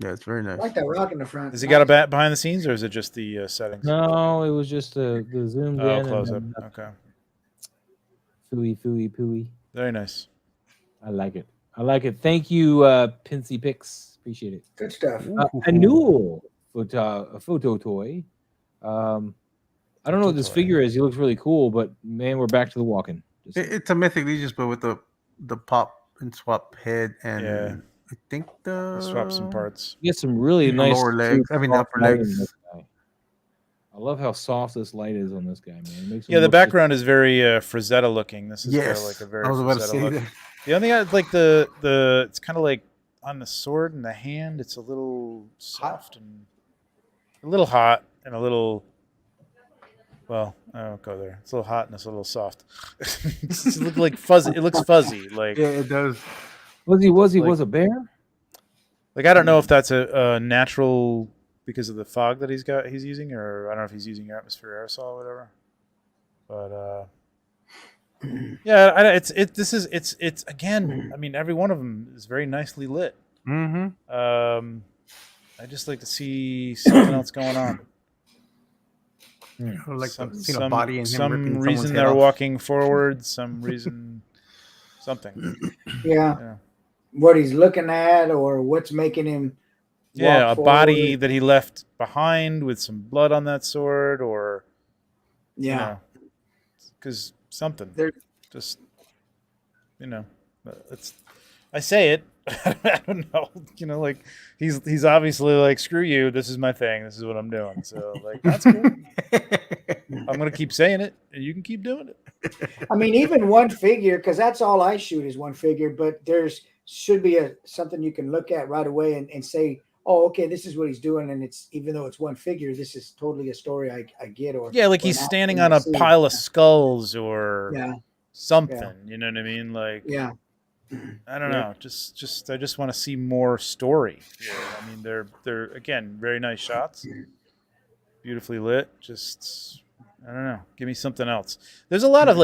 Yeah, it's very I nice. like that rock in the front. Has he got a bat behind the scenes, or is it just the settings? No, it was just the zoomed Oh, in. close up. And then Okay. Pooey. Very nice. I like it. Thank you, Pinsy Picks. Appreciate it. Good stuff. A new photo toy. I don't know what this Toy. figure is. He looks really cool, but man, we're back to the walking. Just- It's a Mythic Legions, but with the pop and swap head and Yeah. I think the Swap some parts. You get some really the nice lower legs. I mean, the soft upper light in legs. this guy. I love how soft this light is on this guy, man. It makes him Yeah, the look just- background is very Frazetta looking. This is Yes, like a very I was about to Frazetta say look. that. The only thing, like the it's kind of like on the sword and the hand, it's a little soft and a little hot and a little. Well, I won't go there. It's a little hot and it's a little soft. It looks like fuzzy. It looks fuzzy. Like Yeah, it does. Was a bear? I don't know if that's a natural because of the fog that he's using, or I don't know if he's using atmosphere aerosol or whatever. But yeah, it's again. I mean, every one of them is very nicely lit. Mm-hmm. I just like to see something else going on. Like Some a body and him some ripping reason someone's head they're off. walking forward. Some reason, something. Yeah. Yeah. What he's looking at or what's making him. Yeah, walk a body forward. that he left behind with some blood on that sword, or Yeah. because something. There- Just it's. I say it. I don't know. Like he's obviously like, screw you. This is my thing. This is what I'm doing. So like that's cool. I'm gonna keep saying it, and you can keep doing it. I mean, even one figure, because that's all I shoot is one figure, but there's should be something you can look at right away and say, oh, okay, this is what he's doing, and it's even though it's one figure, this is totally a story I get. Or yeah, like or he's an standing action on I a see. pile of skulls or Yeah, something. You know what I mean? Like, yeah, I don't Yeah. know. I just want to see more story here. I mean, they're again very nice shots, beautifully lit. Just I don't know. Give me something else. There's a lot of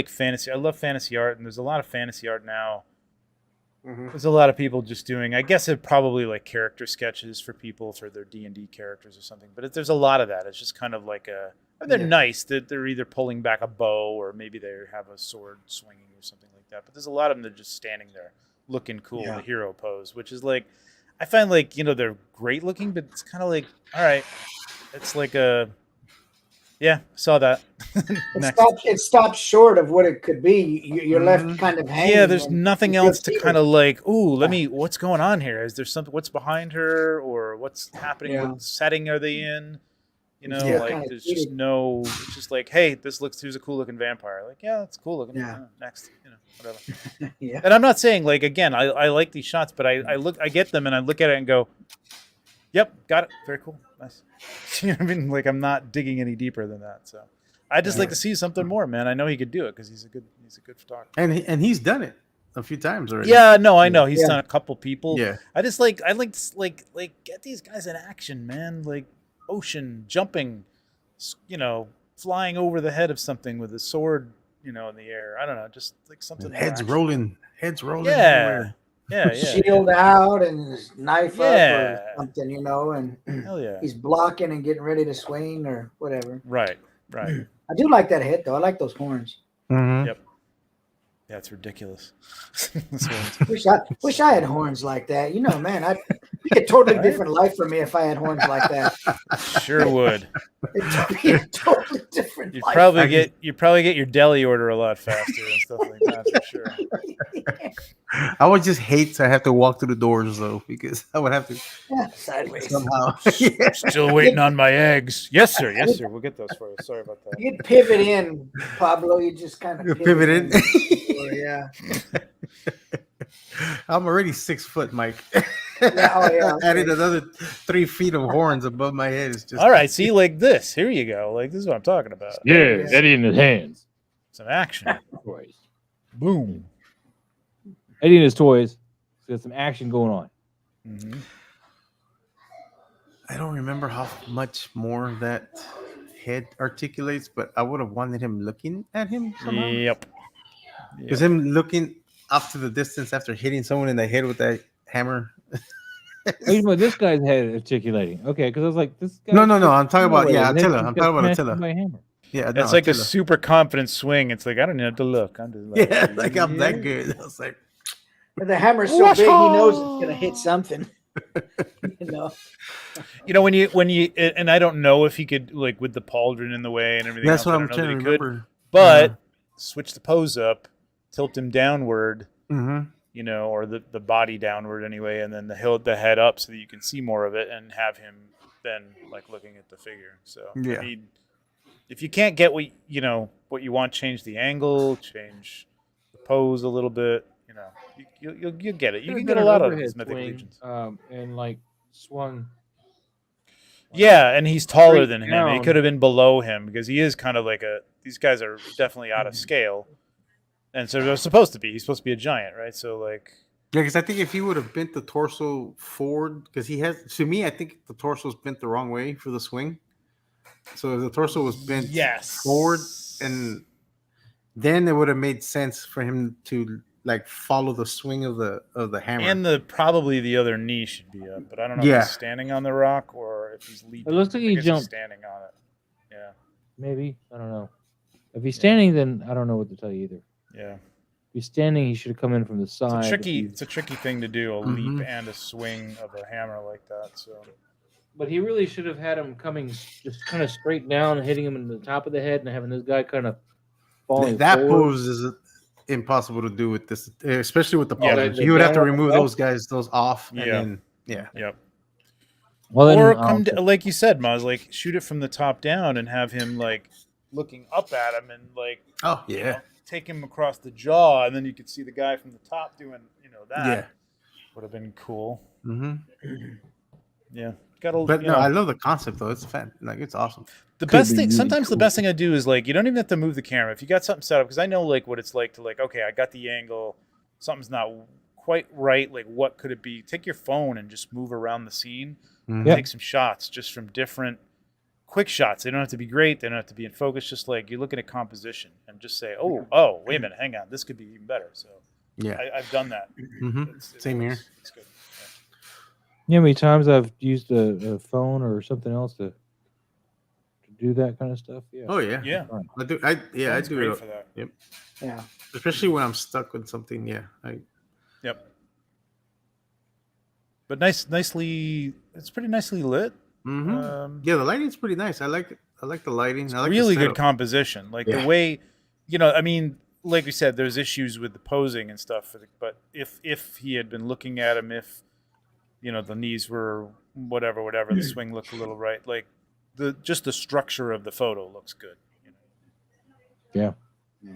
fantasy. I love fantasy art, and there's a lot of fantasy art now. There's a lot of people just doing. I guess it probably like character sketches for people for their D&D characters or something. But there's a lot of that. It's just kind of like they're nice. They're either pulling back a bow or maybe they have a sword swinging or something like that. But there's a lot of them that are just standing there looking cool, the hero pose, which is like, I find like, they're great looking, but it's kind of like, all right, it's like yeah, saw that. it stops short of what it could be. You're left kind of hanging. Yeah, there's nothing else to kind of like, ooh, Yeah. what's going on here? Is there something, what's behind her or what's happening? Yeah. What setting are they in? Yeah. Like Kinda there's cheated. just no, it's just like, hey, here's a cool looking vampire. Like, yeah, that's cool looking. Yeah. Next, whatever. Yeah. And I'm not saying like, again, I like these shots, but I get them and I look at it and go, yep, got it. Very cool. Nice. You know what I mean? Like I'm not digging any deeper than that. So I just like to see something more, man. I know he could do it because he's a good photographer. And he's done it a few times already. Yeah, no, I know. He's done a couple people. Yeah. I like to get these guys in action, man. Like ocean jumping, flying over the head of something with a sword, in the air. I don't know, just like something. Heads rolling. Yeah. Everywhere. Yeah. Shield out and knife up Yeah. or something, and Hell yeah. he's blocking and getting ready to swing or whatever. Right. I do like that head though. I like those horns. Mhm. Yep. Yeah, it's ridiculous. Wish I had horns like that. Man, I'd be a totally Right? different life for me if I had horns like that. Sure would. It'd be a totally different You'd life. probably get your deli order a lot faster and stuff like that for sure. I would just hate to have to walk through the doors though, because I would have to Sideways. somehow. Still waiting on my eggs. Yes, sir. Yes, sir. We'll get those for you. Sorry about that. You'd pivot in, Pablo. You just kind of Pivot in. Yeah. I'm already 6 foot, Mike. Yeah, Added another 3 feet of horns above my head. Is just All right. See, like this. Here you go. Like this is what I'm talking about. Yeah, Eddie in his hands. Some action. Toys. Boom. Eddie and his toys. So got some action going on. Mm-hmm. I don't remember how much more that head articulates, but I would have wanted him looking at him somehow. Yep. Because him looking off to the distance after hitting someone in the head with that hammer. This guy's head articulating. Okay, because I was like, this guy. No. I'm talking about And then Attila. he I'm got talking about smashed Attila. by a hammer. Yeah, It's like Attila. a super confident swing. It's like I don't even have to look. I'm just like, Yeah, like I'm that good. I was like, But the hammer's so big, he knows it's gonna hit something. when you and I don't know if he could like with the pauldron in the way and everything. that's else, what I I'm don't know trying to that he could, remember. but switch the pose up, tilt him downward. Mm-hmm. Or the body downward anyway, and then the head up so that you can see more of it and have him then like looking at the figure. So Yeah. if you can't get what you want, change the angle, change the pose a little bit. You'll get it. You can get a lot of these mythic legions. And like swung. Yeah, and he's taller straight than him. He down. could have been below him because he is kind of like these guys are definitely out of scale. And so they're supposed to be. He's supposed to be a giant, right? So like, Yeah, because I think if he would have bent the torso forward, because he has, to me, I think the torso is bent the wrong way for the swing. So if the torso was bent forward, and then it would have made sense for him to like follow the swing of the hammer. and probably the other knee should be up, but I don't know if he's standing on the rock or if he's leaping. It looks like I he guess jumped. he's standing on it. Yeah. Maybe. I don't know. If he's standing, then I don't know what to tell you either. Yeah. If he's standing, he should have come in from the side. It's a tricky thing to do, a leap and a swing of a hammer like that. So But he really should have had him coming just kind of straight down and hitting him in the top of the head and having this guy kind of falling that forward. pose is impossible to do with this, especially with the Yeah, pauldrons. the You would have to down- remove those off. And Yeah. then, yeah. Yep. Well, then, Or like you said, Maz, like shoot it from the top down and have him like looking up at him and like, Oh you yeah, know, take him across the jaw, and then you could see the guy from the top doing, you know, that. yeah. Would have been cool. Mm-hmm. Yeah, got a. But you no, know, I love the concept though. It's fun. Like it's awesome. the Could best be thing. really Sometimes the cool. best thing I do is like you don't even have to move the camera if you got something set up, because I know like what it's like to like, okay, I got the angle, something's not quite right. Like what could it be? Take your phone and just move around the scene. Mhm. Yeah. Take some shots just from different quick shots. They don't have to be great. They don't have to be in focus. Just like you're looking at composition and just say, oh, wait a minute, hang on, this could be even better. So Yeah. I've done that. Mm-hmm. Same here. It's good. You know how many times I've used a phone or something else to do that kind of stuff? Yeah. Oh yeah. Yeah, I do. I Phone's do great it. for that. Yep. Yeah. Especially when I'm stuck with something. Yeah. Yep. But nicely. It's pretty nicely lit. Mm-hmm. Yeah, the lighting's pretty nice. I like it. I like the lighting. It's I like really the good setup. composition. Like Yeah. the way, you know, I mean, like we said, there's issues with the posing and stuff. But if he had been looking at him, if you know the knees were whatever, the swing looked a little right. Like just the structure of the photo looks good. You know? Yeah.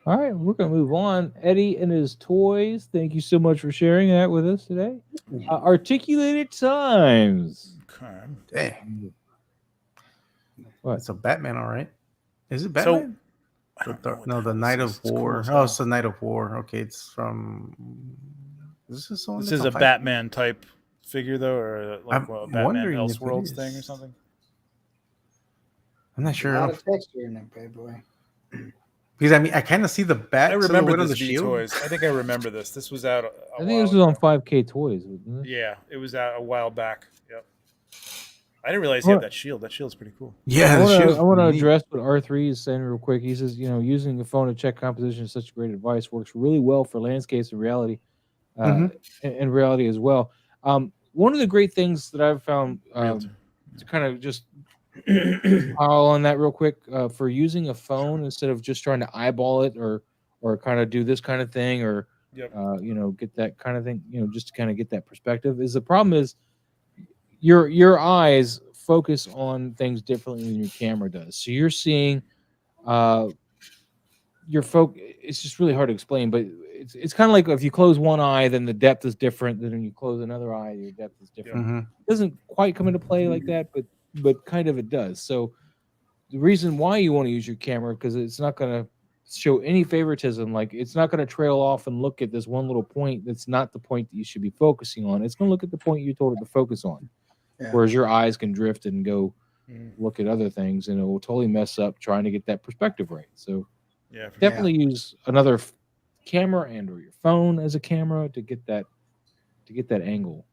All right, we're gonna move on. Eddie and his toys. Thank you so much for sharing that with us today. Articulated times. Okay. Dang. What? It's a Batman, all right. Is it So Batman? I don't know what No, the hell Night this is. of It's cool War. as Oh, hell. it's the Night of War. Okay, it's from. This is This is a Batman type figure, though, or like I'm a Batman wondering if it Elseworlds thing or is. something. I'm not A sure. lot of texture in that bad boy. Because I mean, I kind of see the bat I remember silhouette on this the V shield. Toys. I think I remember this. This was out. I think this was on 5K Toys, wasn't it? Yeah, it was out a while back. Yep. I didn't realize he had that shield. That shield's pretty cool. Yeah, I the want shield's to pretty neat. address what R3 is saying real quick. He says, you know, using the phone to check composition is such great advice. Works really well for landscapes and reality, and reality as well. One of the great things that I've found to kind of just pile on that real quick for using a phone instead of just trying to eyeball it or kind of do this kind of thing or Yep. you know, get that kind of thing, you know, just to kind of get that perspective. Is the problem is your eyes focus on things differently than your camera does. So you're seeing your it's just really hard to explain, but it's kind of like if you close one eye, then the depth is different than when you close another eye, your depth is different. Mm-hmm. It doesn't quite come into play like that, but kind of it does. So the reason why you want to use your camera, because it's not going to show any favoritism. Like it's not going to trail off and look at this one little point that's not the point that you should be focusing on. It's going to look at the point you told it to focus on. Yeah. Whereas your eyes can drift and go Mm. look at other things, and it will totally mess up trying to get that perspective right. So Yeah. for definitely use another camera and or your phone as a camera to get that angle.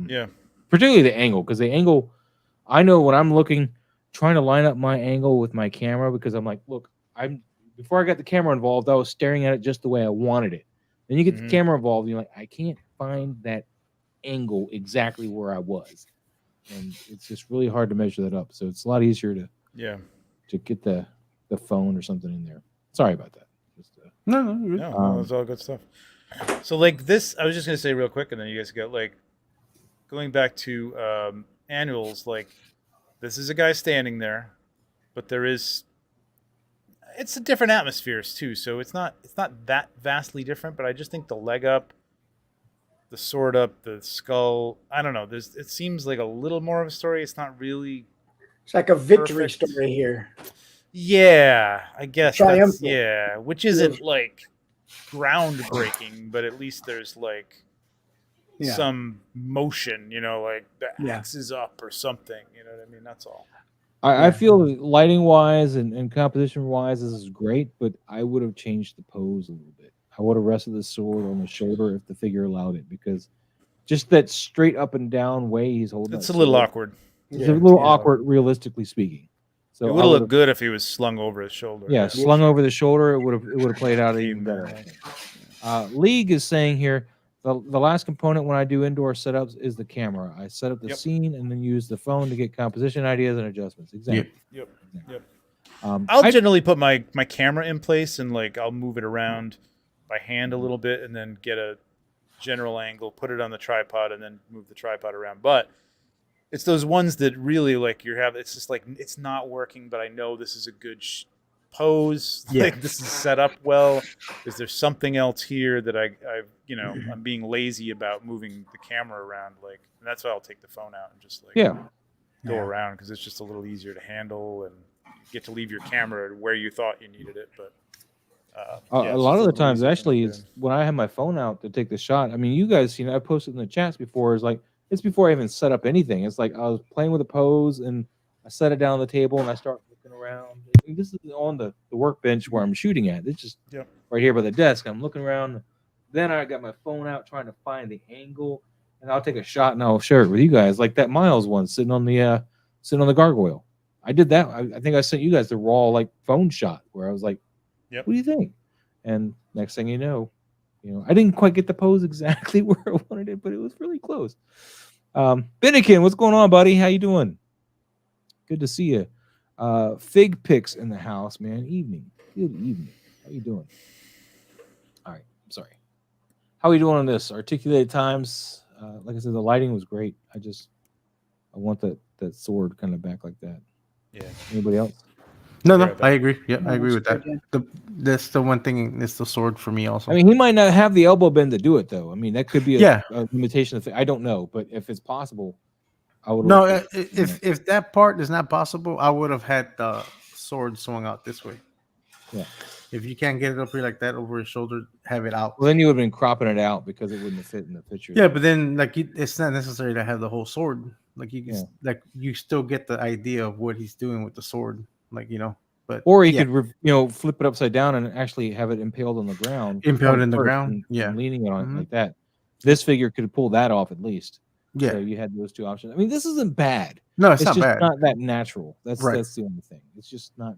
Yeah. Particularly the angle, because the angle, I know when I'm looking, trying to line up my angle with my camera, because I'm like, look, before I got the camera involved, I was staring at it just the way I wanted it. Then you get the Mhm. camera involved, and you're like, I can't find that angle exactly where I was, and it's just really hard to measure that up. So it's a lot easier to Yeah. get the phone or something in there. Sorry about that. Just, No, No, no, that's all good stuff. So like this, I was just gonna say real quick, and then you guys got like going back to annuals. Like this is a guy standing there, but it's a different atmospheres too. So it's not that vastly different. But I just think the leg up, the sword up, the skull. I don't know. It seems like a little more of a story. It's not really. It's like a victory Perfect. story here. Yeah, I guess that's Triumphant. which isn't like groundbreaking, but at least there's like some motion, you know, like the axe is up or something, you know what I mean? That's all. I feel lighting wise and composition wise, this is great, but I would have changed the pose a little bit. I would have rested the sword on the shoulder if the figure allowed it, because just that straight up and down way he's holding It's that a little sword, awkward. It's a little awkward, realistically speaking. So it would have looked good if he was slung over his shoulder. Yeah, slung over the shoulder, it would have played out even better. I think. League is saying here, the last component when I do indoor setups is the camera. I set up the scene and then use the phone to get composition ideas and adjustments. Exactly. Yep. I'll generally put my camera in place and like I'll move it around by hand a little bit and then get a general angle, put it on the tripod, and then move the tripod around. But It's those ones that really like it's just like it's not working, but I know this is a good pose. Yeah. Like this is set up well. Is there something else here that I'm being lazy about moving the camera around? Like, and that's why I'll take the phone out and just like go around because it's just a little easier to handle and you get to leave your camera where you thought you needed it. But a lot of the times, actually, is when I have my phone out to take the shot. I mean, you guys, I posted in the chats before. It's before I even set up anything. It's like I was playing with a pose and I set it down on the table and I start looking around. I mean, this is on the workbench where I'm shooting at. It's just right here by the desk. I'm looking around. Then I got my phone out trying to find the angle, and I'll take a shot and I'll share it with you guys. Like that Miles one sitting on the gargoyle. I did that. I think I sent you guys the raw like phone shot where I was like, what do you think? And next thing you know, I didn't quite get the pose exactly where I wanted it, but it was really close. Binnikin, what's going on, buddy? How you doing? Good to see you. Fig Picks in the house, man. Evening. Good evening. How you doing? All right. I'm sorry. How are you doing on this? Articulated Times. Like I said, the lighting was great. I want that sword kind of back like that. Yeah. Anybody else? No, I agree. Yeah, I agree with that. That's the one thing. It's the sword for me also. I mean, he might not have the elbow bend to do it, though. I mean, that could be a limitation. I don't know, but if it's possible, I would. No, if that part is not possible, I would have had the sword swung out this way. Yeah. If you can't get it up here like that over his shoulder, have it out. Well, then you would have been cropping it out because it wouldn't have fit in the picture. Yeah, but then like it's not necessary to have the whole sword. Like you still get the idea of what he's doing with the sword. Like but or he could flip it upside down and actually have it impaled on the ground. Impaled in the ground, and leaning on it like that. This figure could pull that off at least. Yeah. So you had those two options. I mean, this isn't bad. No, it's not just bad. Not that natural. That's the only thing. It's just not.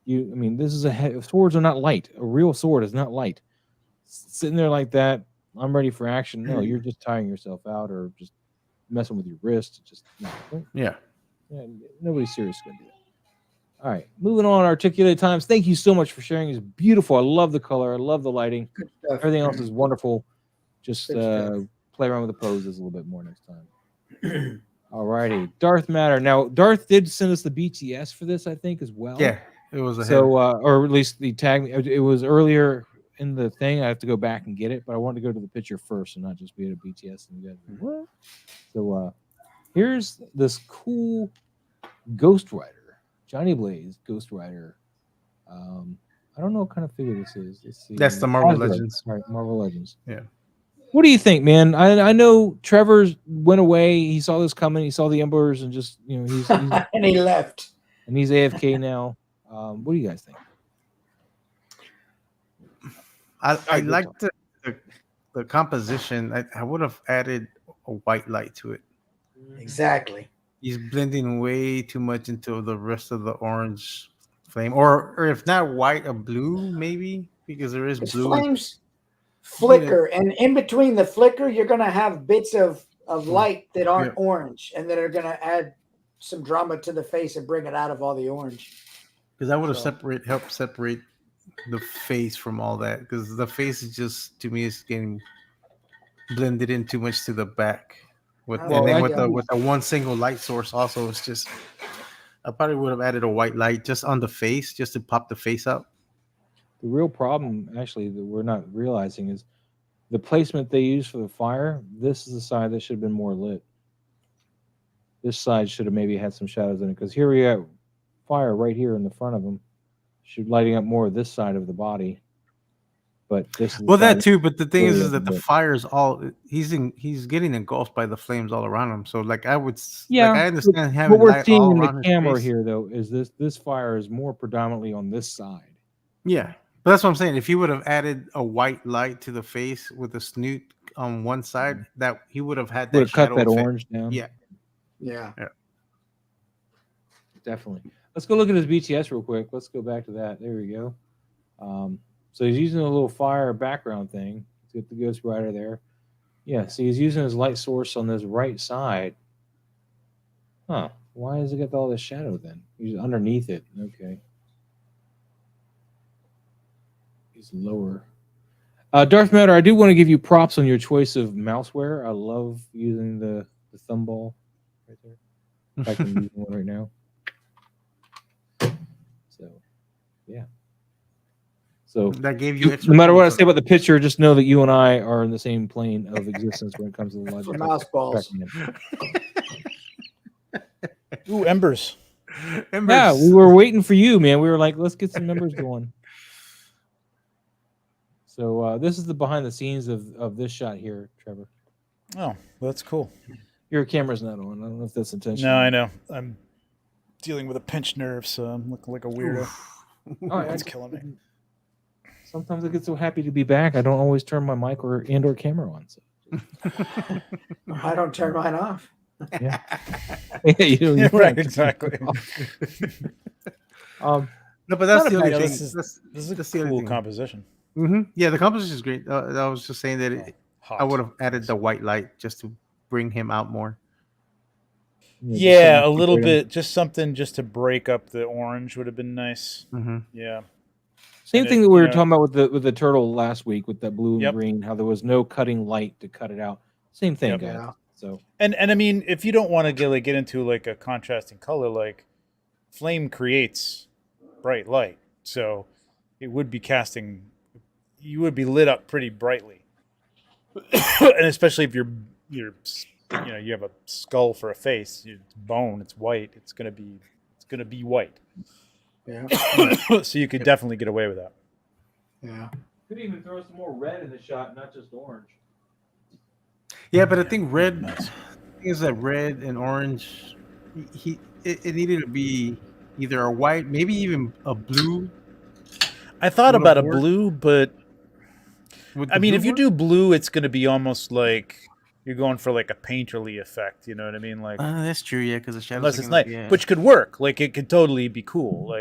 I mean, this is swords are not light. A real sword is not light. Sitting there like that, I'm ready for action. No, you're just tiring yourself out or just messing with your wrist. Just yeah. Nobody's serious gonna do that. All right, moving on. Articulated Times. Thank you so much for sharing. It's beautiful. I love the color. I love the lighting. Everything else is wonderful. Just play around with the poses a little bit more next time. All righty, Darth Matter. Now, Darth did send us the BTS for this, I think, as well. Yeah, it was or at least the tag. It was earlier in the thing. I have to go back and get it, but I wanted to go to the picture first and not just be at a BTS. And you guys, what? So here's this cool Ghost Rider. Johnny Blaze, Ghost Rider. I don't know what kind of figure this is. Let's see. That's the Marvel Legends. All right, Marvel Legends. Yeah. What do you think, man? I know Trevor went away. He saw this coming. He saw the embers and just he's and he left. And he's AFK now. What do you guys think? I like the composition. I would have added a white light to it. Exactly. He's blending way too much into the rest of the orange flame, or if not white, a blue maybe, because there is blue. Flames flicker, and in between the flicker, you're gonna have bits of light that aren't orange, and that are gonna add some drama to the face and bring it out of all the orange. Because I would have helped separate the face from all that, because the face is just, to me, is getting blended in too much to the back. With the one single light source, also, it's just, I probably would have added a white light just on the face, just to pop the face up. The real problem, actually, that we're not realizing is the placement they use for the fire. This is the side that should have been more lit. This side should have maybe had some shadows in it, because here we have fire right here in the front of him. Should lighting up more of this side of the body. But this is that too. But the thing is that the fire's all he's getting engulfed by the flames all around him. So like I understand having what we're seeing in the camera here though is this fire is more predominantly on this side. Yeah, but that's what I'm saying. If he would have added a white light to the face with a snoot on one side, that he would have had that cut that orange down. Yeah. Definitely. Let's go look at his BTS real quick. Let's go back to that. There we go. So he's using a little fire background thing. Let's get the Ghost Rider there. Yeah, see, he's using his light source on this right side. Huh. Why has it got all this shadow then? He's underneath it. Okay. He's lower. Darth Matter, I do want to give you props on your choice of mouseware. I love using the thumb ball right there. In fact, I'm using one right now. So, yeah. So That gave you extra no matter what I points say on about the picture, just know that you and I are in the same plane of existence when it comes to the For logic. mouse balls. Ooh, embers. it. Yeah, Embers. we were waiting for you, man. We were like, let's get some numbers going. So this is the behind the scenes of this shot here, Trevor. Oh, that's cool. Your camera's not on. I don't know if that's intentional. No, I know. I'm dealing with a pinched nerve, so I'm looking like a weirdo. All right, It's killing me. Sometimes I get so happy to be back. I don't always turn my mic or camera on. So. I don't turn mine off. Yeah, yeah, Yeah, right, exactly. No, but not that's a the only bad- thing. This is That's a the only cool thing. composition. Yeah, the composition is great. I was just saying that I Hot. would have added the white light just to bring him out more. Yeah, a little bit. Just something just to break up the orange would have been nice. Mm-hmm. Yeah. Same And thing it- that we you were know- talking about with the turtle last week with that blue and Yep. green. How there was no cutting light to cut it out. Same thing, Yep. guys. Yeah. So And I mean, if you don't want to get into like a contrasting color, like flame creates bright light, so it would be casting. You would be lit up pretty brightly, and especially if you're you have a skull for a face, it's bone, it's white, it's gonna be white. Yeah. So you could definitely get away with that. Yeah. could even throw some more red in the shot, not just orange. Yeah, but I think red. Nice. The thing is that red and orange, it needed to be either a white, maybe even a blue. I thought Little about a board? blue, but With I the mean, blue if you board? do blue, it's going to be almost like you're going for like a painterly effect. You know what I mean? Like, That's true, yeah, because the shadows. unless are it's gonna- night, yeah. which could work. Like, it could totally be cool.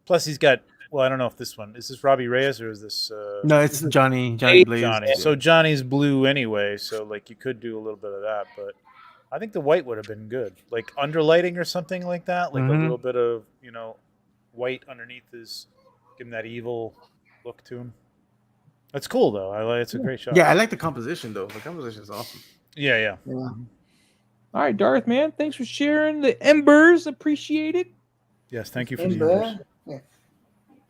Plus he's got. Well, I don't know if this one is this Robbie Reyes or is this No, it's Johnny Blaze. Johnny. So Johnny's blue anyway. So like you could do a little bit of that, but I think the white would have been good. Like underlighting or something like that. Like Mhm. a little bit of white underneath his, give him that evil look to him. That's cool though. It's a great shot. Yeah, I like the composition though. The composition is awesome. Yeah, yeah. Yeah. All right, Darth, man. Thanks for sharing the embers. Appreciate it. Yes, thank you for the Ember. embers. Yeah.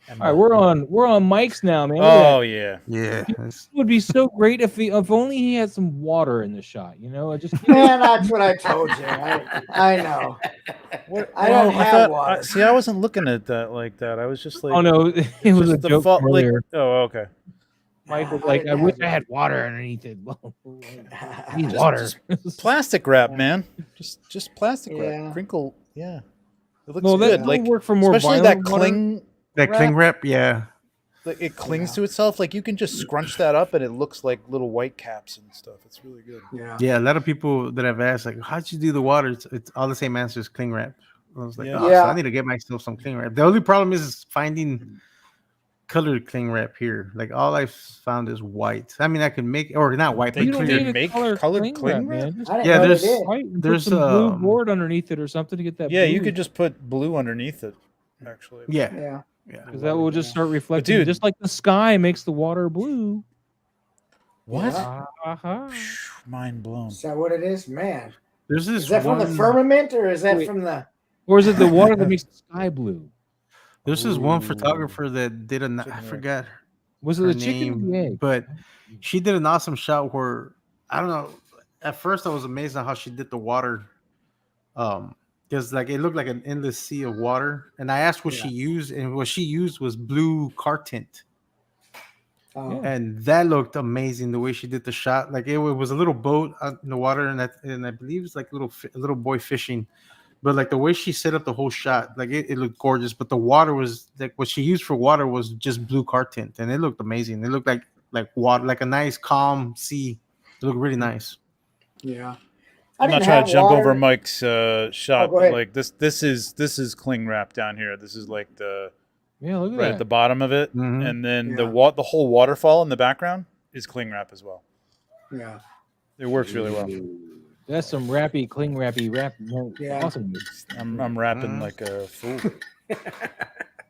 All right, we're on mics now, man. Look at Oh that. yeah. Yeah, It would be so great if only he had some water in the shot. I just Man, that's what I told you. I know. What? I don't have water. See, I wasn't looking at that like that. I was just like, oh no, it was a just the joke fault. from Like, earlier. oh, okay. Mike was I like, didn't I wish have I had water underneath it. I need water. Plastic wrap, man. Just plastic Yeah. wrap. Crinkle. Yeah. It looks No, good. that Like would work for more especially violent that water. cling. that cling wrap. Yeah, Like it clings Yeah. to itself. Like you can just scrunch that up, and it looks like little white caps and stuff. It's really good. Yeah. yeah. A lot of people that I've asked, like, how'd you do the water? It's all the same answers. Cling wrap. I was like, Yeah. oh, Yeah. so I need to get myself some cling wrap. The only problem is finding colored cling wrap here. Like all I've found is white. I mean, I can make or not white, They but You don't could clear. need a make colored colored cling cling wrap, wrap? man. Just I didn't Yeah, know there's- they did. white and put there's, some blue um, board underneath it or something to get that. Yeah, you blue. could just put blue underneath it. Actually. Yeah, Yeah. yeah. because that will just start reflecting, dude- just like the sky makes the water blue. What? Yeah. Uh-huh. Mind blown. Is that what it is? Man. There's this Is that from the one. firmament or is that Wait. from the Or is it the water that makes the sky blue? There's this one Ooh. photographer that did I Chicken forgot Was it her the chicken or the name, egg? but she did an awesome shot where I don't know. At first, I was amazed at how she did the water, because like it looked like an endless sea of water. And I asked what she used, and what she used was blue car tint, oh, and that looked amazing. The way she did the shot, like it was a little boat out in the water, and I believe it's like a little boy fishing. But like the way she set up the whole shot, like it looked gorgeous. But the water was like what she used for water was just blue car tint, and it looked amazing. It looked like water, like a nice calm sea. It looked really nice. yeah. I'm not didn't trying have to jump water. over Mike's shot. go ahead. Like this is cling wrap down here. This is like the Yeah, look at right at that. the bottom of it, Mhm. and then Yeah. the whole waterfall in the background is cling wrap as well. Yeah. It works really well. That's some rappy, cling rappy rap. Yeah. Awesome. I'm rapping Mhm. like a fool.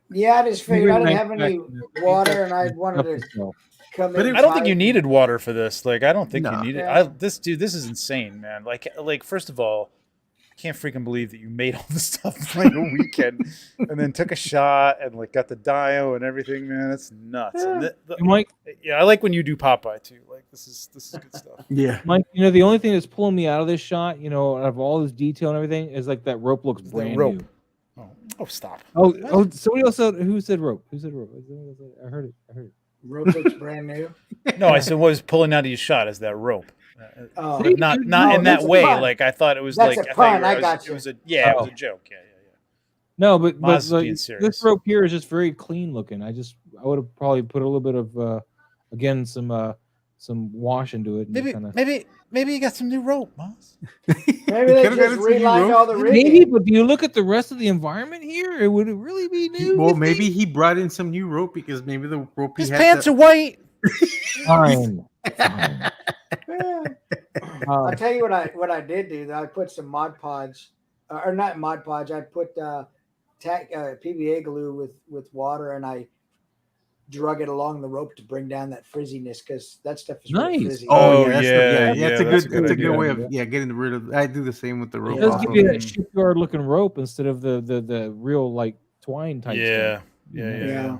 Yeah, I just figured I didn't have Back any to water and I wanted to yourself. come But in. I don't think you tight. needed water for this. Like I don't think you No. needed. Yeah. This is insane, man. Like first of all, can't freaking believe that you made all this stuff in like a weekend and then took a shot and like got the dio and everything, man. That's nuts. And Mike, yeah, I like when you do Popeye too. Like this is good stuff. Yeah. Mike, the only thing that's pulling me out of this shot, out of all this detail and everything, is like that rope looks brand new. Oh, stop. Oh, somebody else said, who said rope? Who said rope? I heard it. Rope looks brand new. No, I said what was pulling out of your shot is that rope. Oh. But not in that that's a way. pun. Like I thought it was That's like a pun. I it got was, you. it was a it was a joke. Yeah. No, but Maz is like, being this serious. rope here is just very clean looking. I would have probably put a little bit of again some wash into it. And Maybe you got some new rope, Maz. Maybe they could've just got some new relined rope. all the rigging. maybe, but do you look at the rest of the environment here? It would really be new. Well, you maybe think? he brought in some new rope because maybe the rope His pants are white. Fine. Yeah. I'll tell you what I did do. I put some Mod Podge, or not Mod Podge. I put PVA glue with water, and I drug it along the rope to bring down that frizziness because that stuff is really Nice. frizzy. Oh, that's yeah, that's a that's good that's a good way idea. of getting rid of. I do the same with the rope. It does also. give you that shipyard looking rope instead of the real like twine type stuff. Yeah.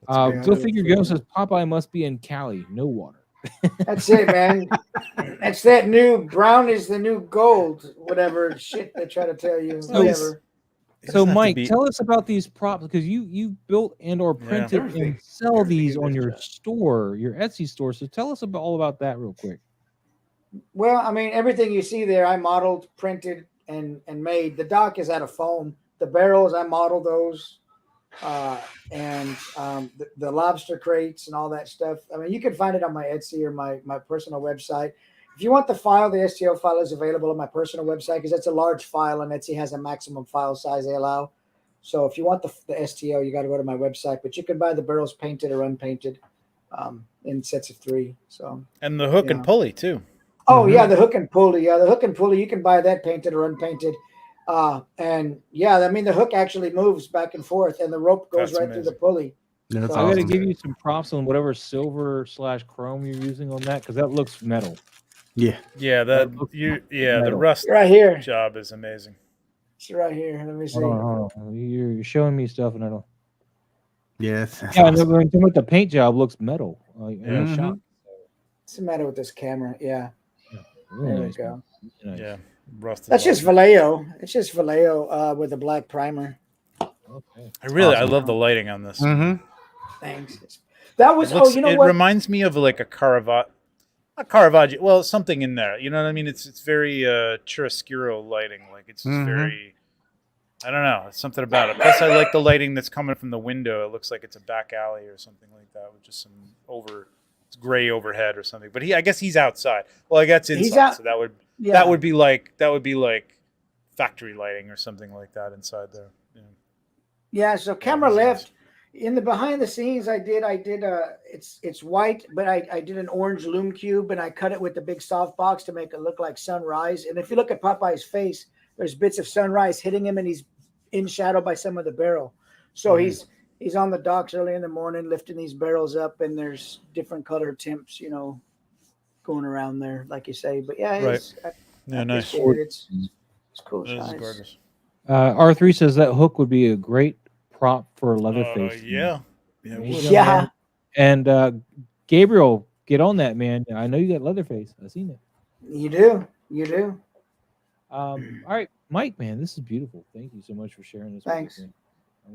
Go figure. Go says Popeye must be in Cali, no water. That's it, man. That's that new brown is the new gold, whatever shit they try to tell you. Whatever. So, Mike, tell us about these props because you built and or printed and sell these on your store, your Etsy store. So tell us all about that real quick. Well, I mean, everything you see there, I modeled, printed, and made. The dock is out of foam. The barrels, I modeled those, and the lobster crates and all that stuff. I mean, you can find it on my Etsy or my personal website. If you want the file, the STL file is available on my personal website because it's a large file and Etsy has a maximum file size they allow. So if you want the STL, you got to go to my website. But you can buy the barrels painted or unpainted in sets of 3. So and the hook and pulley too. Oh yeah, the hook and pulley. Yeah, the hook and pulley you can buy that painted or unpainted. And yeah, I mean the hook actually moves back and forth, and the rope goes right through the pulley. That's I got to give you some props on whatever silver/chrome you're using on that because that looks metal. Yeah. The rust right here job is amazing. It's right here. Let me see. Hold on. You're showing me stuff and I don't. Yes. Yeah, awesome. With the paint job looks metal. Shot. What's the matter with this camera? Yeah. Really there nice, we go. Nice. Yeah. Rusted. That's just Vallejo. It's just Vallejo with a black primer. Okay. I love the lighting on this. Thanks. That was it reminds me of like a Caravaggio. A Caravaggio, well, something in there. You know what I mean? It's very chiaroscuro lighting. Like it's just very, I don't know. It's something about it. Plus, I like the lighting that's coming from the window. It looks like it's a back alley or something like that with just some gray overhead or something. But I guess he's outside. Well, I guess inside, so that would be like factory lighting or something like that inside there. Yeah. So camera left. In the behind the scenes, I did it's white, but I did an orange loom cube and I cut it with the big soft box to make it look like sunrise. And if you look at Popeye's face, there's bits of sunrise hitting him and he's in shadow by some of the barrel. So he's on the docks early in the morning lifting these barrels up and there's different color temps, going around there, like you say. But yeah, nice. It's cool. It's gorgeous. R3 says that hook would be a great prop for Leatherface. Yeah. And Gabriel, get on that, man. I know you got Leatherface. I've seen it. You do. All right, Mike, man, this is beautiful. Thank you so much for sharing this. Thanks. With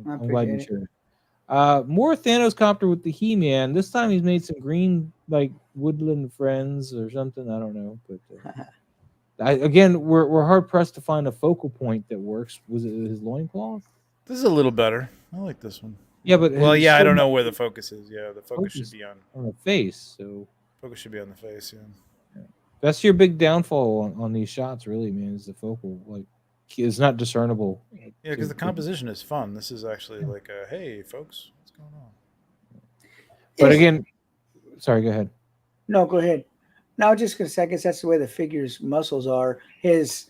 me. I'm glad you shared it. More Thanos copter with the He-Man. This time he's made some green like woodland friends or something. I don't know, but again, we're hard pressed to find a focal point that works. Was it his loincloth? This is a little better. I like this one. Yeah, but I don't know where the focus is. Yeah, the focus should be on the face. So focus should be on the face. Yeah. That's your big downfall on these shots, really, man. Is the focal like it's not discernible. Yeah, because the composition is fun. This is actually like a hey, folks, what's going on? But again, sorry, go ahead. No, go ahead. No, just because I guess that's the way the figure's muscles are. His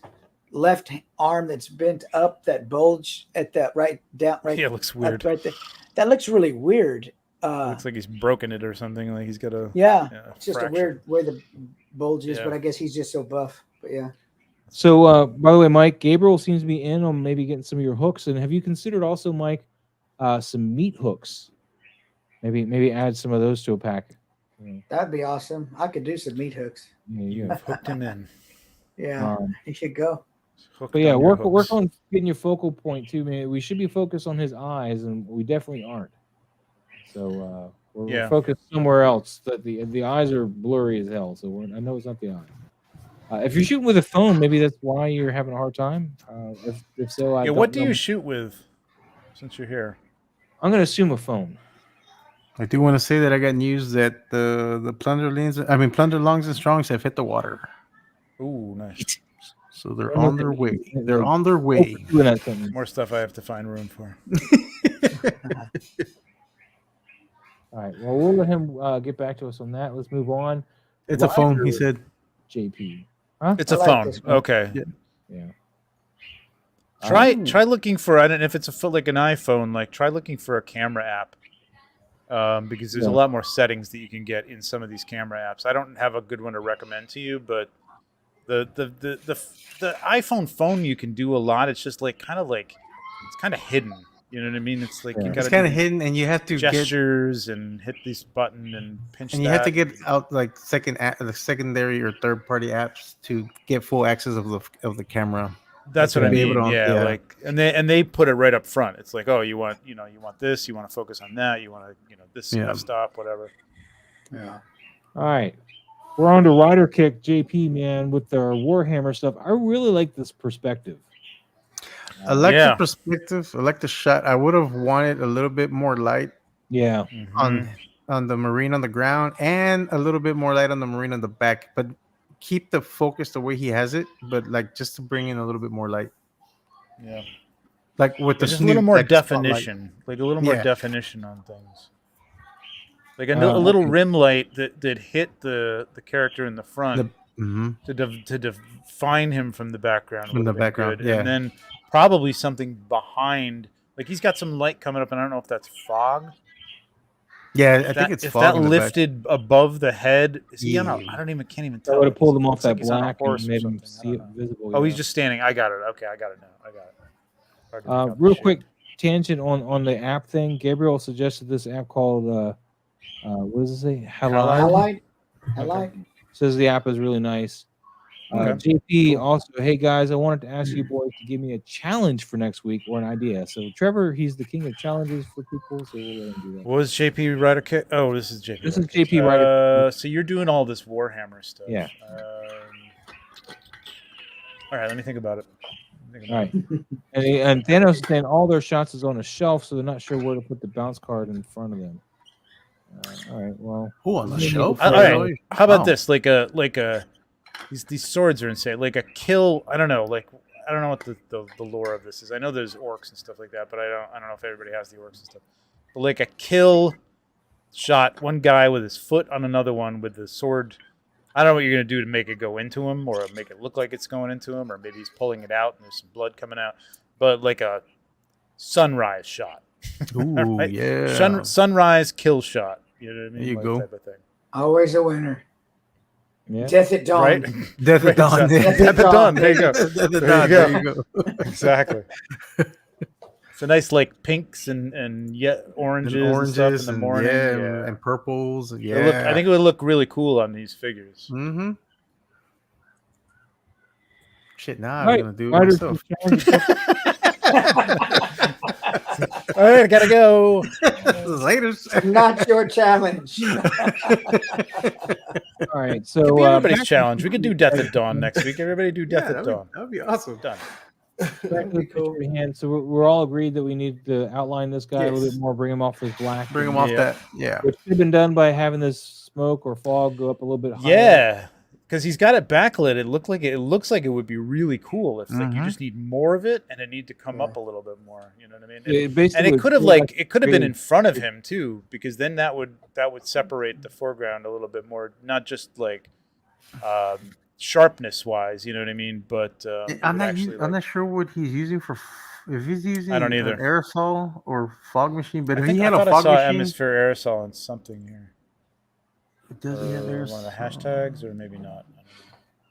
left arm that's bent up, that bulge at that right. Yeah, it looks weird. Right there. That looks really weird. Looks like he's broken it or something. Like he's got a it's just a weird way the bulge is. But I guess he's just so buff. But yeah, So, by the way, Mike, Gabriel seems to be in on maybe getting some of your hooks. And have you considered also, Mike, some meat hooks? Maybe add some of those to a pack. That'd be awesome. I could do some meat hooks. You've hooked him in. Yeah, he should go. Hooked But yeah, on your work hooks. on getting your focal point too, man. We should be focused on his eyes, and we definitely aren't. So we're focused somewhere else. That the eyes are blurry as hell. So I know it's not the eye. If you're shooting with a phone, maybe that's why you're having a hard time. If so, I Yeah, don't what do know. you shoot with? Since you're here, I'm gonna assume a phone. I do want to say that I got news that the plunder longs and strongs have hit the water, ooh, nice. so they're on their way. They're on their way. Doing that sentence. More stuff I have to find room for. All right. Well, we'll let him get back to us on that. Let's move on. It's a phone, he Ryder said. JP. Huh? It's I a like phone. this one. Okay. Yeah. Try looking for. I don't know if it's like an iPhone. Like try looking for a camera app. Because there's a lot more settings that you can get in some of these camera apps. I don't have a good one to recommend to you, but the iPhone phone you can do a lot. It's just like it's kind of hidden. You know what I mean? It's like you got It's kind of hidden, and you have to gestures and hit this button and pinch. and you have to get out like the secondary or third party apps to get full access of the camera. That's what I be mean. able to- Yeah, yeah. like and they put it right up front. It's like, oh, you want this, you want to focus on that, you want to this stop, whatever. Yeah. All right. We're on to Rider Kick, JP, man, with our Warhammer stuff. I really like this perspective. I like the perspective. I like the shot. I would have wanted a little bit more light Yeah. Mm-hmm. on the marine on the ground and a little bit more light on the marine on the back, but keep the focus the way he has it, but like just to bring in a little bit more light. Yeah. Like with the Just a little more like definition. Like a little more Yeah. definition on things. Like a little rim light that hit the character in the front to define him from the background. From the background, yeah. And then probably something behind. Like he's got some light coming up, and I don't know if that's fog. Yeah, I think it's if fog that in the back. lifted above the head. Is he on a, Yeah. can't even I tell. would have pulled him off Looks like that he's on a black horse and or made him something. I see don't it know. visible. Oh, yeah. he's just standing. I got it. Okay, I got it now. I got it. Hard to make out the Real shape. quick tangent on the app thing. Gabriel suggested this app called what does it say? Halide. Says the app is really nice. Okay. JP also, hey guys, I wanted to ask you boys to give me a challenge for next week or an idea. So Trevor, he's the king of challenges for people, so we'll let him do that. What was JP Rider Kit? Oh, this is JP. This Rider is Kit. JP Rider. So you're doing all this Warhammer stuff. Yeah. All right, let me think about it. All right. And Thanos is saying all their shots is on a shelf, so they're not sure where to put the bounce card in front of them. All right, well. Oh, on the shelf. All right. How about Wow. this? Like a these swords are insane. Like a kill. I don't know. Like I don't know what the lore of this is. I know there's orcs and stuff like that, but I don't know if everybody has the orcs and stuff. But like a kill shot, one guy with his foot on another one with the sword. I don't know what you're gonna do to make it go into him, or make it look like it's going into him, or maybe he's pulling it out and there's some blood coming out. But like a sunrise shot. Ooh, Right? yeah. Sunrise kill shot. You know what I mean? There you Like go. Type of thing. Always a winner. Yeah. Death at dawn. Right? Death at dawn. Death at dawn. There you go. Death at There dawn. you There you go. Exactly. It's a nice like pinks and oranges and stuff in the morning. Yeah, and purples. Yeah. I think it would look really cool on these figures. Mm-hmm. Shit, now I'm Right. gonna do it Riders myself. All right, I gotta go. Later. Not your challenge. All right, so It could be everybody's back- challenge. We could do Death at Dawn next week. Everybody do Death at Dawn. That would be awesome. Done. back to the picture at hand. So we're all agreed that we need to outline this guy a little Yes. bit more, bring him off his black. Bring them off Yeah. that. Yeah. Which could have been done by having this smoke or fog go up a little bit higher. Yeah, because he's got it backlit. It looks like it would be really cool if like you Mhm. just need more of it and it need to come up a little bit more. You know what I mean? It basically And it would could have feel it could have been really- in front of him too, because then that would separate the foreground a little bit more, not just like sharpness wise, you know what I mean? But it I'm would not. actually, I'm like- not sure what he's using for. If he's using I don't an either. aerosol or fog machine, but I if think he I had a thought I fog saw machine, atmosphere aerosol in something here. does he have One of the aerosol? hashtags, or maybe not. I don't know.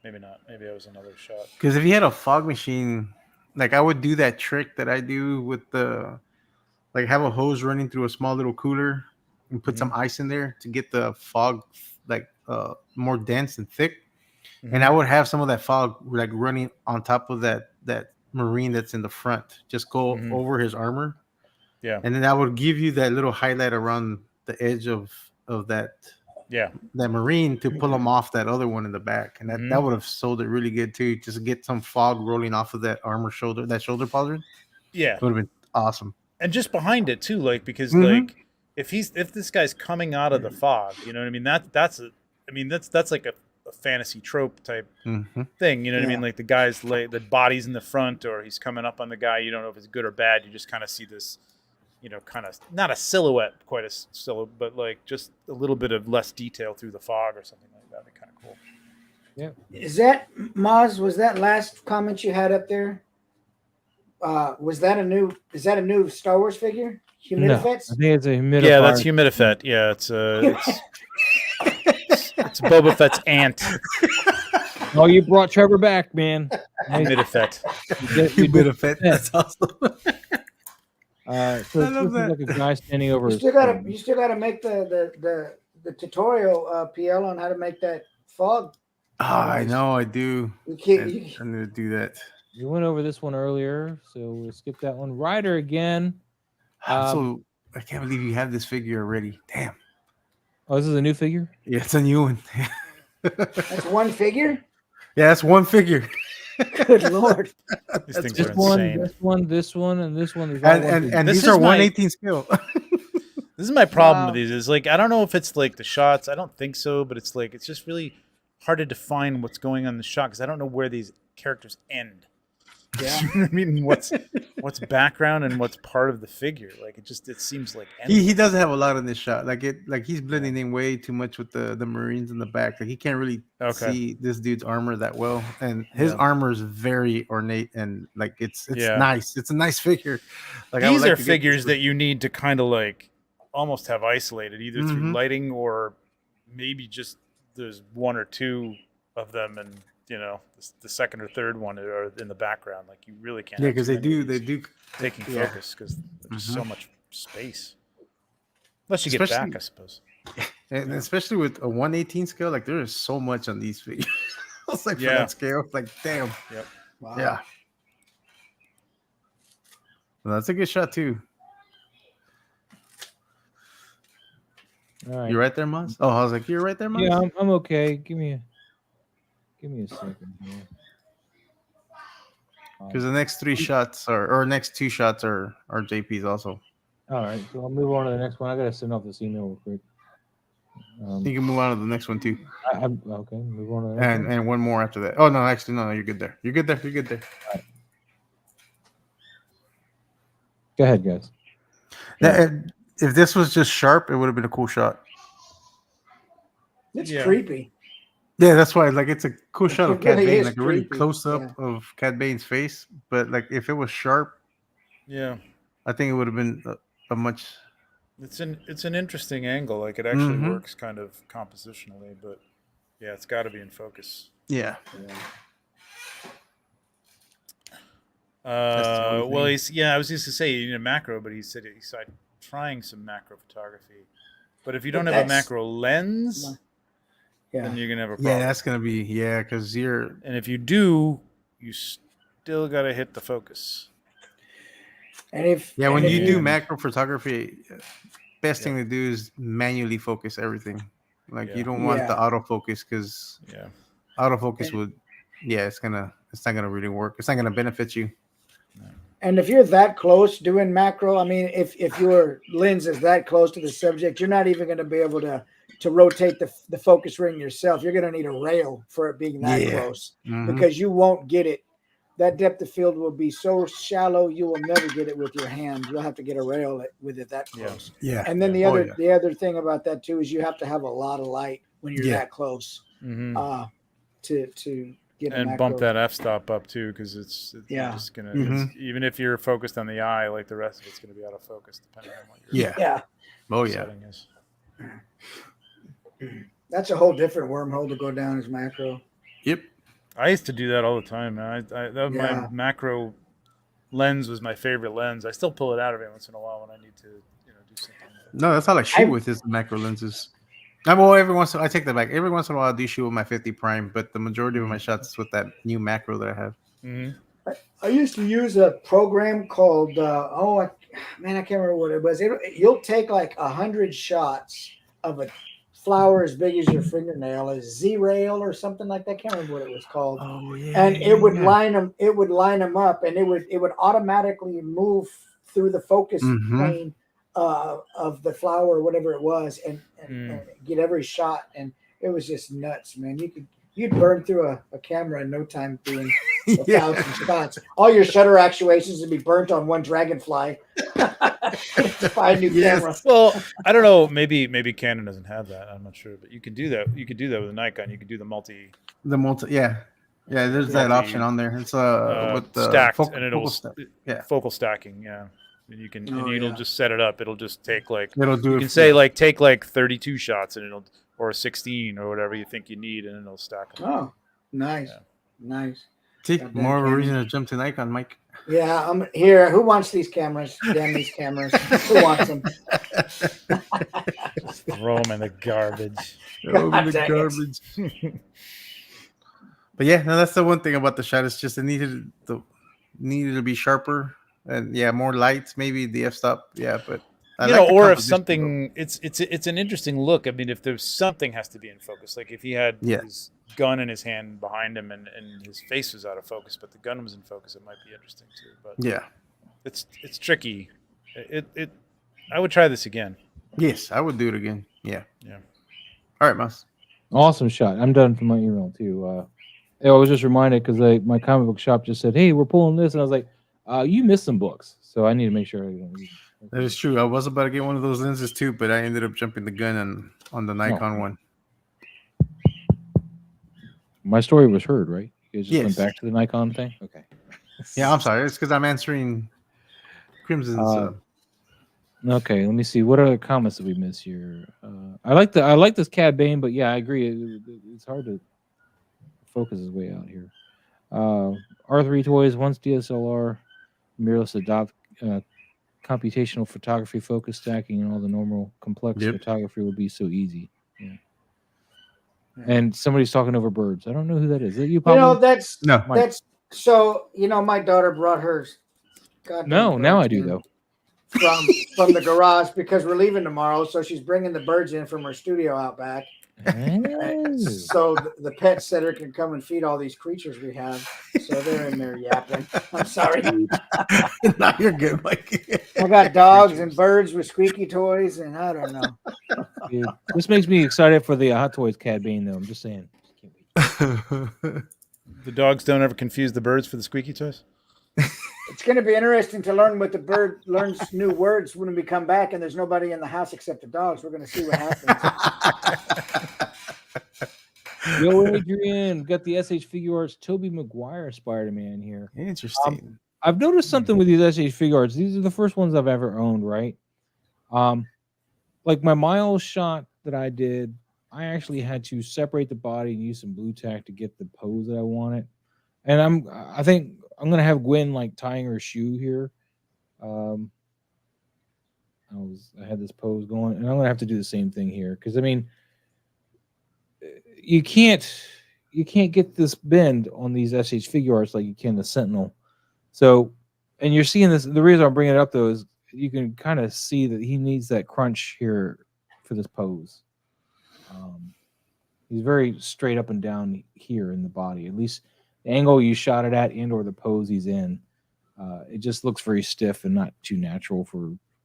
Maybe not. Maybe that was another shot. Because if you had a fog machine, like I would do that trick that I do with the, like have a hose running through a small little cooler and put some ice in there to get the fog like more dense and thick. And I would have some of that fog like running on top of that marine that's in the front, just go over his armor. Yeah. And then that would give you that little highlight around the edge of that that marine to pull them off that other one in the back. And that would have sold it really good too. Just get some fog rolling off of that armor shoulder, that shoulder pauldron. Yeah. It would have been awesome. And just behind it too, like because like if this guy's coming out of the fog, you know what I mean? That's like a fantasy trope type thing, you know what I mean? Like the guy's the body's in the front, or he's coming up on the guy. You don't know if it's good or bad. You just kind of see this, you know, kind of not a silhouette, quite a silhouette, but like just a little bit of less detail through the fog or something like that. That'd be kind of cool. Yeah. Is that Maz? Was that last comment you had up there? Is that a new Star Wars figure? No, I Humidifex? think it's a humidifier. Yeah, that's Humidifet. Yeah, it's it's Boba Fett's aunt. Oh, you brought Trevor back, man. Humidifet. Humidifet. That's awesome. So I love that. Like a guy standing over. You still gotta make the tutorial PL on how to make that fog. I know, I do. You can't. I need to do that. We went over this one earlier, so we'll skip that one. Ryder again. So I can't believe you have this figure already. Damn. Oh, this is a new figure? Yeah, it's a new one. That's one figure? Yeah, that's one figure. Good Lord. These things This are one, insane. this one, and this one. Is all one figure. And This these is are my- 1/18 scale. This is my problem with these. Is like I don't know if it's like the shots. I don't think so, but it's like it's just really hard to define what's going on in the shot because I don't know where these characters end. Yeah. You know what I mean, what's background and what's part of the figure? Like it seems like he doesn't have a lot in this shot. Like he's blending in way too much with the Marines in the back. Like he can't really see this dude's armor that well, and his armor is very ornate and like it's nice. It's a nice figure. Like these are figures that you need to kind of like almost have isolated either through lighting or maybe just there's one or two of them and. You know, the second or third one are in the background. Like you really can't. Yeah, because they do taking focus because there's so much space. Unless you get back, I suppose. And especially with a 1/18 scale, like there is so much on these figures. It's like for that scale, like damn. Yep. Wow. Yeah. Well, that's a good shot too. All right. You right there, Maz? Oh, I was like, you're right there, Maz? Yeah, I'm okay. Give me a second here. Because the next three shots or next two shots are JP's also. All right, so I'll move on to the next one. I gotta send off this email real quick. You can move on to the next one too. Okay, move on to the next one. And one more after that. Oh no, actually no, you're good there. You're good there. Right. Go ahead, guys. If this was just sharp, it would have been a cool shot. It's creepy. Yeah, that's why. Like, it's a cool shot of Cad really Bane, is like a really creepy. close up of Cad Bane's face. But like, if it was sharp, I think it would have been a much. It's an interesting angle. Like it actually works kind of compositionally, but yeah, it's got to be in focus. Yeah. Well, I was just to say you need a macro, but he said he's trying some macro photography. But if you don't have a macro lens, then you're gonna have a problem. Yeah, that's gonna be because you're. And if you do, you still gotta hit the focus. And when you do macro photography, best thing to do is manually focus everything. Like you don't want the autofocus because autofocus would, it's not gonna really work. It's not gonna benefit you. And if you're that close doing macro, I mean, if your lens is that close to the subject, you're not even going to be able to rotate the focus ring yourself. You're going to need a rail for it being that close because you won't get it. That depth of field will be so shallow, you will never get it with your hand. You'll have to get a rail with it that close. Yeah. And then the other thing about that too is you have to have a lot of light when you're that close to get and bump that f-stop up too because it's just gonna even if you're focused on the eye, like the rest of it's gonna be out of focus depending on what your setting is. That's a whole different wormhole to go down as macro. Yep. I used to do that all the time, man. My Yeah. macro lens was my favorite lens. I still pull it out every once in a while when I need to, do something. No, that's all I shoot with is the macro lenses. Well, I take that back. Every once in a while, I do shoot with my 50 prime, but the majority of my shots is with that new macro that I have. Mm-hmm. I used to use a program called I can't remember what it was. You'll take like 100 shots of a flower as big as your fingernail, a Z-rail or something like that. I can't remember what it was called. Oh yeah, And it would line them. It would line them up, and it would automatically move through the focus plane of the flower or whatever it was, and get every shot. And it was just nuts, man. You'd burn through a camera in no time doing 1,000 shots. All your shutter actuations would be burnt on one dragonfly. Buy a new camera. Well, I don't know. Maybe Canon doesn't have that. I'm not sure, but you can do that. You could do that with a Nikon. You could do the multi. Yeah. There's that option on there. It's with the stacked, and it'll focal stacking. Yeah, and you can it'll just set it up. It'll just take it'll do. You can say take 32 shots, and or 16 or whatever you think you need, and it'll stack them. Oh, nice, nice. See, more of a reason to jump to Nikon, Mike. Yeah, I'm here. Who wants these cameras? Damn these cameras. Who wants them? Just throw them in the garbage. But yeah, no, that's the one thing about the shot. It's just it needed to be sharper and more lights, maybe the f-stop. Yeah, but or if something, it's an interesting look. I mean, if there's something has to be in focus, like if he had his gun in his hand behind him and his face was out of focus, but the gun was in focus, it might be interesting too. But it's tricky. I would try this again. Yes, I would do it again. Yeah. All right, Mouse. Awesome shot. I'm done for my email too. I was just reminded because my comic book shop just said, "Hey, we're pulling this," and I was like, "You missed some books, so I need to make sure." That is true. I was about to get one of those lenses too, but I ended up jumping the gun on the Nikon one. My story was heard, right? You just went back to the Nikon thing? Okay. Yeah, I'm sorry. It's because I'm answering Crimson's. Okay, let me see. What other comments did we miss here? I like this Cad Bane, but yeah, I agree. It's hard to focus his way out here. R3 Toys, once DSLR mirrorless adopt computational photography, focus stacking, and all the normal complex photography would be so easy. Yeah. And somebody's talking over birds. I don't know who that is. Is that you, Pablo? That's so. My daughter brought hers. No, now I do though. From the garage because we're leaving tomorrow, so she's bringing the birds in from her studio out back. So the pet sitter can come and feed all these creatures we have. So they're in there yapping. I'm sorry. No, you're good, Mike. I got dogs and birds with squeaky toys, and I don't know. Dude, this makes me excited for the Hot Toys Cad Bane, though. I'm just saying. The dogs don't ever confuse the birds for the squeaky toys? It's going to be interesting to learn what the bird learns new words when we come back and there's nobody in the house except the dogs. We're going to see what happens. Yo, Adrian, got the SH Figure Arts Tobey Maguire Spider-Man here. Interesting. I've noticed something with these SH Figure Arts. These are the first ones I've ever owned, right? Like my Miles shot that I did, I actually had to separate the body and use some blue tack to get the pose that I wanted. And I think I'm gonna have Gwen like tying her shoe here. I had this pose going, and I'm gonna have to do the same thing here because I mean, you can't get this bend on these SH Figure Arts like you can the Sentinel. So, and you're seeing this. The reason I'm bringing it up though is you can kind of see that he needs that crunch here for this pose. He's very straight up and down here in the body, at least the angle you shot it at and or the pose he's in. It just looks very stiff and not too natural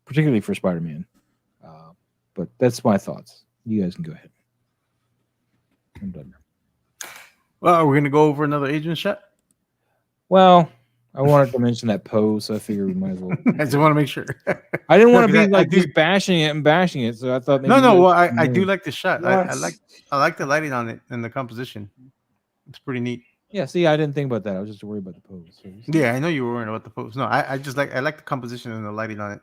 particularly for Spider-Man. But that's my thoughts. You guys can go ahead. I'm done. Well, we're gonna go over another agent shot. Well, I wanted to mention that pose, so I figured we might as well. I just want to make sure. I didn't want to be like just bashing it, so I thought maybe no. Well, I do like the shot. I like the lighting on it and the composition. It's pretty neat. Yeah, see, I didn't think about that. I was just worried about the pose. So yeah, I know you were worried about the pose. No, I like the composition and the lighting on it.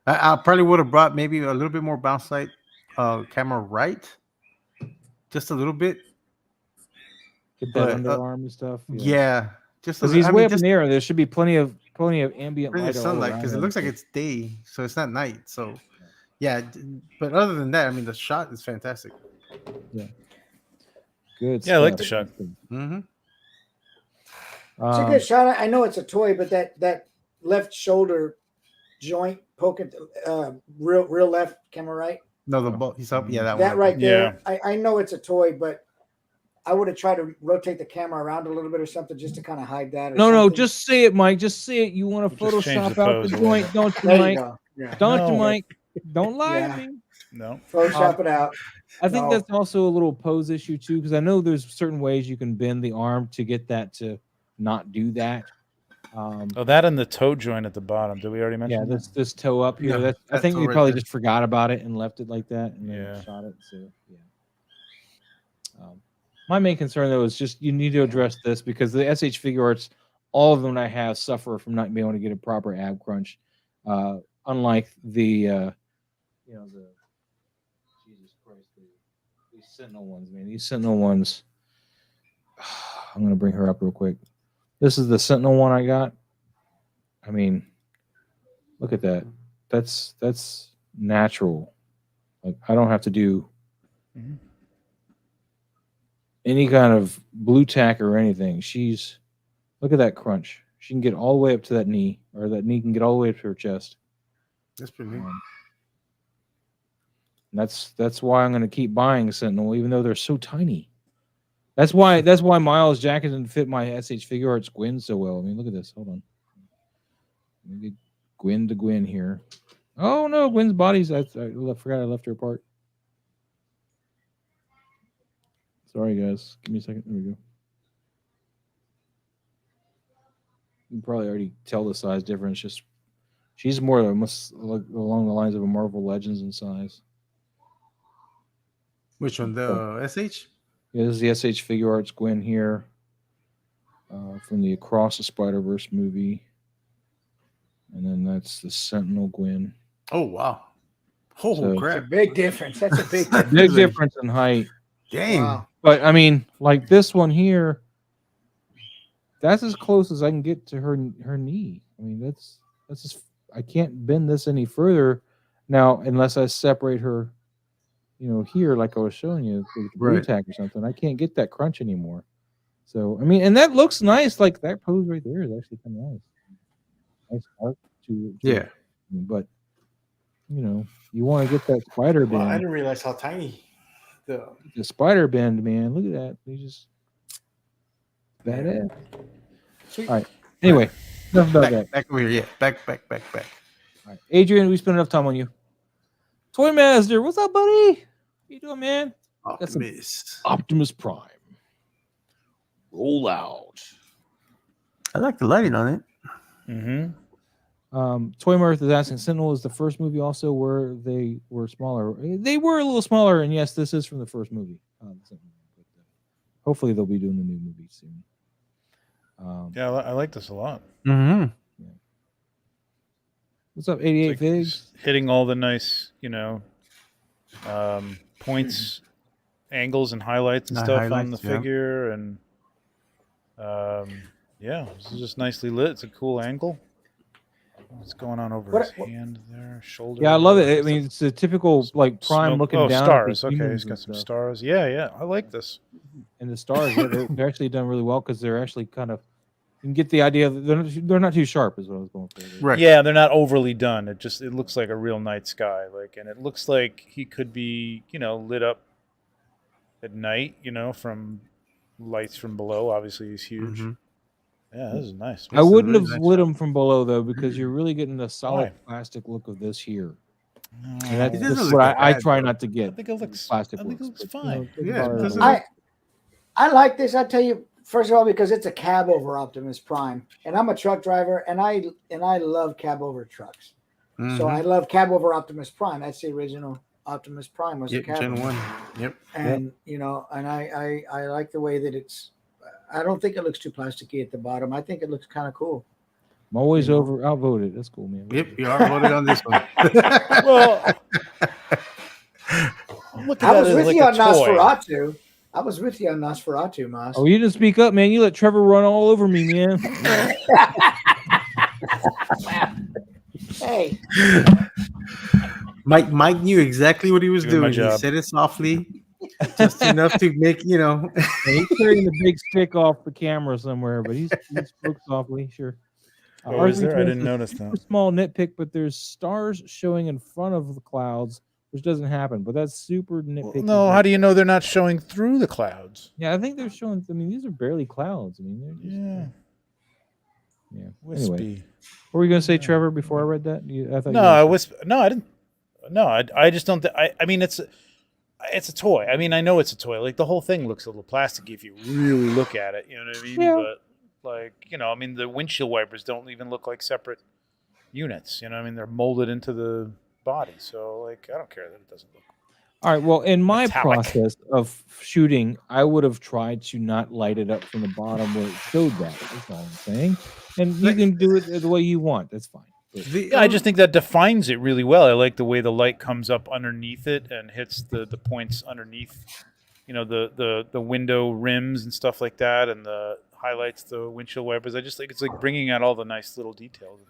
I probably would have brought maybe a little bit more bounce light camera right. Just a little bit. Get that But, underarm and stuff. yeah, just Because he's way up in just the air. There should be plenty of ambient really light all sunlight around because it him, looks like so- it's day, so it's not night. So, yeah. But other than that, I mean, the shot is fantastic. good. Yeah, I like stuff. the shot. Mm-hmm. It's a good shot. I know it's a toy, but that left shoulder joint poking, real left, camera right. No, he's up. Yeah, that That one. right there. I know it's a toy, but I would have tried to rotate the camera around a little bit or something just to kind of hide that. Or No, something. just say it, Mike. Just say it. You want to Just change Photoshop the out pose the a little joint, bit. don't you, There Mike? you go. Yeah. Don't you, No. Mike? Don't lie Yeah. to me. No. Photoshop it out. I think No. that's also a little pose issue too, because I know there's certain ways you can bend the arm to get that to not do that. Oh, that and the toe joint at the bottom. Did we already mention? Yeah, this toe up here. Yeah, I that think toe we right probably there. just forgot about it and left it like that, and then Yeah. shot it. So yeah. My main concern though is just you need to address this because the SH figure arts, all of them I have suffer from not being able to get a proper ab crunch. Unlike the the Jesus Christ, these Sentinel ones, man. These Sentinel ones. I'm gonna bring her up real quick. This is the Sentinel one I got. I mean, look at that. That's natural. Like I don't have to do any kind of blue tack or anything. Look at that crunch. She can get all the way up to that knee, or that knee can get all the way up to her chest. That's pretty neat. That's why I'm going to keep buying Sentinel, even though they're so tiny. That's why Miles' jacket didn't fit my SH Figure Arts Gwen so well. I mean, look at this. Hold on. Let me get Gwen to Gwen here. Oh no, Gwen's body's. I forgot I left her apart. Sorry guys, give me a second. There we go. You can probably already tell the size difference. Just she's more along the lines of a Marvel Legends in size. Which one? The SH? Yeah, this is the SH Figure Arts Gwen here from the Across the Spider-Verse movie. And then that's the Sentinel Gwen. Oh, wow. Oh, So- crap. It's a big difference. That's a big difference. Big difference in height. Dang. Wow. But I mean, like this one here, that's as close as I can get to her knee. I mean, that's just I can't bend this any further now unless I separate her, here like I was showing you with the blue Right. tack or something. I can't get that crunch anymore. So I mean, and that looks nice. Like that pose right there is actually kind of nice. Nice arc to Yeah. But you want to get that spider bend. Wow, I didn't realize how tiny The spider bend, man. Look at that. You just badass. Sweet. All right. Anyway, enough about that. Back over here. Yeah. Back. All right. Adrian, we spent enough time on you. Toy Master, what's up, buddy? How you doing, man? That's some- Optimus. Optimus Prime. Roll out. I like the lighting on it. Mm-hmm. Toy Mirth is asking, Sentinel is the first movie also where they were smaller. They were a little smaller, and yes, this is from the first movie. Hopefully they'll be doing the new movie soon. Yeah, I like this a lot. Mm-hmm. What's up, 88 It's like Figs? hitting all the nice, points, angles, and highlights and stuff on the Highlights, yeah. figure, and yeah, this is just nicely lit. It's a cool angle. What's going on over his hand there? Shoulder. Yeah, I love it. I mean, it's a typical like Prime Smoke- looking oh, down. stars. At the Okay, humans he's got and some stuff. stars. Yeah, I like this. And the stars, yeah, they're actually done really well because they're actually kind of. You can get the idea. They're not too sharp, is what I was going for. Right. Yeah, they're not overly done. It looks like a real night sky, and it looks like he could be, lit up at night, from lights from below. Obviously, he's huge. Mhm. Yeah, this is nice. I wouldn't really have nice lit them from below though, because you're really getting the solid Why? plastic look of this here. And No, that's It doesn't just look what that I bad, try though. not to get. I think it looks. plastic I think it looks, looks but, fine. Yeah, it doesn't- I like this. I tell you, first of all, because it's a cab over Optimus Prime, and I'm a truck driver, and I love cab over trucks. So Mhm. I love cab over Optimus Prime. That's the original Optimus Prime was a Yep, cab Gen over. 1. Yep. And and I like the way that it's. I don't think it looks too plasticky at the bottom. I think it looks kind of cool. I'm always outvoted. That's cool, man. Yep, you are voted on this one. Well, I'm looking I at was it with like you a on toy. Nosferatu. I was with you on Nosferatu, Moss. Oh, you didn't speak up, man. You let Trevor run all over me, man. Hey, Mike knew exactly what he was Doing my doing. He job. said it softly, just enough to make Yeah, he's carrying the big stick off the camera somewhere, but he spoke softly. Sure. Oh, is there? I R3 didn't says, notice super that. small nitpick, but there's stars showing in front of the clouds, which doesn't happen. But that's super nitpicky. No, how do you know they're not showing through the clouds? Yeah, I think they're showing. I mean, these are barely clouds. I mean, they're just, yeah. Wispy. Anyway, what were you gonna say, Trevor? Before I read that, I thought. No, I was no, I didn't. No, I just don't. I mean, it's a toy. I mean, I know it's a toy. Like the whole thing looks a little plasticky if you really look at it. You know what I mean? Yeah. But like, I mean, the windshield wipers don't even look like separate units. You know what I mean? They're molded into the body. So like, I don't care that it doesn't look. All right. Well, in my Metallic. process of shooting, I would have tried to not light it up from the bottom where it showed that. That's all I'm saying. And you can do it the way you want. That's fine. But, Yeah, I just think that defines it really well. I like the way the light comes up underneath it and hits the points underneath, the window rims and stuff like that, and the highlights the windshield wipers. I just think it's like bringing out all the nice little details.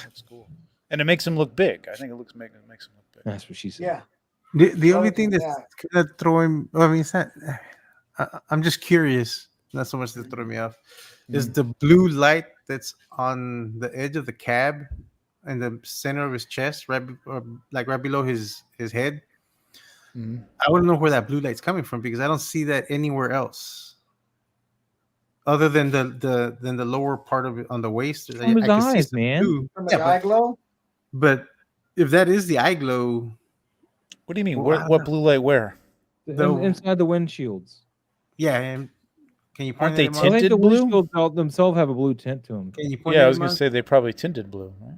It's cool, and it makes them look big. I think it makes them look big. that's what she said. yeah. the only thing that's Yeah. kind of throwing. I mean, it's not. I'm just curious. Not so much to throw me off. Is the blue light that's on the edge of the cab, in the center of his chest, right below his head? Mhm. I want to know where that blue light's coming from because I don't see that anywhere else, other than the lower part of it on the waist. From his can see eyes, some man. blue. From the eye glow? But if that is the eye glow, What do you mean? Well, I don't What know. blue light? Where? Inside the windshields. yeah. And can you point Aren't they at him? I think tinted the blue? windshields themselves have a blue tint to them. Can you point Yeah, at I was him, gonna Mark? say they probably tinted blue. Right?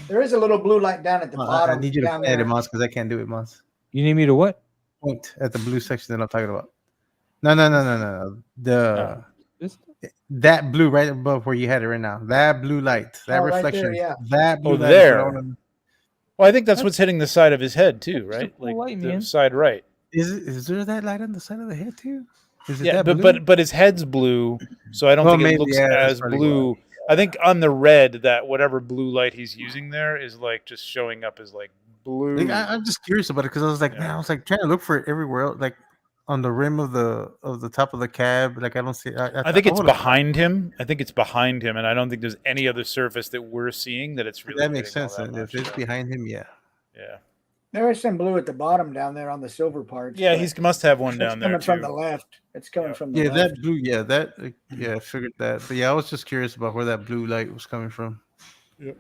There is a little blue light down at the Well, bottom. I need you to down point at there. it, Mons, because I can't do it, Mons. You need me to what? Point at the blue section that I'm talking about. No. The This? that blue right above where you had it right now. That blue light, that Oh, right reflection. there, yeah. That blue Oh, light. is what I there. wanna- Well, I think that's what's hitting the side of his head too, That's the right? blue Like light, the man. side right. Is there that light on the side of the head too? Is it Yeah, that but blue? but his head's blue, so I don't Well, think it maybe, looks yeah, that's as probably blue. I think on the red, that whatever blue light he's using there is like just showing up as like blue. Like, I'm just curious about it because I was like, Yeah. man, I was like trying to look for it everywhere else, like on the rim of the top of the cab. Like I don't see. I think it's would've- behind him. I think it's behind him, and I don't think there's any other surface that we're seeing that it's really. That makes hitting all sense. that Then. If much, it's yeah. behind him, yeah. Yeah, There is some blue at the bottom down there on the silver parts. yeah, but he must have one it's down there coming from too. the left. It's coming Yeah. from the Yeah, left. that blue. Yeah, I figured that. But yeah, I was just curious about where that blue light was coming from. Yep.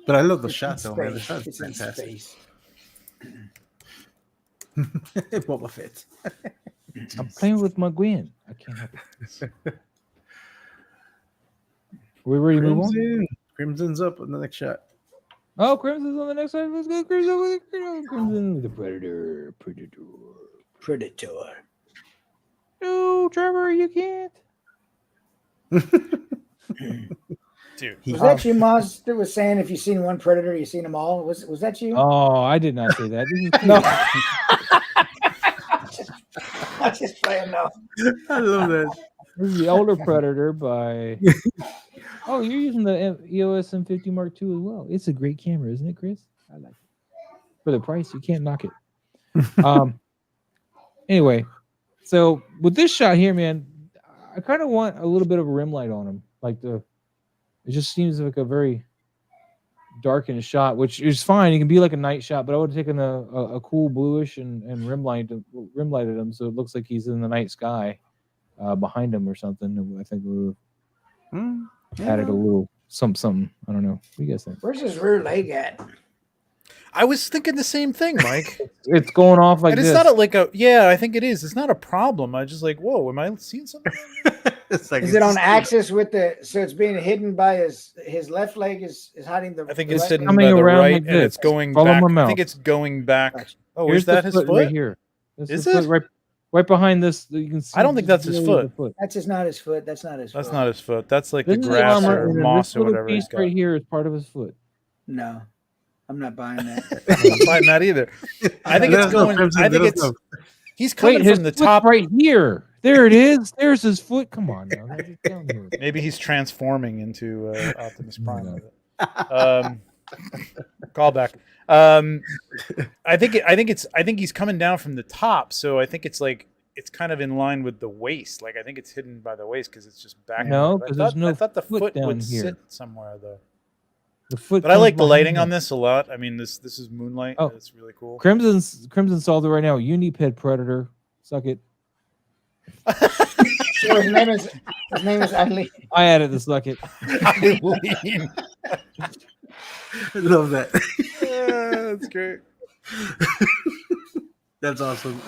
But I love the It's shot in though, man. The space. shot's It's in fantastic. space. Boba Fett. I'm playing with my Gwen. I can't help it. We ready to move on? Crimson. Crimson's up on the next shot. Oh, Crimson's on the next side. Let's go, Crimson. Crimson with the Predator. Predator. No, Trevor, you can't. Dude, Was that you, Moz, that was saying if you've seen one predator, you've seen them all? Was that you? Oh, I did not say that. This is No. I'm just playing now. I love that. This is the older Predator by. Oh, you're using the EOS M50 Mark II as well. It's a great camera, isn't it, Chris? I like it. For the price, you can't knock it. Anyway, so with this shot here, man, I kind of want a little bit of a rim light on him. It just seems like a very darkened shot, which is fine. It can be like a night shot, but I would have taken a cool bluish and rim lighted him so it looks like he's in the night sky behind him or something. I think we would have added a little something. I don't know. What do you guys think? Where's his rear leg at? I was thinking the same thing, Mike. It's going off like and it's this. not yeah, I think it is. It's not a problem. I just like, whoa, am I seeing something? It's like Is it on axis with so it's being hidden by his left leg is hiding the. I think the it's right hidden leg? by Coming the around right, like and this. it's going Follow back. my I think mouse. it's going back. Gotcha. Oh, Here's is that the his foot foot? right here? That's Is the foot it? right behind this? You can see. I don't think that's his barely the foot. That's just not his foot. That's not his That's foot. not his foot. That's like This the is grass armor, or and then moss this or little whatever he's piece got. right here is part of his foot. No, I'm not buying that. I'm not buying that either. I think Let it's us know, going. Crimson, I think let us it's. know. He's coming his from the foot's top. right here. There it is. There's his foot. Come on now. Let's get down here. Maybe he's transforming into Optimus Prime No. with it. Call back. I think he's coming down from the top, so I think it's like it's kind of in line with the waist. Like I think it's hidden by the waist because it's just back. No, I 'cause thought, there's no I thought the foot foot down would here. sit somewhere though. The foot. But I comes like the behind lighting him. on this a lot. I mean, this is moonlight. Oh. It's really cool. Crimson solved it right now. Uniped Predator. Suck it. So his name is Eileen. I added the suck it. Eileen. I love that. That's great. That's awesome.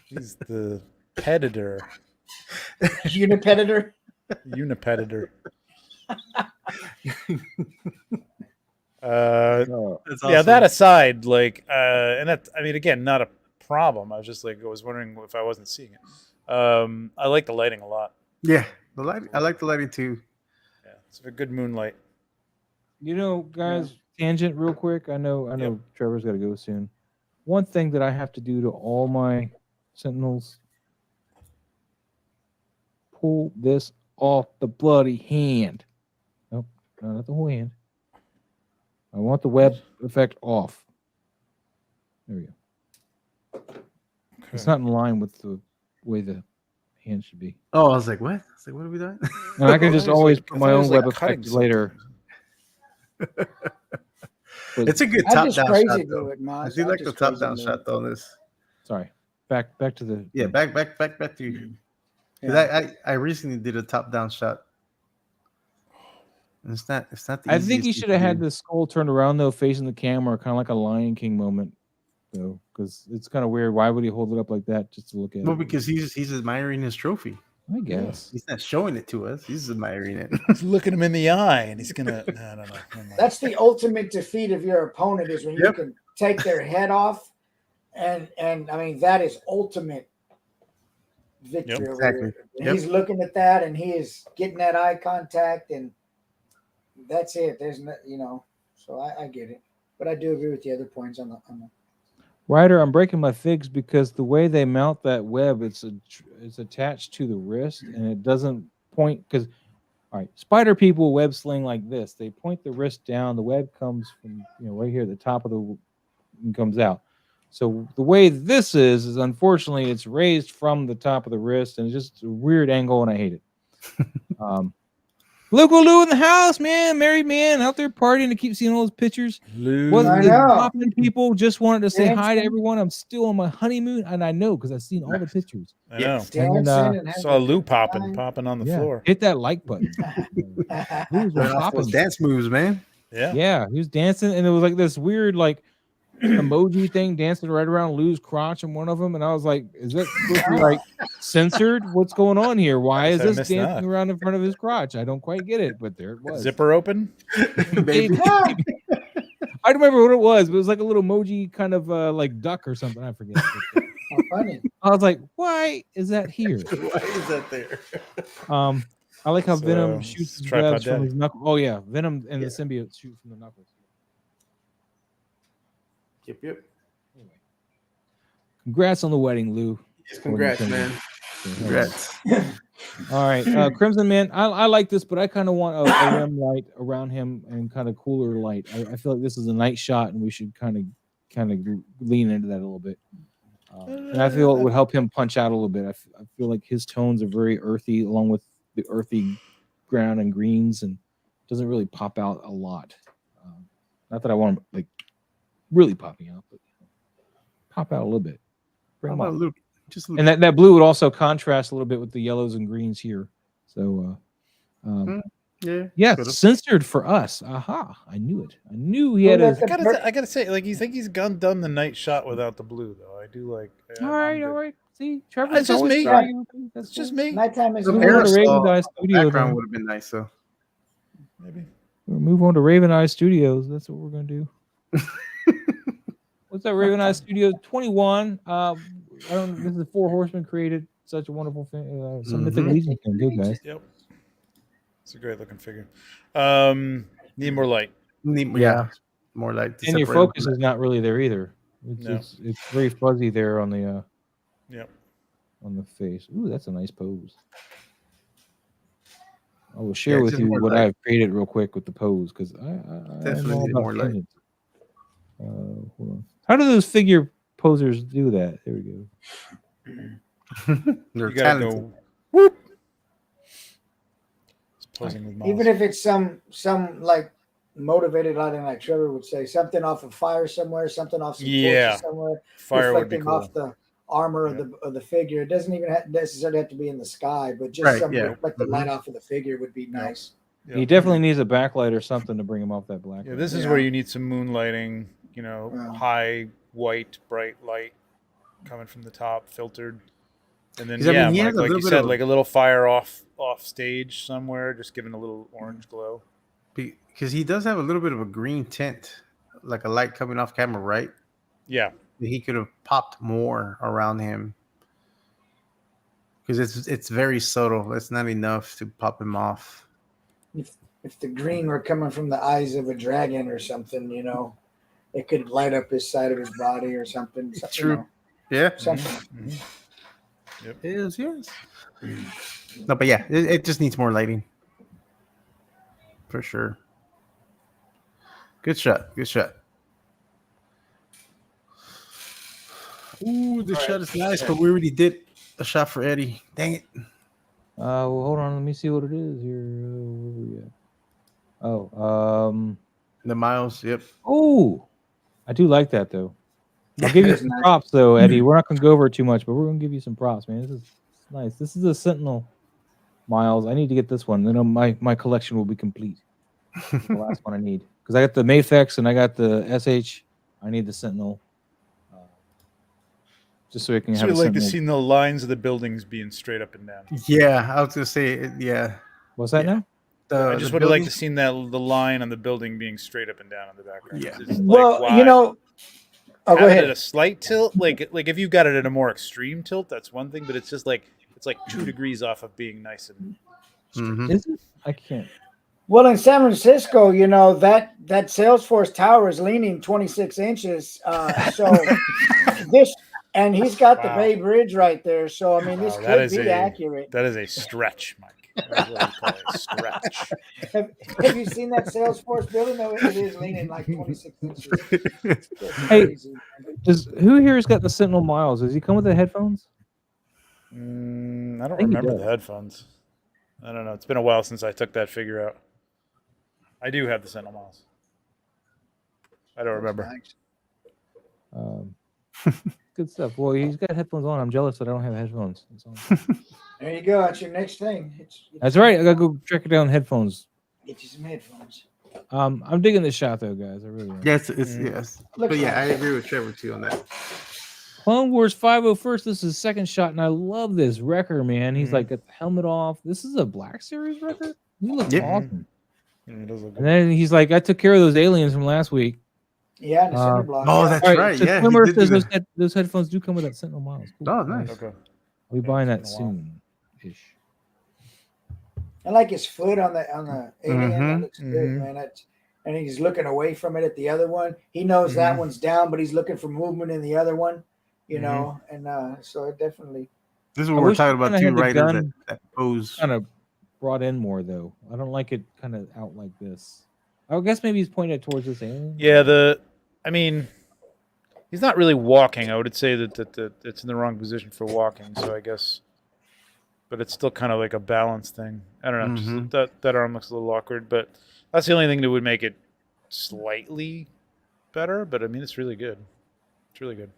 He's the peditor. Unipeditor. Unipeditor. That's Yeah, awesome. that aside, like, and that, I mean, again, not a problem. I was just like, I was wondering if I wasn't seeing it. I like the lighting a lot. Yeah, the light. I like the lighting too. Yeah, it's a good moonlight. You know, guys, tangent real quick. I know Yep. Trevor's got to go soon. One thing that I have to do to all my Sentinels, pull this off the bloody hand. Nope, no, not the whole hand. I want the web effect off. There we go. It's not in line with the way the hand should be. Oh, I was like, what? I was like, what are we doing? And I can just I was always like- put I my thought it own was like web cutting effect later. But- It's a good I top just down crazy shot do though. it, I Maz. do like the just top crazy down do it. shot though on this. Sorry, back to the Yeah, back to you. 'Cause Yeah. I recently did a top down shot. And it's not the I think you easiest should thing have to had do. the skull turned around though, facing the camera, kind of like a Lion King moment, though, because it's kind of weird. Why would he hold it up like that just to look at Well, it? because he's admiring his trophy. I guess. He's not showing it to us. He's admiring it. He's looking him in the eye, and he's gonna. I don't know. Never mind. That's the ultimate defeat of your opponent is when you Yep. can take their head off, and I mean that is ultimate victory. Yep. over Exactly. here. Yep. He's looking at that, and he is getting that eye contact, and that's it. There's no, so I get it, but I do agree with the other points on the. Ryder, I'm breaking my figs because the way they mount that web, it's attached to the wrist and it doesn't point. Because, all right, spider people web sling like this. They point the wrist down. The web comes from right here at the top of the and comes out. So the way this is unfortunately it's raised from the top of the wrist and it's just a weird angle and I hate it. Local Lou in the house, man, married man out there partying to keep seeing all those pictures. Wasn't I the know. popping people just wanted to say hi to Dancing. everyone. I'm still on my honeymoon, and I know because I've seen all the pictures. I know. Dancing and Saw Lou having a popping on the Yeah, floor. hit that like button. Lou was Those popping. dance moves, man. Yeah. Yeah, he was dancing, and it was like this weird like emoji thing dancing right around Lou's crotch in one of them, and I was like, "Is that supposed to be like censored? What's going on here? Why is I this missed dancing that. around in front of his crotch? I don't quite get it, but there it was." Zipper open. Maybe. I don't remember what it was, but it was like a little emoji kind of like duck or something. I forget. How funny. I was like, "Why is that here?" Why is that there? I like how So, Venom shoots his tripod webs from daddy. his knuckle. Oh yeah, Venom and Yeah. the symbiote shoot from the knuckles. Yep. Anyway, congrats on the wedding, Lou. Yes, congrats, man. Congrats. All right, Crimson Man. I like this, but I kind of want a rim light around him and kind of cooler light. I feel like this is a night shot, and we should kind of lean into that a little bit. And I feel it would help him punch out a little bit. I feel like his tones are very earthy, along with the earthy ground and greens, and doesn't really pop out a lot. Not that I want him like really popping out, but pop out a little bit. Bring How him about up. Luke? Just Luke. And that blue would also contrast a little bit with the yellows and greens here. So, Yeah. yeah, could've. censored for us. Aha! I knew it. I knew he had Well, a. I gotta say, like, you think he's done the night shot without the blue, though. I do like. All right. See, Trevor. It's just me. That's It's just cool. me. Nighttime is Some We're going to Raven aerosol Eye on the Studio. background Then. would have been nice, though. Maybe. We'll move on to Raven Eye Studios. That's what we're going to do. What's that? Raven Eye Studios 21. I don't. This is the Four Horsemen created such a wonderful thing. Some Mythic Mhm. Legion thing, good guys. Yep. It's a great looking figure. Need more light. Yeah. More like. And your focus is not really there either. No. It's very fuzzy there on the Yep. On the face. Ooh, that's a nice pose. I will share with just you more what like- I've created real quick with the pose because I Definitely know need about more light. tangents. Hold on. How do those figure posers do that? There we go. They're You gotta talented. go. Whoop. It's posing with Moz. Even if it's some like motivated lighting, like Trevor would say, something off of fire somewhere, something off some torches somewhere, fire would be reflecting cool. off the armor of the figure. It doesn't even necessarily have to be in the sky, but just Right, some yeah. reflected light off of the figure would be nice. Yeah. He definitely needs a backlight or something to bring him off that black. Yeah, this light. is where you need some moonlighting. You know, Yeah. high white bright light coming from the top, filtered, and then 'Cause, I mean, he has a like you little bit said, of- like a little fire off stage somewhere, just giving a little orange glow. Because he does have a little bit of a green tint, like a light coming off camera, right? Yeah, He could have popped more around him. Because it's very subtle. It's not enough to pop him off. If the green were coming from the eyes of a dragon or something, it could light up his side of his body or something. True. Yeah. Something. Mm-hmm. Yep. Yes. No, but yeah, it just needs more lighting. For sure. Good shot. Ooh, the shot is nice, but we already did a shot for Eddie. Dang it. Well, hold on. Let me see what it is here. Where we at? Oh, The miles, yep. oh, I do like that though. I'll give you some props though, Eddie. We're not gonna go over it too much, but we're gonna give you some props, man. This is nice. This is a Sentinel Miles. I need to get this one. Then my collection will be complete. The last one I need because I got the Mafex and I got the SH. I need the Sentinel. Just so I can So have. you a like to Sentinel. see the lines of the buildings being straight up and down. Yeah, I was gonna say, yeah. What's that Yeah. now? I just would have liked to seen the line on the building being straight up and down in the background. Yeah. It's Well, why? go Have it ahead. at a slight tilt, like if you got it at a more extreme tilt, that's one thing. But it's just like it's like 2 degrees off of being nice and. Mhm. Is it? I can't. Well, in San Francisco, that Salesforce tower is leaning 26 inches. So and he's got the Wow. Bay Bridge right there. So, I mean, this Wow, that could is be accurate. That is a stretch, Mike. That's what we call a stretch. Have you seen that Salesforce building? No, it is leaning like 26 inches. That's Hey, crazy. who here has got the Sentinel Miles? Does he come with the headphones? I don't think he remember the does. headphones. I don't know. It's been a while since I took that figure out. I do have the Sentinel Miles. I don't remember. Good stuff. Well, he's got headphones on. I'm jealous that I don't have headphones. That's all. There you go. That's your next thing. That's right. I gotta go track down headphones. Get you some headphones. I'm digging this shot though, guys. I really am. Yes, yes. Looks But yeah, like I it. agree with Trevor too on that. Clone Wars 501st. This is his second shot, and I love this wrecker, man. He's like got the helmet off. This is a Black Series wrecker. He looks Yep. awesome. It does look And then he's like, I took care of those aliens from last week. Yeah, the center block. Oh, yeah. that's All right. So Yeah, he Swimmer did do says that. those headphones do come with that Sentinel Miles. Cool. Oh, nice. okay. I'll be buying that it's been a while. soon-ish. I like his foot on the alien. That Mhm, looks good, man. And he's looking away from it at the other one. He knows that one's down, but he's looking for movement in the other one. And so it definitely. This is I what we're wish talking he about kinda too, had the right? Is gun that pose. Kind of brought in more though. I don't like it kind of out like this. I guess maybe he's pointed towards this alien. Yeah, I mean, he's not really walking. I would say that it's in the wrong position for walking. So I guess, but it's still kind of like a balance thing. I don't know. Mhm. Just that arm looks a little awkward, but that's the only thing that would make it slightly better. But I mean, it's really good. It's really good.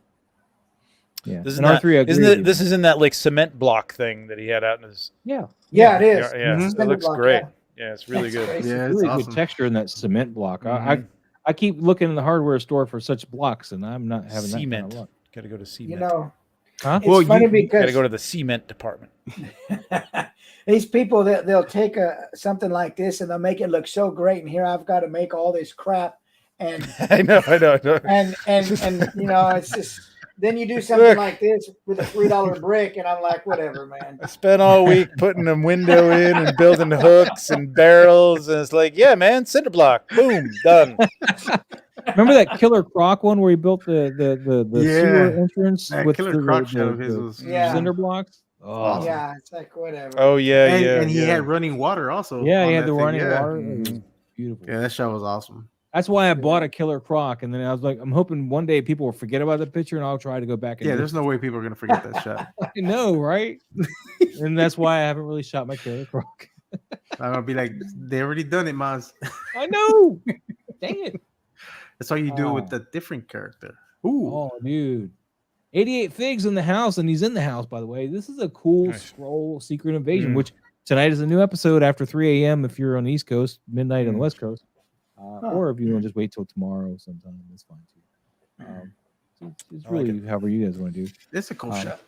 Yeah. This is And not, R3 I isn't agree it? with This you. is in that like cement block thing that he had out in his. Yeah. Yeah, it is. Yeah, Mhm. it Cinder looks block, great. yeah. Yeah, it's really That's good. crazy. Yeah, it's Really awesome. good texture in that cement block. Mhm. I keep looking in the hardware store for such blocks, and I'm not having that kind Cement. of luck. Got to go to cement. Huh? It's Well, funny you Got to because go to the cement department. these people they'll take something like this and they'll make it look so great, and here I've got to make all this crap, and I know. and it's just then you do something Look. like this with a $3 brick, and I'm like, whatever, man. I spent all week putting a window in and building hooks and barrels, and it's like, yeah, man, cinder block, boom, done. Remember that Killer Croc one where he built the sewer Yeah. entrance That with Killer Croc shot of his was Yeah. cinder blocks? Oh, awesome. Yeah, it's like whatever. Oh yeah, And he had running water also. yeah, on he had that the thing, running yeah. water. It was beautiful. Yeah, that shot was awesome. That's why I bought a Killer Croc, and then I was like, I'm hoping one day people will forget about the picture, and I'll try to go back and. Yeah, there's no way people are gonna forget that shot. I know, right? And that's why I haven't really shot my Killer Croc. I'm gonna be like, they already done it, Maz. I know. Dang it. That's how you do it with a different character. Ooh. Oh, dude. 88 Figs in the house, and he's in the house, by the way. This is a cool scroll Secret Invasion, which tonight is a new episode after 3 a.m. if you're on the East Coast, midnight on the West Coast. Or if you want to just wait till tomorrow sometime, that's fine too. It's really however you guys want to do. It's a cool shot.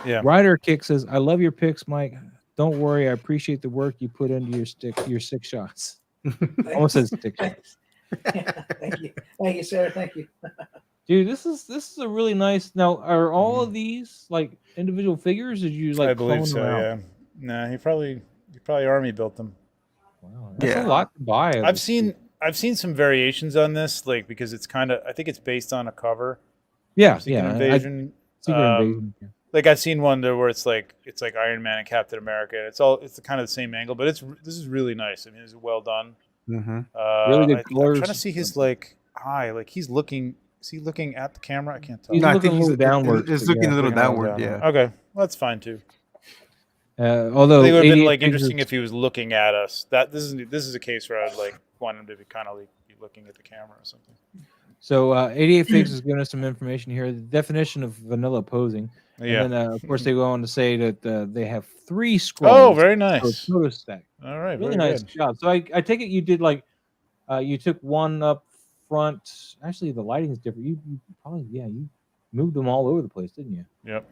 Yeah. Ryder Kick says, I love your picks, Mike. Don't worry, I appreciate the work you put into your 6 shots. Almost says 6 shots. Thank you, Sarah. Thank you. Dude, this is a really nice. Now, are all of these like individual figures? Or did you like? I believe clone so. them out? Yeah. Nah, he probably army built them. Wow, that's a lot to buy. I've seen some variations on this, like because it's kind of I think it's based on a cover. Yeah, Secret yeah. Invasion. Secret Invasion. Yeah. Like I've seen one there where it's like Iron Man and Captain America. It's the kind of the same angle, but this is really nice. I mean, it's well done. Mm-hmm. Really good colors. I'm trying to see his like eye. Like he's looking. Is he looking at the camera? I can't tell. He's looking a little downward. It's looking a little downward. Yeah. Okay, well, that's fine too. Although it would have been 88 like Figs interesting if he was looking at us. This is a case where I'd like want him to be kind of like be looking at the camera or something. So 88 Figs is giving us some information here. The definition of vanilla posing. Yeah. And then of course they go on to say that they have 3 scrolls. Oh, very nice. Photo stack. All right, really very nice good. job. So I take it you did like you took one up front. Actually, the lighting is different. You probably you moved them all over the place, didn't you? Yep.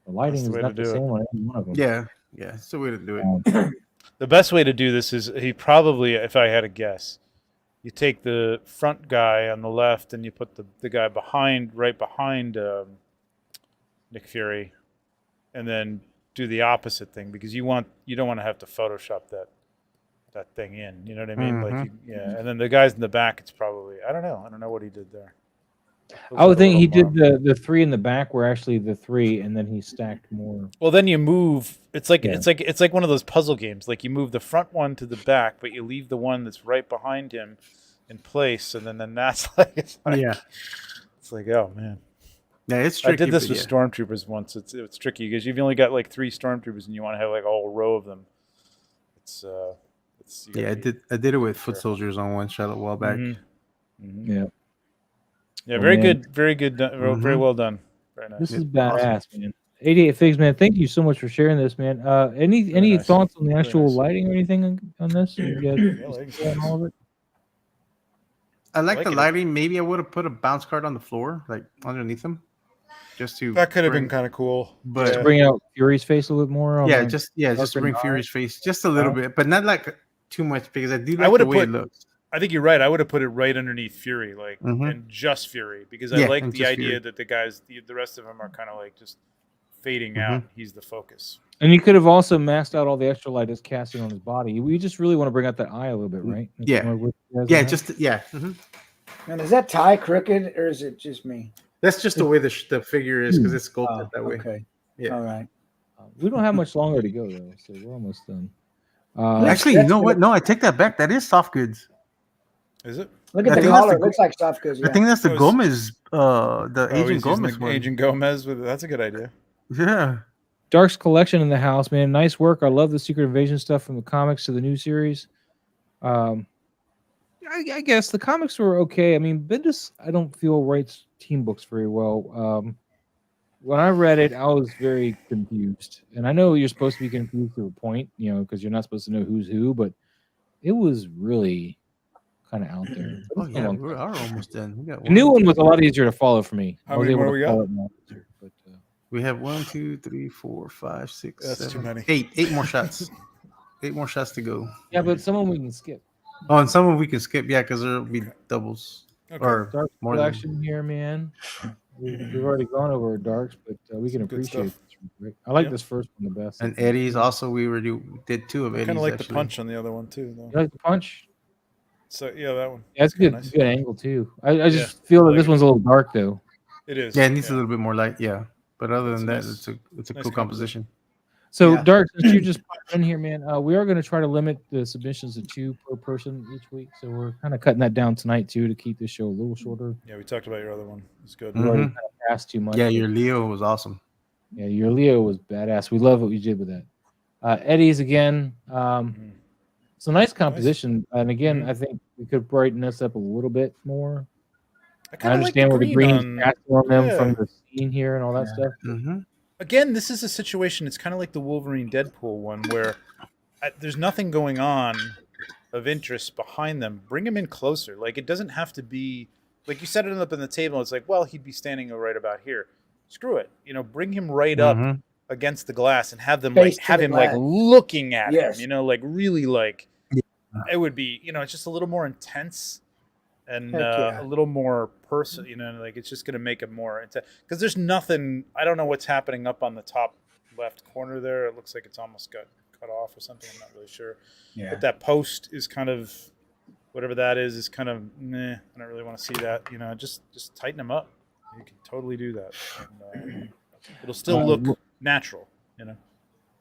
The lighting is way not to the do same it. on every one of them. Yeah. It's the way to do it. The best way to do this is he probably, if I had a guess, you take the front guy on the left and you put the guy right behind Nick Fury, and then do the opposite thing because you don't want to have to Photoshop that thing in. You know what I mean? Like and then the guys in the back, it's probably I don't know what he did there. I would think he did the 3 in the back were actually the 3, and then he stacked more. Well, then you move. It's like one of those puzzle games. Like you move the front one to the back, but you leave the one that's right behind him in place, and then that's like it's like oh man. Yeah, it's tricky. I did this with stormtroopers once. It's tricky because you've only got like 3 stormtroopers, and you want to have like a whole row of them. I did it with foot soldiers on one shot a while back. Yeah. Yeah, very good, very very well done. Very nice. This is badass, man. 88 Figs, man. Thank you so much for sharing this, man. Any thoughts on the actual lighting or anything on this? You guys all of it? I like the lighting. Maybe I would have put a bounce card on the floor, like underneath them, just to. That could have been kind of cool, but to bring out Fury's face a little bit more. Just to bring Fury's face just a little bit, but not like too much because I do like the way it looks. I think you're right. I would have put it right underneath Fury, like and just Fury, because I like the idea that the guys, the rest of them are kind of like just fading out. He's the focus. And you could have also maxed out all the extra light that's casting on his body. We just really want to bring out that eye a little bit, right? And is that tie crooked or is it just me? That's just the way the figure is because it's sculpted that way. Okay. Yeah. All right. We don't have much longer to go though, so we're almost done. Actually, you know what? No, I take that back. That is soft goods. Is it? Look at the collar. It looks like soft goods. I think that's the Gomez, the Agent Gomez one. Agent Gomez. That's a good idea. Yeah. Dark's collection in the house, man. Nice work. I love the Secret Invasion stuff from the comics to the new series. I guess the comics were okay. I mean, Bendis, I don't feel writes team books very well. When I read it, I was very confused. And I know you're supposed to be confused to a point, because you're not supposed to know who's who, but it was really kind of out there. Oh, yeah, we are almost done. The new one was a lot easier to follow for me. How many more we got? We have 1, 2, 3, 4, 5, 6, That's 7, too many. 8 more shots. 8 more shots to go. Yeah, but some of them we can skip. Oh, and some of them we can skip, because there'll be doubles. Okay. Or Dark more collection here, man. We've already gone over Darks, but we can appreciate this. I like this first one the best. And Eddie's also, we did 2 of Eddie's. Kind of like actually. the punch on the other one too, though. You like the punch? So yeah, that one. Yeah, that's kinda good. Good angle too. I just Yeah, feel I that like this it. one's a little dark though. It is. Yeah, it needs a little bit more light. Yeah, but other It's than a that, nice- it's a nice cool composition. So, Yeah. Dark, since you just popped in here, man, we are going to try to limit the submissions to 2 per person each week. So we're kind of cutting that down tonight too to keep this show a little shorter. Yeah, we talked about your other one. It's good. We already Mhm. kind of passed too much. Yeah, but- your Leo was awesome. yeah, your Leo was badass. We love what you did with that. Eddie's again. Mhm. It's a nice composition, and again, Mhm. I think we could brighten this up a little bit more. I kinda like the understand where the green's on- casting on them from yeah. the scene here and all that stuff. Mm-hmm. Again, this is a situation. It's kind of like the Wolverine Deadpool one, where there's nothing going on of interest behind them. Bring him in closer. Like it doesn't have to be like you set it up on the table. It's like, well, he'd be standing right about here. Screw it. Bring him right up Mhm. against the glass and have them Face like to have the him like glass. looking at Yes. him. Like really like Yeah. it would be. It's just a little more intense and Heck yeah. a little more personal. Like it's just gonna make it more intense because there's nothing. I don't know what's happening up on the top left corner there. It looks like it's almost got cut off or something. I'm not really sure. Yeah. But that post is kind of whatever that is kind of meh. I don't really want to see that. Just tighten them up. You can totally do that. And, it'll still look natural.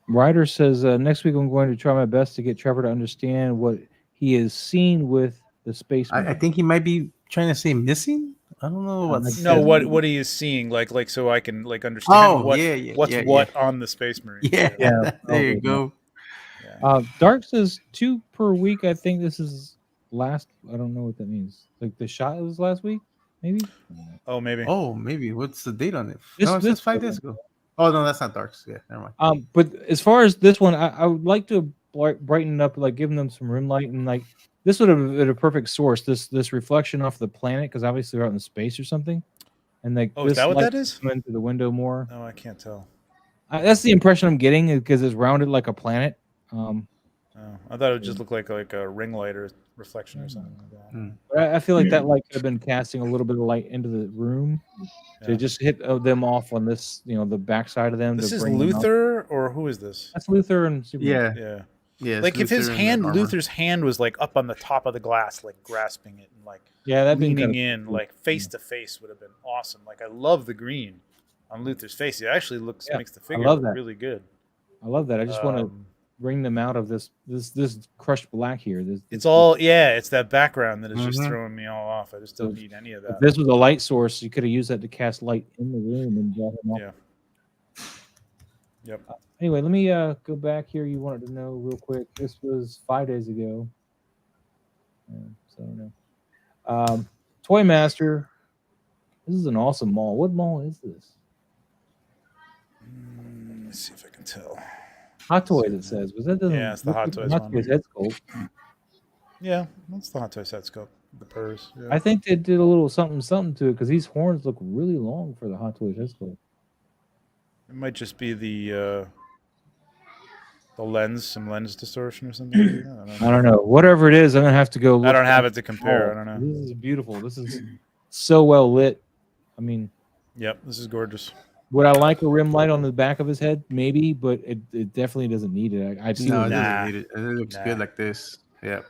Ryder says next week I'm going to try my best to get Trevor to understand what he has seen with the space. I think he might be trying to say missing. I don't know about No, what he is seeing, like so I can like understand what's on the Space Marine. Yeah. There you go. Yeah. Dark says 2 per week. I think this is last. I don't know what that means. Like the shot was last week, maybe. Oh, maybe. Oh, maybe. What's the date on it? This- No, it says this 5 days ago. Oh no, that's not Dark's. Yeah, never mind. But as far as this one, I would like to brighten it up, like giving them some room light, and like this would have been a perfect source. This reflection off the planet, because obviously we're out in space or something, and like Oh, is this that what light that is? come into the window more. No, I can't tell. That's the impression I'm getting, because it's rounded like a planet. Oh, I thought it would just look like a ring light or reflection or something like that. But I feel like that light could have been casting a little bit of light into the room to just hit them off on this, the backside of them. This to is bring them out. Luther, or who is this? That's Luther and Superman. Yeah. Yeah. Like if his hand, Luther's hand was like up on the top of the glass, like grasping it and like that'd be leaning in, like face to face would have been awesome. Like I love the green on Luther's face. It actually makes the figure love look that. really good. I love that. I just want to bring them out of this crushed black here. It's that background that is just throwing me all off. I just don't need any of that. If this was a light source, you could have used that to cast light in the room and draw them off. Yeah. Yep. Anyway, let me go back here. You wanted to know real quick. This was 5 days ago. Toy Master. This is an awesome mall. What mall is this? Let me see if I can tell. Hot Toys, it says. Was that the? Yeah, it's the Hot Toys Hot one. Toys head sculpt. Yeah, that's the Hot Toy set scope. The purrs. Yeah. I think they did a little something to it, because these horns look really long for the Hot Toys head sculpt. It might just be the lens, some lens distortion or something. I don't know. Whatever it is, I'm gonna have to go. I don't have it to compare. I don't know. This is beautiful. This is so well lit. I mean, yep, this is gorgeous. would I like a rim light on the back of his head? Maybe, but it definitely doesn't need it. I've seen No, it it. doesn't need it. It looks good like this. Yeah.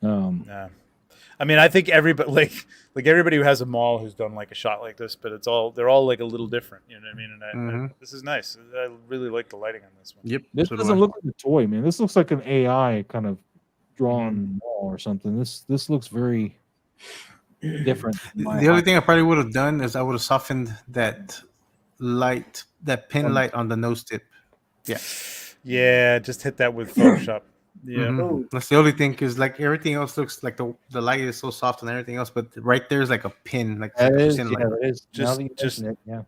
Nah. I mean, I think everybody like everybody who has a mall who's done like a shot like this, but they're all like a little different. You know what I mean? And this is nice. I really like the lighting on this one. Yep. This doesn't look like a toy, man. This looks like an AI kind of drawn wall or something. This looks very different. The only thing I probably would have done is I would have softened that light, that pin light on the nose tip. Yeah. Yeah, just hit that with Photoshop. Yeah. That's the only thing, because like everything else looks like the light is so soft and everything else, but right there's like a pin, like That is, light. it is. Just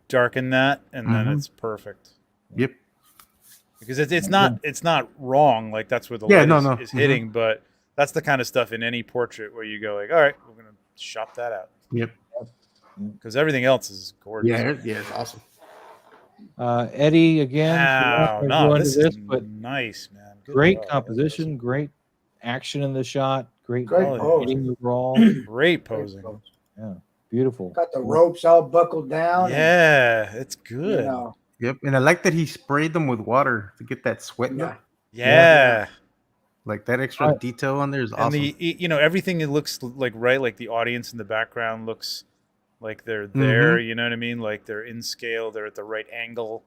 darken that, and then it's perfect. Yep. Because it's not wrong. Like that's where the light is hitting, but that's the kind of stuff in any portrait where you go like, all right, we're gonna shop that out. Yep. Because everything else is gorgeous. Yeah, it's awesome. Eddie again. Wow, this is nice, man. Good Great job. composition, great action in the shot, great pose. hitting overall. Great posing. Yeah, beautiful. Got the ropes all buckled down. Yeah, it's good. Yep, and I like that he sprayed them with water to get that sweat. Yeah. Yeah. Like that extra detail on there is awesome. And everything it looks like right, like the audience in the background looks like they're there. You know what I mean? Like they're in scale. They're at the right angle.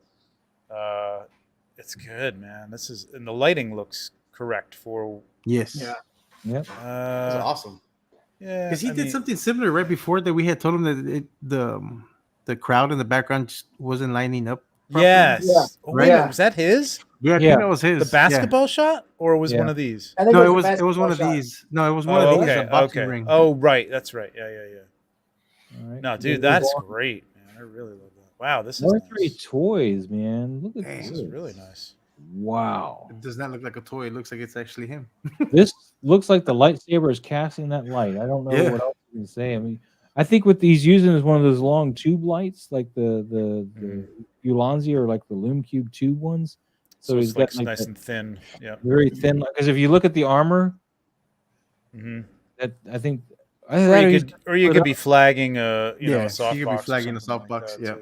It's good, man. And the lighting looks correct for. Yes. Yeah. Yep. That's awesome. Yeah, because he did something similar right before that. We had told him that the crowd in the background just wasn't lining up properly. Yes. Yeah. Oh, wait, Yeah. was that his? Yeah, I think that was his. The basketball shot, or was one of these? I think No, the it was basketball one of shot. these. No, it was one of these. Okay, A boxing okay. ring. Oh, right. That's right. Yeah. All right. No, dude, that's great, man. I really love that. Wow, this is More nice. 3 toys, man. Look at Dang. This is really nice. Wow. It does not look like a toy. It looks like it's actually him. This looks like the lightsaber is casting that light. I don't know what else you can say. I mean, I think what he's using is one of those long tube lights, like the Ulanzi or like the Lume Cube tube ones. So he's it's like got like nice that and thin. Yeah. very thin. Because if you look at the armor, that I think. Or you could be flagging a softbox. you could be flagging a softbox. Yeah.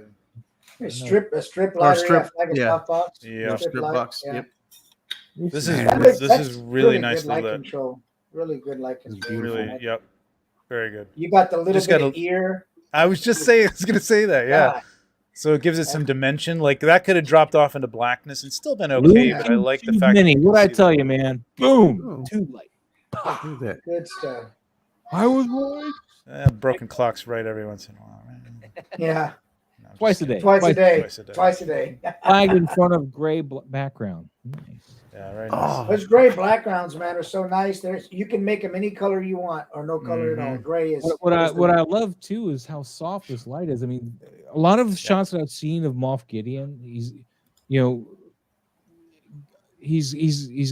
A strip Or lighter, strip, like a yeah. softbox. Yeah. Strip light, box. yeah. Yep. This That's is really good nicely light lit. control. Really good light control. Really, yep. Very good. You got the little Just bit got of ear. I was just saying, I was gonna say that, yeah. God. So it gives it some dimension. Like that could have dropped off into blackness and still been okay. Lume But I Cube like the tube fact. mini. that What I see tell that. you, man? Boom. Oh. Tube light. Look at that. Good stuff. I was right. Broken clocks right every once in a while. Right? Yeah. No, I'm Twice just a day. kidding. Twice a day. Twice a day. Twice a day. Flag in front of gray background. Nice. Yeah, right. Oh. Those gray backgrounds, man, are so nice. You can make them any color you want or no color at all. Gray is What I love too is how soft this light is. I mean, a lot of shots that I've seen of Moff Gideon, he's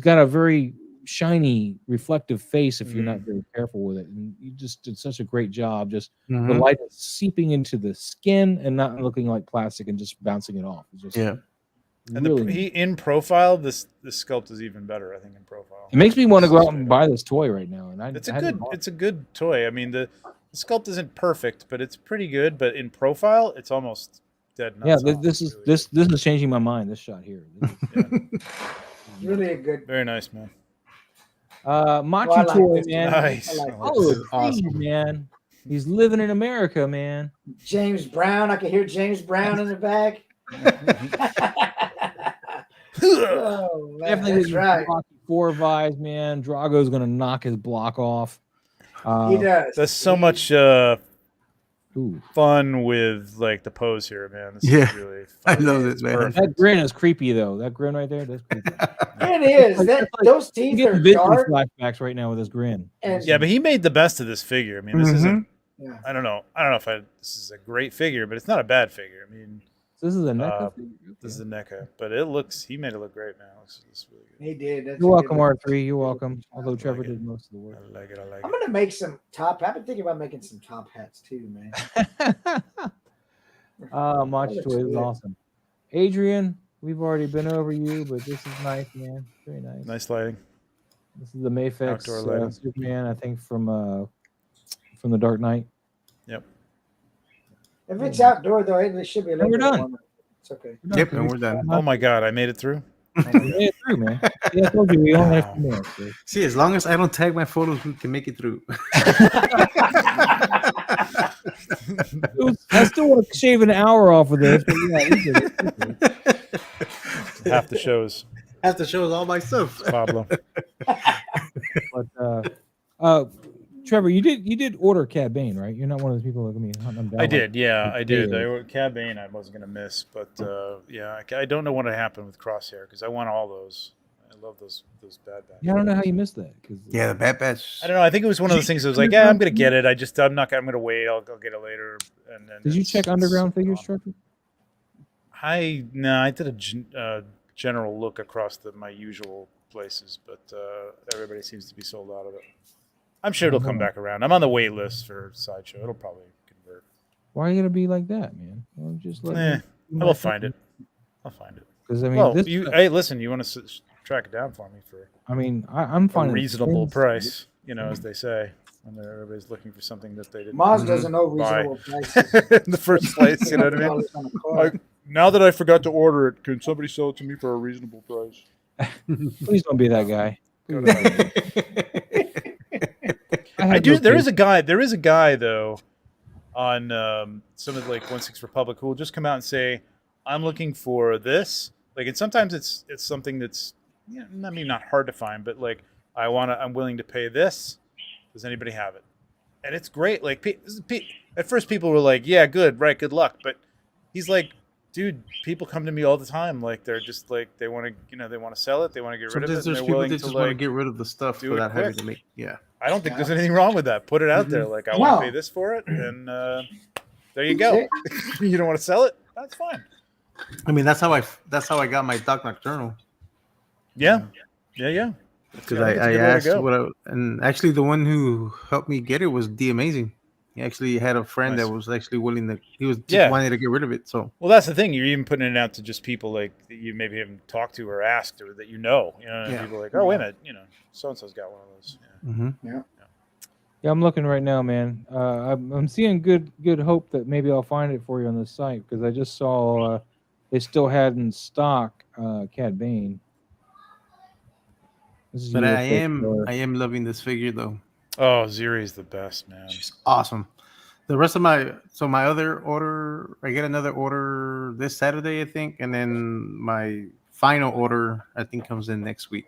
got a very shiny, reflective face if you're not very careful with it. And you just did such a great job. Just the light is seeping into the skin and not looking like plastic and just bouncing it off. It's just And really in profile, this sculpt is even better. I think in profile. it makes me want to go out and buy this toy right now. And It's a good toy. I mean, the sculpt isn't perfect, but it's pretty good. But in profile, it's almost dead nuts. Yeah, this is changing my mind. This shot here. really a good. Very nice, man. Machu I like toy, this. man. Nice. I like Oh, This is awesome. man. He's living in America, man. James Brown. I can hear James Brown in the back. Oh, man, Definitely that's getting right. Rocky 4 vibes, man. Drago's gonna knock his block off. He does. There's so much Ooh. fun with like the pose here, man. This Yeah. is really I fun. love this, It's man. perfect. That grin is creepy though. That grin right there, that's creepy. It is. Those I'm teeth getting are visual dark. flashbacks right now with his grin. And Yeah, but he made the best of this figure. I mean, this isn't. yeah. I don't know if this is a great figure, but it's not a bad figure. I mean, This is a NECA figure? this is a NECA, but he made it look great, man. It's really good. He did. That's You're a welcome, good- R3. You're welcome. Although Trevor it. did most of the work. I like it. I'm gonna make some top. I've been thinking about making some top hats too, man. Machu looks toy is good. awesome. Adrian, we've already been over you, but this is nice, man. Very nice. Nice lighting. This is the Mayfix Outdoor lighting. Superman, I think from the Dark Knight. Yep. If it's outdoor though, it should be a little we're bit done. warmer. It's okay. Yep, and we're done. Oh my God, I made it through. We made it through, man. Yeah, I told you we only have 2 minutes. So. See, as long as I don't tag my photos, we can make it through. I still want to shave an hour off of this, but yeah, we did it. Half the shows, Have to show all my stuff. Pablo. But Trevor, you did order Cad Bane, right? You're not one of those people like me hunting them down. I like- did, yeah, I did. Yeah. Cad Bane, I wasn't gonna miss, but yeah, I don't know what happened with Crosshair because I want all those. I love those Bad Batch. Yeah, I don't know how you missed that. 'Cause, Yeah, the Bad Batch. I don't know. I think it was one of those things. That was like, yeah, I'm gonna get it. I'm gonna wait. I'll get it later. And then Did you check underground figures, Trevor? I did a general look across my usual places, but everybody seems to be sold out of it. I'm sure it'll come back around. I'm on the wait list for Sideshow. It'll probably convert. Why are you gonna be like that, man? Well, just let I will find it. I'll find it. Because I mean, Well, this, hey, listen, you want to track it down for me for I'm a finding reasonable things- price, as they say, when everybody's looking for something that they didn't Maz doesn't know buy reasonable prices. in the first place. You know what I mean? On a car. Now that I forgot to order it, can somebody sell it to me for a reasonable price? Please don't be that guy. Go to my I do. no There is patience. a guy. There is a guy though on some of like 1/6 Republic who will just come out and say, "I'm looking for this." Like, and sometimes it's something that's maybe not hard to find, but like I'm willing to pay this. Does anybody have it? And it's great. Like at first, people were like, "Yeah, good, right, good luck." But he's like, "Dude, people come to me all the time. Like they're just like they want to they want to sell it, they want to get rid of it, Sometimes and there's they're people willing that to just want to like get rid of the stuff do it without having quick." to make. Yeah. I don't think there's anything wrong with that. Put it out there. Like I want to pay No. this for it, and there you That's go. it. You don't want to sell it? That's fine. I mean, that's how I got my Doc Nocturnal. Yeah. Because think it's a I good way to asked go. and actually the one who helped me get it was D Amazing. He actually had a friend Nice. that was actually willing to. He was just Yeah. wanting to get rid of it. So Well, that's the thing. You're even putting it out to just people like that you maybe haven't talked to or asked or that you know. And Yeah. people are like, oh, wait a minute, so and so's got one of those. Yeah. Yeah, I'm looking right now, man. I'm seeing good hope that maybe I'll find it for you on the site because I just saw they still had in stock Cad Bane. This is but your I first am color. loving this figure though. Oh, Ziri's the best, man. She's awesome. The rest of my other order, I get another order this Saturday, I think, and then my final order I think comes in next week.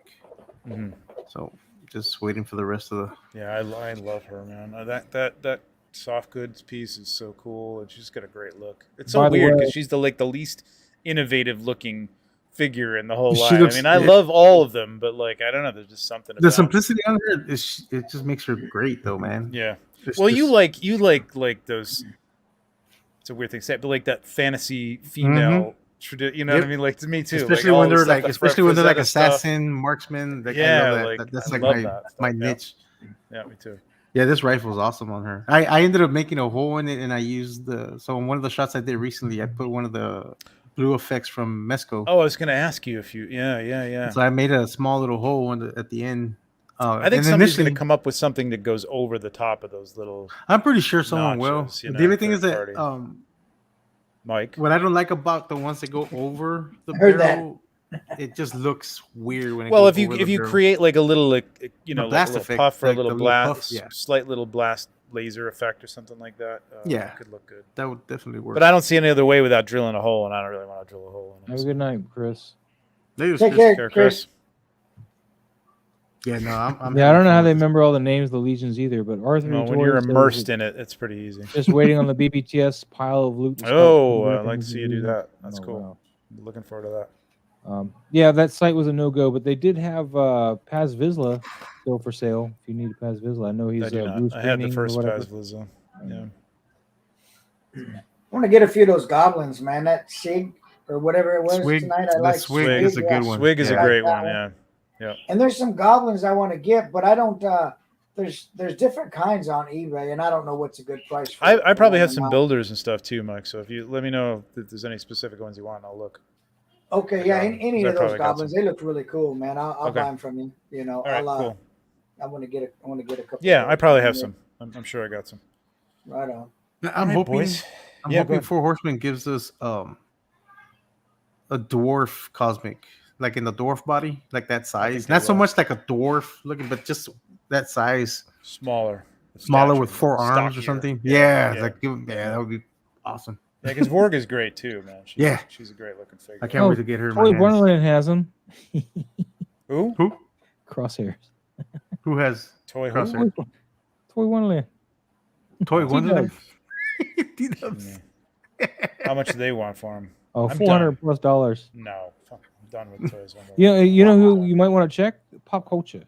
Mhm. So just waiting for the rest of the. Yeah, I love her, man. That soft goods piece is so cool, and she's got a great look. It's so By the weird way- because she's the least innovative looking figure in the whole She line. looks- I mean, I love all of them, but like I don't know, there's just something The about simplicity on her is it just makes her great though, man. Yeah. It's Well, just- you like those. It's a weird thing to say, but like that fantasy female. You know what I Yep. mean? Like to me too. especially all when the they're stuff like, that especially when they're like Frazetta stuff. assassin, marksman. Like, Yeah, I love that. like, That's I like love my that stuff, my yeah. niche. Yeah, me too. Yeah, this rifle is awesome on her. I ended up making a hole in it, and I used so in one of the shots I did recently, I put one of the blue effects from Mesco. Oh, I was gonna ask you if you. Yeah. So I made a small little hole at the end. I think and somebody's gonna initially- come up with something that goes over the top of those little I'm pretty sure someone notches, will. The only thing is third that party. Mike. what I don't like about the ones that go over the I heard that. barrel, it just looks weird when it Well, goes if you over the you barrel. create like a little like like a blast little effect, puff or like a little the little blast, puff, yeah. slight little blast laser effect or something like that. Yeah. it could look good. that would definitely work. But I don't see any other way without drilling a hole, and I don't really want to drill a hole in it. Have a good night, Chris. Ladies, Take Chris- care, Care, Chris. Yeah, no, I'm Yeah, I don't know how they having fun remember all the names of the legions either, but Arthur. Well, when Toy you're says immersed that in it, it's pretty easy. just waiting on the BBTS pile of loot. to start Oh, I'd converting like to into see you do loot. that. That's Oh, cool. wow. Looking forward to that. Yeah, that site was a no-go, but they did have Paz Vizsla still for sale. If you need a Paz Vizsla, I know he's I do blue not. I had the screening or first whatever. Paz Vizsla. Yeah. I want to get a few of those goblins, man. That Sig or whatever it was Swig, tonight. I the like Swig is a good one. Swig is Yeah. a great That one. Yeah. And there's some goblins I want to get, but I don't. There's different kinds on eBay, and I don't know what's a good price. For I probably them have or some not. builders and stuff too, Mike. So if you let me know if there's any specific ones you want, I'll look. Okay, yeah, any I of those probably got goblins, they look really cool, man. I'll Okay. buy them from you. You know, All right, cool. I want to get a couple. Yeah, of I probably those. have some. I'm sure I got some. Right on. I'm All right, hoping. boys. I'm Yeah, go hoping ahead. Four Horsemen gives us a dwarf cosmic, like in the dwarf body, like that size. they Not so will. much like a dwarf looking, but just that size, Smaller smaller stature, with 4 arms or stockier. something. Yeah. Yeah, like that would be awesome. Yeah, because Vorg is great too, man. She's a great looking figure. I can't Oh, wait to get her in my Toy hands. Wonderland has them. Who? Crosshairs. Who has Toy who? Crosshair? Toy Wonderland. Toy Wonderland? Yeah. How much do they want for him? Oh, I'm $400+. No, fuck, I'm done with toys. You know who you might want to check? Pop Culture.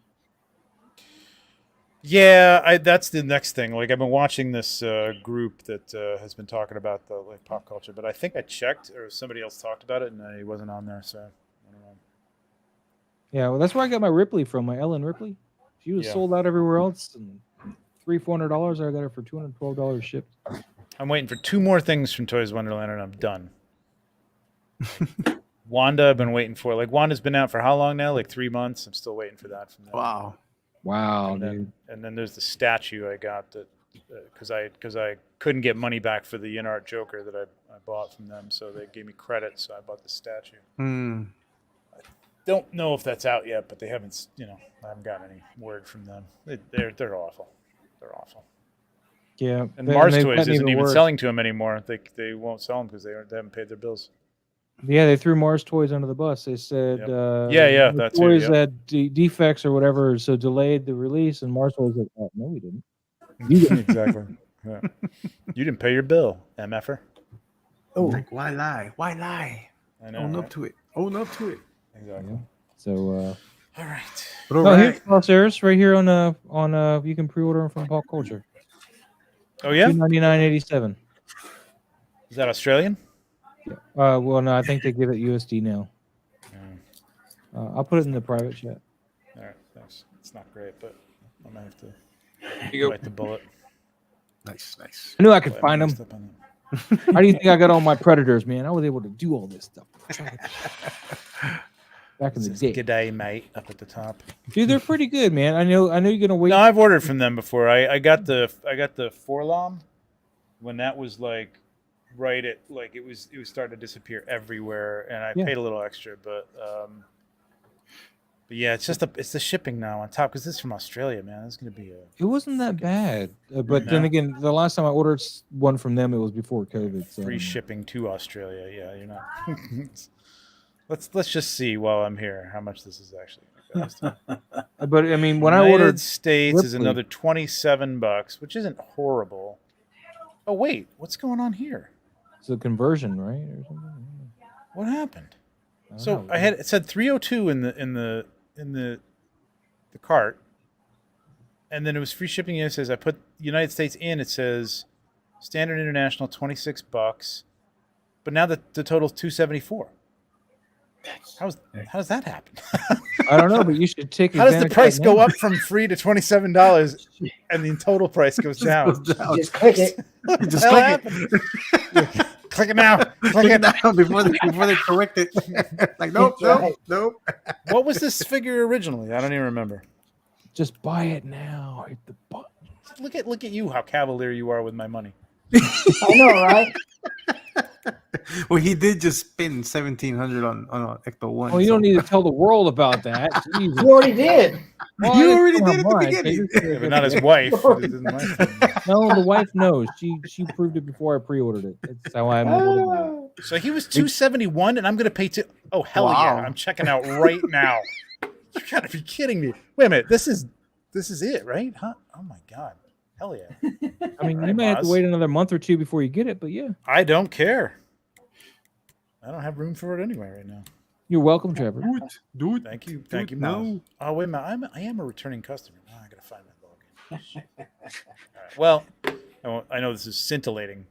Yeah, that's the next thing. Like I've been watching this group that has been talking about the like pop culture, but I think I checked or somebody else talked about it and he wasn't on there. So I don't know. Yeah, well, that's where I got my Ripley from, my Ellen Ripley. She was Yeah. sold out everywhere else, and $300-$400. I got her for $212 shipped. I'm waiting for 2 more things from Toys Wonderland and I'm done. Wanda, I've been waiting for. Like Wanda's been out for how long now? Like 3 months. I'm still waiting for that from them. Wow. Wow, And dude. then there's the statue I got that because I couldn't get money back for the in-art Joker that I bought from them, so they gave me credit, so I bought the statue. don't know if that's out yet, but they haven't. I haven't gotten any word from them. They're awful. They're awful. Yeah, And Mars they've Toys gotten isn't even worse. selling to them anymore. They won't sell them because they haven't paid their bills. Yeah, they threw Mars Toys under the bus. They said, Yep. the that too, toys yep. had defects or whatever, so delayed the release. And Mars Toys like, oh, no, we didn't. You didn't. Exactly. Yeah. You didn't pay your bill, MFer. Oh, Like, why lie? Why lie? I know. Own right? up to it. Own up to it. Exactly. So, All right. But all no, here's right. crosshairs right here on you can pre-order them from Pop Culture. Oh yeah. $299.87. Is that Australian? Well, no, I think they give it USD now. Yeah. I'll put it in the private chat. All right. Thanks. It's not great, but I might have to You go. bite the bullet. Nice. I knew I could But find them. messed up on How do you think I got all my Predators, man? I was able to do all this stuff back in the that. day. G'day, mate, up at the top. Dude, they're pretty good, man. I know you're gonna wait. No, I've ordered from them before. I got the Forlom when that was like right at like it was starting to disappear everywhere, and I paid a little extra, but yeah, it's just it's the shipping now on top because this is from Australia, man. It's gonna be It wasn't that bad, but No. then again, the last time I ordered one from them, it was before COVID. So. free shipping to Australia. Yeah, you're not. Let's just see while I'm here how much this is actually gonna cost. But I mean, when United I ordered States is Ripley- another $27, which isn't horrible. Oh wait, what's going on here? it's a conversion, right, or something. What happened? I don't So know. it said 302 in the cart, and then it was free shipping. It says I put United States in. It says standard international $26, but now the total's $274. How does that happen? I don't know, but you should take. How does the advantage price right go now. up from free to $27 and the total price goes down? just click it. What the Just hell click it. happened? Click it now. Click Click it. it down before they correct it. Like nope. What was this figure originally? I don't even remember. Just buy it now. Hit the button. Look at you, how cavalier you are with my money. I know, right? Well, he did just spend $1,700 on Ecto 1. Oh, you don't need to tell the world about that. Jesus. You already did. Well, You I didn't already tell did at the mine. beginning. Yeah, but not his wife. It isn't my thing. No, the wife knows. She proved it before I pre-ordered it. That's how I'm able to buy it. So he was $271, and I'm gonna pay Oh hell Wow. yeah! I'm checking out right now. You gotta be kidding me. Wait a minute. This is it, right? Huh? Oh my god. Hell yeah. I mean, Right, you may have to Moz. wait another month or two before you get it, but yeah. I don't care. I don't have room for it anyway right now. You're welcome, Trevor. Do it. Thank you, Do it Miles. now. Oh wait a minute. I am a returning customer. Now I gotta find my login. All right. Well, I know this is scintillating.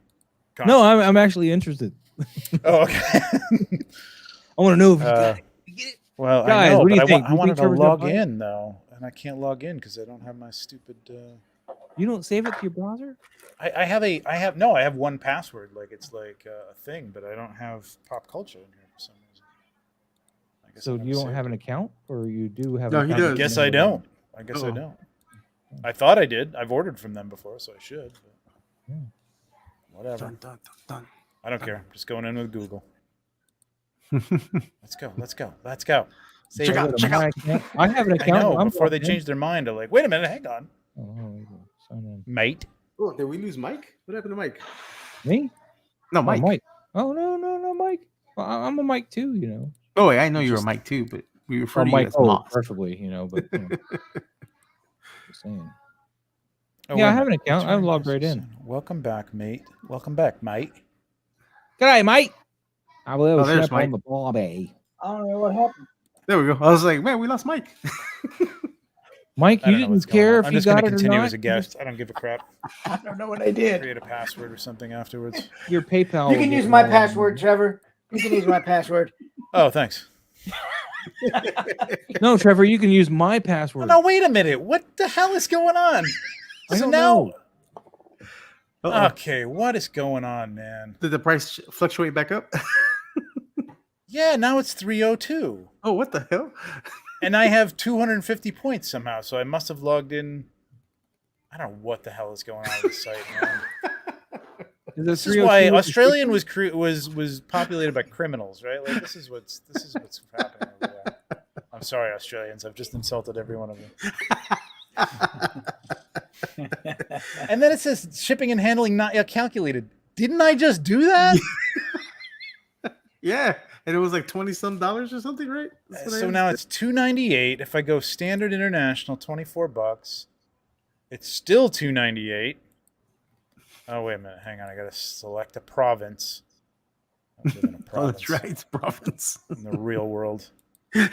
No, I'm actually interested. Oh, okay. I want to know if you got it. Well, Guys, I know, what do you but think? I You wanted think to Trevor's gonna log buy it? in though, and I can't log in because I don't have my stupid. You don't save it to your browser? I have one password, like it's like a thing, but I don't have pop culture in here for some reason. I guess So I never you don't saved have it. an account, or you do have? No, an he account? does. I guess I don't. I guess I Uh-oh. don't. I thought I did. I've ordered from them before, so I should. But whatever. Dun, dun, dun, I don't care. I'm just going in with Google. Let's go. Let's go. Let's go. Save Check it. out, check My out. account. I have an I account. know. I'm Before they logged in. change their mind, they're like, "Wait a minute, hang on, Oh, sign mate." Oh, did we lose Mike? What happened to Mike? in. Me? No, Oh, Mike. Mike. Oh no, Mike. Well, I'm a Mike too, you know. Oh, wait, I know you're a Mike too, but we refer Or to you Mike, as oh, Moss. preferably, you know. But you know, just saying. Oh, Yeah, wait I a have an minute. account. I've Returning logged right customer. in. Welcome back, mate. Welcome back, mate. G'day, mate. I will there's step on Mike. the barbie. I don't know what happened. There we go. I was like, man, we lost Mike. Mike, I you don't know what's didn't going care on. if I'm you just going got to it or continue not. as a guest. I don't give a crap. I don't know what I did. Create a password or something afterwards. Your PayPal. You can use my password, Trevor. You can use my password. Oh, thanks. No, Trevor, you can use my password. No, wait a minute. What the hell is going on? I So don't now, know. Uh-oh. okay, what is going on, man? Did the price fluctuate back up? Yeah, now it's 302. Oh, what the hell? And I have 250 points somehow, so I must have logged in. I don't know what the hell is going on with the site, man. This is why Australian was populated by criminals, right? Like this is what's happening over there. I'm sorry, Australians. I've just insulted every one of you. And then it says shipping and handling not yet calculated. Didn't I just do that? Yeah, and it was like $20-some or something, right? So now it's $298. If I go standard international, $24. It's still $298. Oh, wait a minute. Hang on. I got to select a province. I live in a province. Oh, that's right. It's province. In the real world. Well,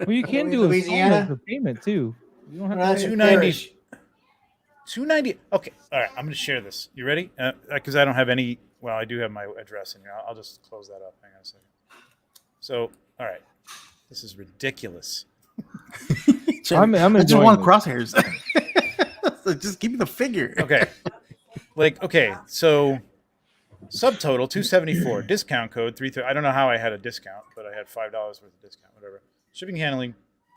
you can do Louisiana a payment too. You don't have Well, to that's pay. your 290. parish. 290. Okay. All right. I'm going to share this. You ready? Because I don't have any. Well, I do have my address in here. I'll just close that up. Hang on a second. So, all right. This is ridiculous. I'm I just enjoying want this. crosshairs. So just give me the figure. Okay. So subtotal 274, discount code 330. I don't know how I had a discount, but I had $5 worth of discount, whatever. Shipping and handling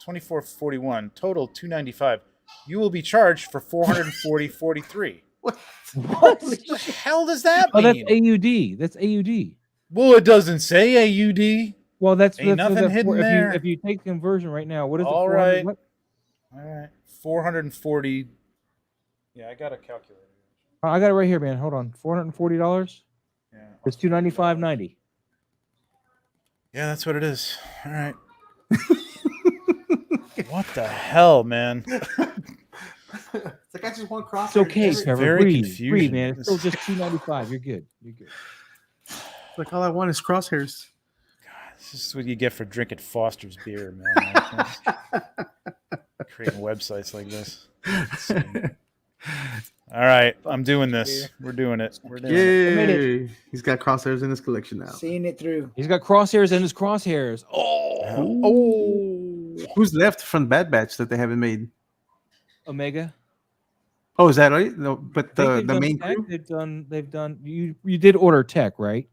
2441, total 295. You will be charged for 440.43. What? What the hell does that Oh, mean? that's AUD. That's AUD. Well, it doesn't say AUD. Well, that's Ain't that's nothing hidden there. If you take conversion right now, what is it? All 400 right. what? All right. 440. Yeah, I got a calculator. Oh, I got it right here, man. Hold on. $440. Yeah. It's $295.90. Yeah, that's what it is. All right. What the hell, man? It's like I just want crosshairs. It's okay, It's Trevor. very Breathe, confusing. breathe, man. It's still just $295. You're good. You're good. like all I want is crosshairs. This is what you get for drinking Foster's beer, man. Creating websites like this. All right, I'm doing this. We're doing it. We're doing it. Yay! He's got crosshairs in his collection now. Seeing it through. He's got crosshairs in his crosshairs. Oh, Who's left from Bad Batch that they haven't made? Omega. Oh, is that right? No, but I think the they've done main tech. crew. They've done. You did order tech, right?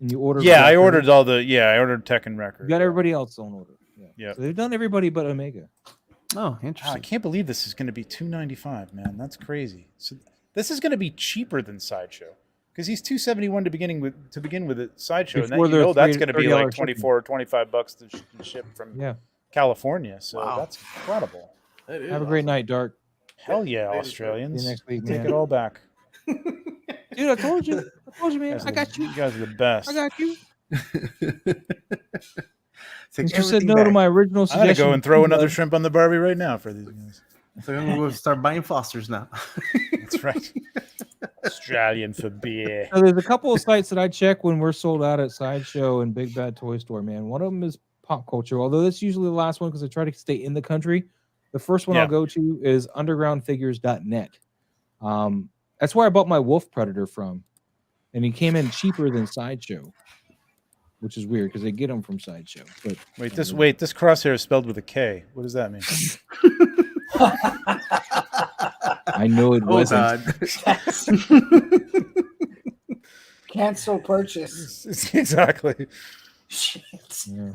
And you ordered. yeah. I record. ordered all the. Yeah, I ordered Tech and Record. You got everybody else on order. Yeah. Yep. So they've done everybody but Omega. Oh, Wow, I interesting. can't believe this is going to be $295, man. That's crazy. So this is going to be cheaper than Sideshow because he's $271 to begin with at Sideshow, and then Before you know the that's going to be like $30 shipping. $24 or $25 to ship from Yeah. California. So Wow. that's incredible. Have a great night, Dark. Hell yeah, See you Australians! See you next week, Take man. it all back. Dude, I told you. Man. I got you. You guys are the best. I got you. Take You said everything no to back. my original I'm suggestion. gonna go and throw another shrimp on the Barbie right now for these guys. So I'm gonna start buying Fosters now. That's right. Australian for beer. So there's a couple of sites that I check when we're sold out at Sideshow and Big Bad Toy Store, man. One of them is Pop Culture, although that's usually the last one because I try to stay in the country. The first one Yeah. I'll go to is undergroundfigures.net. That's where I bought my Wolf Predator from, and he came in cheaper than Sideshow, which is weird because they get them from Sideshow. But Wait, this crosshair is spelled with a K. What does that mean? I know it Oh wasn't. God! Cancel purchase. Exactly. Shit. Yeah.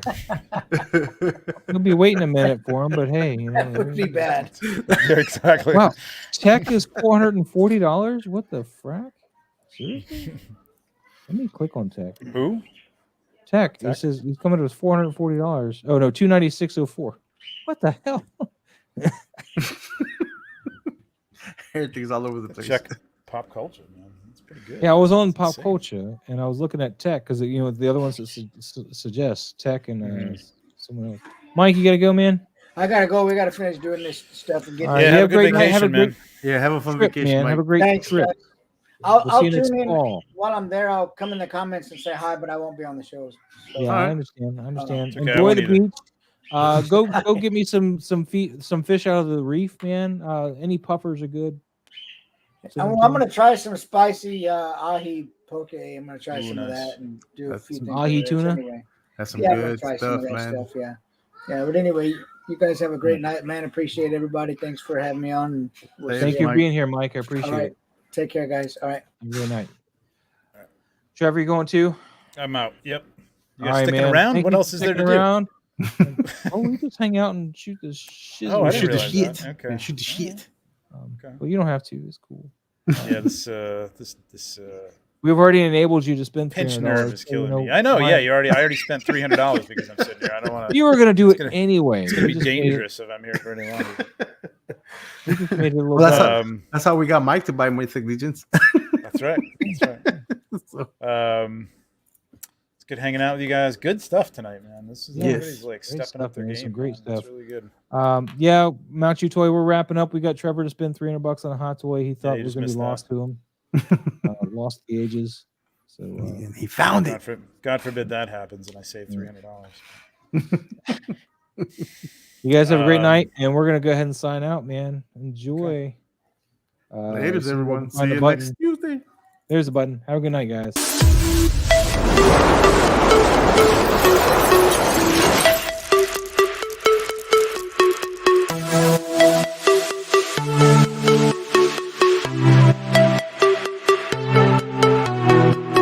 We'll be waiting a minute for him, but hey, you know, That would be bad. Yeah, exactly. Wow, tech is $440. What the frack? Seriously? Let me click on tech. Who? Tech. Tech? It says he's coming to us $440. Oh no, $296.04. What the hell? Everything's all over the place. Check pop culture, man. That's pretty good. Yeah, I was on That's pop insane. culture and I was looking at tech because you know the other ones that suggest tech and someone else. Mike, you gotta go, man. I gotta go. We gotta finish doing this stuff and get. All right, Yeah, you have a good great night. Have a vacation, great man. Yeah, have a fun trip, vacation, man. Mike. Have a great Thanks, trip. guys. I'll We'll see you tune next in fall. while I'm there. I'll come in the comments and say hi, but I won't be on the shows. So, Yeah, All I right. understand. I understand. It's okay, I Enjoy won't the either. beach. Go get me some fish out of the reef, man. Any puffers are good. I'm gonna try some spicy ahi poke. I'm gonna try Ooh, some of nice. that and do That's a few some things. ahi with it tuna? Anyway. That's some Yeah, I'm gonna good try some stuff, of that man. stuff. Yeah, yeah. But anyway, you guys have a great night, man. Appreciate everybody. Thanks for having me on. And we'll Thank Thank see you for Mike. being here, Mike. I appreciate All right. it. Take care, guys. All right. Have a good night. Trevor, you going too? I'm out. Yep. You All guys right, sticking man. around? Thank What you else for is there to sticking do? around. Oh, we just hang out and shoot the shit. Oh, I Shoot didn't the realize shit. that. Okay. Yeah, shoot the shit. Okay. Well, you don't have to. It's cool. Yeah, this We've already enabled you to spend Pinch $300. nerve is so, you killing me. know, I know. why- Yeah, I already spent $300 because I'm sitting here. I don't want to. You were gonna do it gonna- anyway. It's gonna We be just made it- dangerous if I'm here for any longer. We just made it a little Well, that's better. how- That's how we got Mike to buy Mythic Legions. That's right. That's right. So, It's good hanging out with you guys. Good stuff tonight, man. This is Yes. everybody's like Great stepping stuff, up their man. game. Some great man. That's stuff. really good. Yeah, Mount You Toy, we're wrapping up. We got Trevor to spend $300 on a hot toy. He thought you was just gonna be missed that. lost to him. Lost the ages. So and he found it. God forbid that happens, and I save $300. you guys have a great Um, night, and we're gonna go ahead and sign out, man. Enjoy. Later, see if I everyone. can See find the you button. next Tuesday. There's the button. Have a good night, guys.